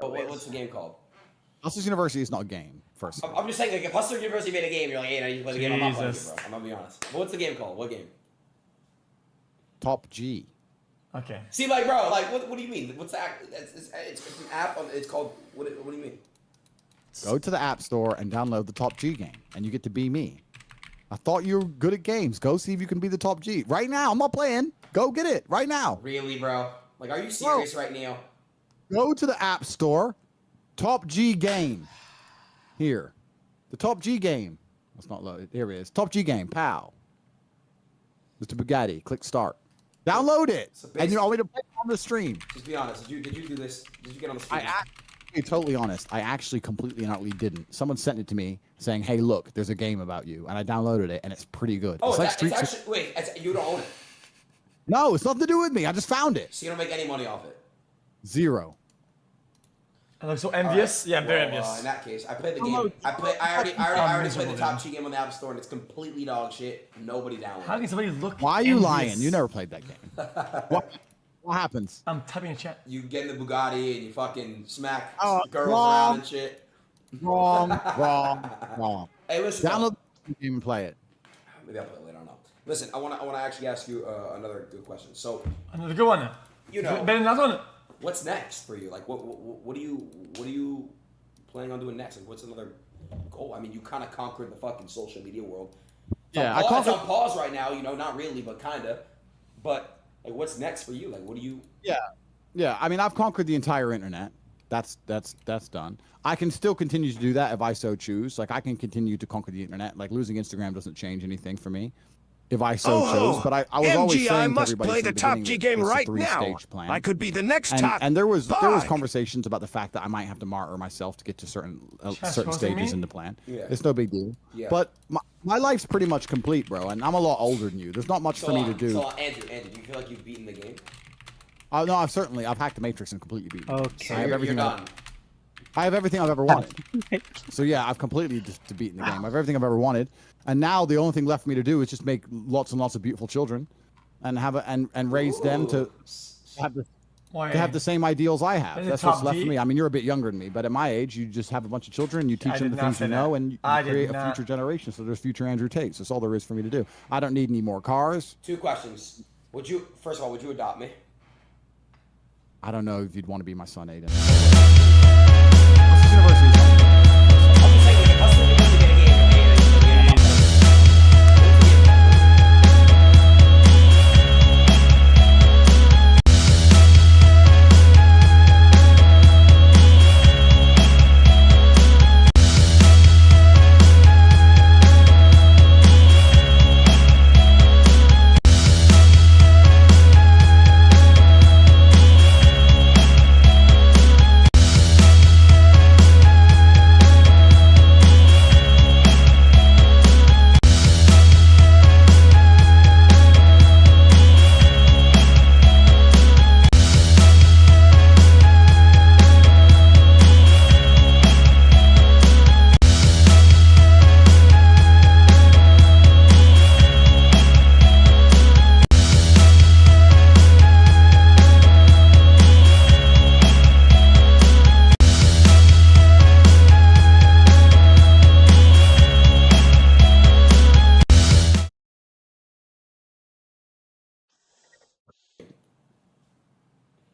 What's the game called? Hustlers University is not a game. First, I'm just saying, like, if Hustler University made a game, you're like, hey, you play the game. I'm not playing it, bro. I'm gonna be honest. But what's the game called? What game? Top G. Okay. See, like, bro, like, what do you mean? What's that? It's an app. It's called. What do you mean? Go to the App Store and download the Top G game, and you get to be me. I thought you were good at games. Go see if you can be the Top G right now. I'm not playing. Go get it right now. Really, bro? Like, are you serious right now? Go to the App Store. Top G game. Here. The Top G game. That's not loaded. Here it is. Top G game. Pow. Mr. Bugatti. Click start. Download it. So and you want me to play it on the stream. Just be honest. Did you do this? Did you get on the stream? To be totally honest, I actually completely and utterly didn't. Someone sent it to me saying, hey, look, there's a game about you. And I downloaded it, and it's pretty good. Oh, it's like it's actually, wait, you don't own it? No, it's nothing to do with me. I just found it. So you don't make any money off it? 0. I look so envious. Right. Yeah, I'm very envious. In that case, I played the game. I already played the Top G game on the App Store, and it's completely dog shit. Nobody downloaded. How can somebody look? Why are you envious? lying? You never played that game. What happens? I'm typing in chat. You get in the Bugatti and you fucking smack girls wrong. around and shit. Wrong. Hey, listen. Download the game and play it. Maybe I'll play it later. I don't know. Listen, I want to actually ask you another good question. So. Another good one. You know. Better than another one. What's next for you? Like, what are you planning on doing next? And what's another goal? I mean, you kind of conquered the fucking social media world. Yeah, it's on pause right now. You know, not really, but kind of. But like, what's next for you? Like, what do you? Yeah. I mean, I've conquered the entire internet. That's done. I can still continue to do that if I so choose. Like, I can continue to conquer the internet. Like, losing Instagram doesn't change anything for me, if I so chose. But I was always saying to must everybody play from the Top G game right now. three-stage plan. I could be the next top. And there was five. conversations about the fact that I might have to martyr myself to get to certain Posting stages me? in the plan. Yeah. It's no big deal. Yeah. But my life's pretty much complete, bro, and I'm a lot older than you. There's not much for me to do. So, Andrew, do you feel like you've beaten the game? No, I've hacked the Matrix and completely beaten it. Okay. I have everything. You're done. I have everything I've ever wanted. So yeah, I've completely just beaten the game. I have everything I've ever wanted, and now the only thing left for me to do is just make lots and lots of beautiful children, and and raise them to have the same ideals I have. That's what's left for me. I mean, you're a bit younger than me, but at my age, you just have a bunch of children, you teach them the things you know, and you create a future generation. So there's future Andrew Tate. That's all there is for me to do. I don't need any more cars. 2 questions. First of all, would you adopt me? I don't know if you'd want to be my son, Aiden.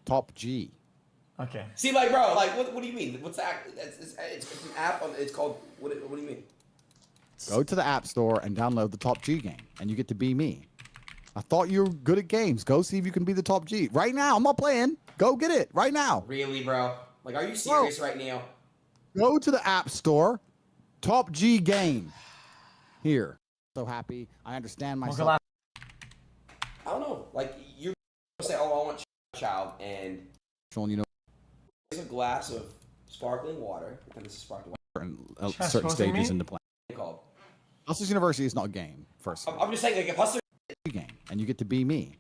Top G. Okay. See, like, bro, like, what do you mean? What's that? It's an app. It's called. What do you mean? Go to the App Store and download the Top G game, and you get to be me. I thought you were good at games. Go see if you can be the Top G right now. I'm not playing. Go get it right now. Really, bro? Like, are you serious right now? Go to the App Store. Top G game. Here. So happy. I understand myself. I don't know. Like, you say, oh, I want child, and you know, there's a glass of sparkling water, and this is sparkling water. Certain stages in the plan. Called. Hustlers University is not a game. First. I'm just saying, like, if Hustlers game, and you get to be me.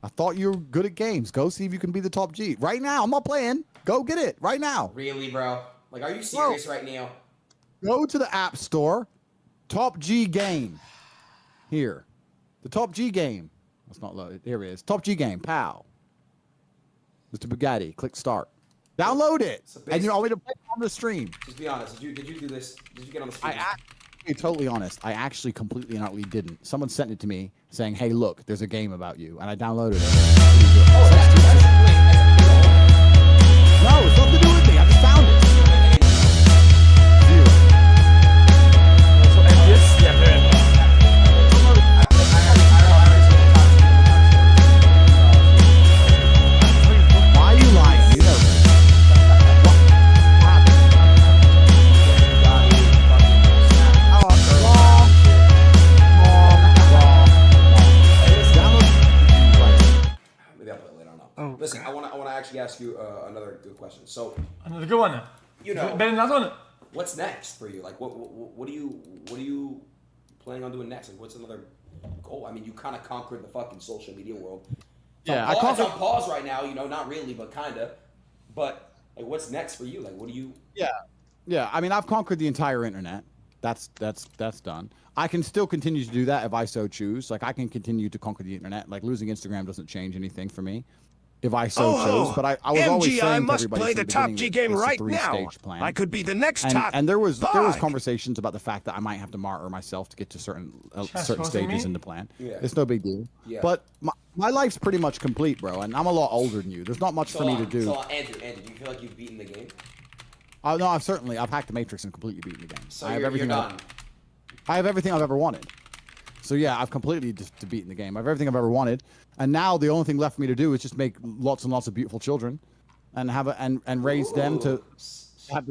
I thought you were good at games. Go see if you can be the Top G right now. I'm not playing. Go get it right now. Really, bro? Like, are you serious right now? Go to the App Store. Top G game. Here. The Top G game. That's not loaded. Here it is. Top G game. Pow. Mr. Bugatti. Click start. Download it, and you want me to play it on the stream. Just be honest. Did you do this? Did you get on the stream? To be totally honest, I actually completely and utterly didn't. Someone sent it to me saying, "Hey, look, there's a game about you," and I downloaded it. No, it's nothing to do with me. I just found it. Why are you lying? You know this. Maybe I'll play it later. I don't know. Listen, I want to actually ask you another good question. So Another good one. You know, better than another one. What's next for you? Like, what are you planning on doing next? Like, what's another goal? I mean, you kind of conquered the fucking social media world. Yeah, it's on pause right now. You know, not really, but kind of. But like, what's next for you? Like, what do you? Yeah. I mean, I've conquered the entire internet. That's done. I can still continue to do that if I so choose. Like, I can continue to conquer the internet. Like, losing Instagram doesn't change anything for me, if I so chose. But I was always saying I to must everybody play from the top beginning G that game it's a right now. three-stage plan. I could be the next top. And there was five. conversations about the fact that I might have to martyr myself to get to certain supposed to stages mean? in the plan. Yeah. It's no big deal. Yeah. But my life's pretty much complete, bro, and I'm a lot older than you. There's not much for me to do. So, Andrew, do you feel like you've beaten the game? No, I've hacked the Matrix and completely beaten the game. So I have you're everything. done. I have everything I've ever wanted. So yeah, I've completely just beaten the game. I have everything I've ever wanted, and now the only thing left for me to do is just make lots and lots of beautiful children, and and raise them to have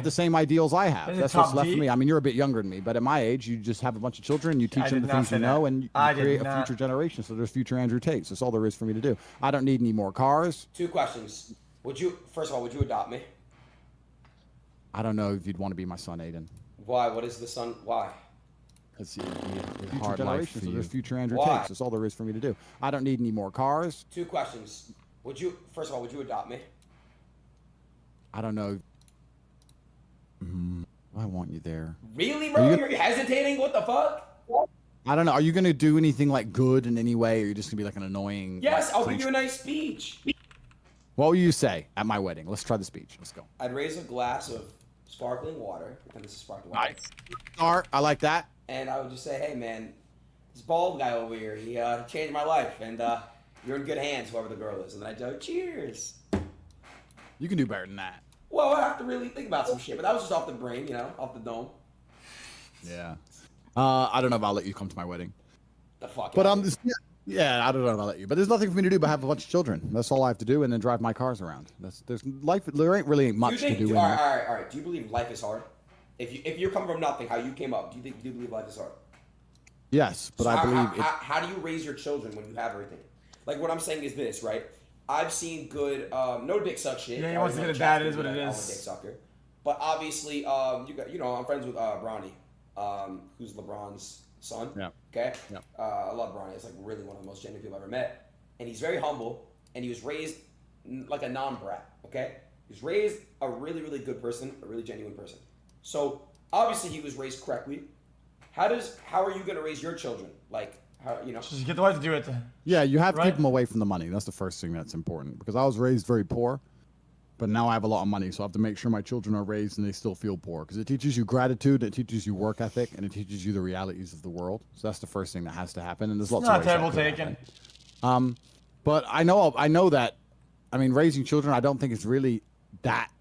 the same ideals I have. That's what's left for me. I mean, you're a bit younger than me, but at my age, you just have a bunch of children, you teach them the things you know, and you create a future generation. So there's future Andrew Tates. That's all there is for me to do. I don't need any more cars. 2 questions. First of all, would you adopt me? I don't know if you'd want to be my son, Aiden. Why? What is the son? Why? Because hard life for you. So there's future Andrew Why? Tates. That's all there is for me to do. I don't need any more cars. 2 questions. First of all, would you adopt me? I don't know. I want you there. Really, bro? You're hesitating? What the fuck? I don't know. Are you gonna do anything like good in any way, or are you just gonna be like an annoying? Yes, like, I'll give you a nice speech. What will you say at my wedding? Let's try the speech. Let's go. I'd raise a glass of sparkling water. Pretend this is sparkling water. Nice. Art. I like that. And I would just say, hey, man, this bald guy over here, he changed my life, and you're in good hands, whoever the girl is. And then I'd go, cheers. You can do better than that. Well, I have to really think about some shit, but that was just off the brain, off the dome. Yeah. I don't know if I'll let you come to my wedding. The fuck. But yeah, I don't know if I'll let you. But there's nothing for me to do but have a bunch of children. That's all I have to do, and then drive my cars around. There ain't really much to do. All right. Do you believe life is hard? If you're coming from nothing, how you came up, do you believe life is hard? Yes, but So I believe how do you raise your children when you have everything? Like, what I'm saying is this, right? I've seen good, no dick suck shit. Yeah, once you get it bad, it is what it I'm a is. dick sucker. But obviously, I'm friends with Bronny, who's LeBron's son. Yeah. Okay. Yeah. I love Bronny. He's like really one of the most genuine people I've ever met, and he's very humble, and he was raised like a non-brat. Okay. He was raised a really, really good person, a really genuine person. So obviously he was raised correctly. How are you gonna raise your children? Like, how, Just get the wife to do it. Yeah, you have to keep them away from the money. That's the first thing that's important. Because I was raised very poor, but now I have a lot of money, so I have to make sure my children are raised and they still feel poor. Because it teaches you gratitude, it teaches you work ethic, and it teaches you the realities of the world. So that's the first thing that has to happen. And there's lots of ways that could happen. But I know that. I mean, raising children, I don't think it's really that.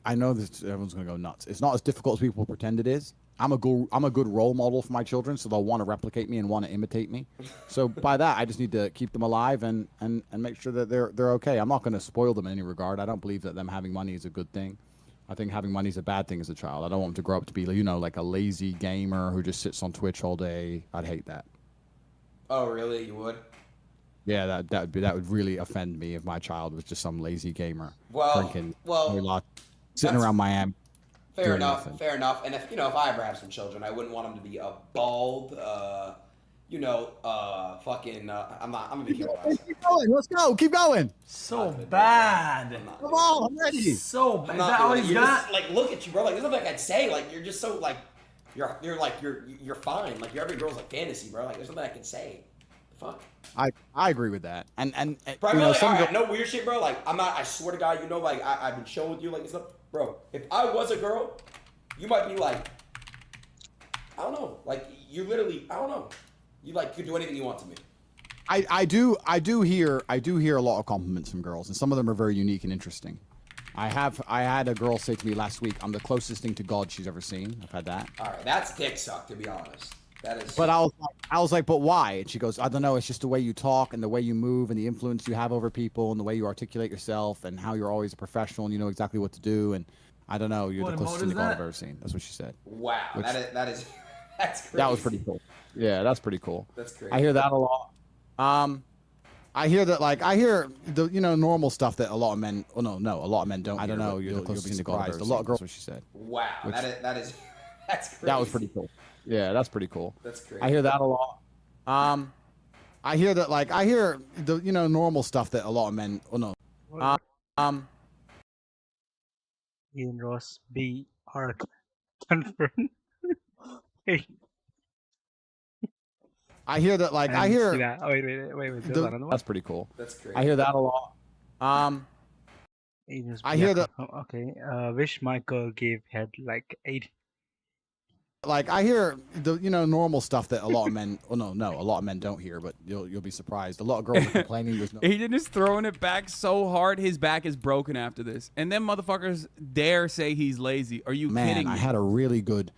I know this. Everyone's gonna go nuts. It's not as difficult as people pretend it is. I'm a good role model for my children, so they'll want to replicate me and want to imitate me. So by that, I just need to keep them alive and make sure that they're okay. I'm not going to spoil them in any regard. I don't believe that them having money is a good thing. I think having money is a bad thing as a child. I don't want them to grow up to be, like a lazy gamer who just sits on Twitch all day. I'd hate that. Oh, really? You would? Yeah, that would really offend me if my child was just some lazy gamer drinking, sitting around Miami. Fair enough. And if I ever have some children, I wouldn't want them to be a bald, fucking. I'm gonna be careful. Keep going. Let's go. Keep going. So bad. Come on, I'm ready. So bad. Is that all he's got? Like, look at you, bro. Like, there's nothing I could say. Like, you're just so like, you're fine. Like, every girl's like fantasy, bro. Like, there's nothing I can say. Fuck. I agree with that. And Bro, I you mean, know, like, some alright, girl- no weird shit, bro. Like, I'm not. I swear to God, you know, like I've been showing with you, like, stuff, bro. If I was a girl, you might be like, I don't know, like you literally, I don't know, you like could do anything you want to me. I do hear a lot of compliments from girls, and some of them are very unique and interesting. I had a girl say to me last week, "I'm the closest thing to God she's ever seen." I've had that. All right, that's dick suck, to be honest. That is. But I was like, but why? And she goes, I don't know. It's just the way you talk and the way you move and the influence you have over people and the way you articulate yourself and how you're always a professional and you know exactly what to do. And I don't know, you're the closest thing to God I've ever seen. That's what she said. Wow, Which- that is that's crazy. That was pretty cool. Yeah, that's pretty cool. That's crazy. I hear that a lot. I hear that, like, I hear the, you know, normal stuff that a lot of men, a lot of men don't. I don't know, you're the closest thing to God I've ever seen. A lot of girls, that's what she said. Wow, Which- that is that's crazy. That was pretty cool. Yeah, that's pretty cool. That's crazy. I hear that a lot. I hear that, like, I hear the, you know, normal stuff that a lot of men, Ian Ross B. Arc confirmed. Hey. I hear that, like, I hear. Yeah. Oh, wait. There's another one? That's pretty cool. That's crazy. I hear that a lot. Ian I hear that. Okay. Wish my girl gave head like 8. Like, I hear the, you know, normal stuff that a lot of men, a lot of men don't hear, but you'll be surprised. A lot of girls are complaining. There's no. Aiden is throwing it back so hard, his back is broken after this. And then motherfuckers dare say he's lazy. Are you kidding me? I had a really good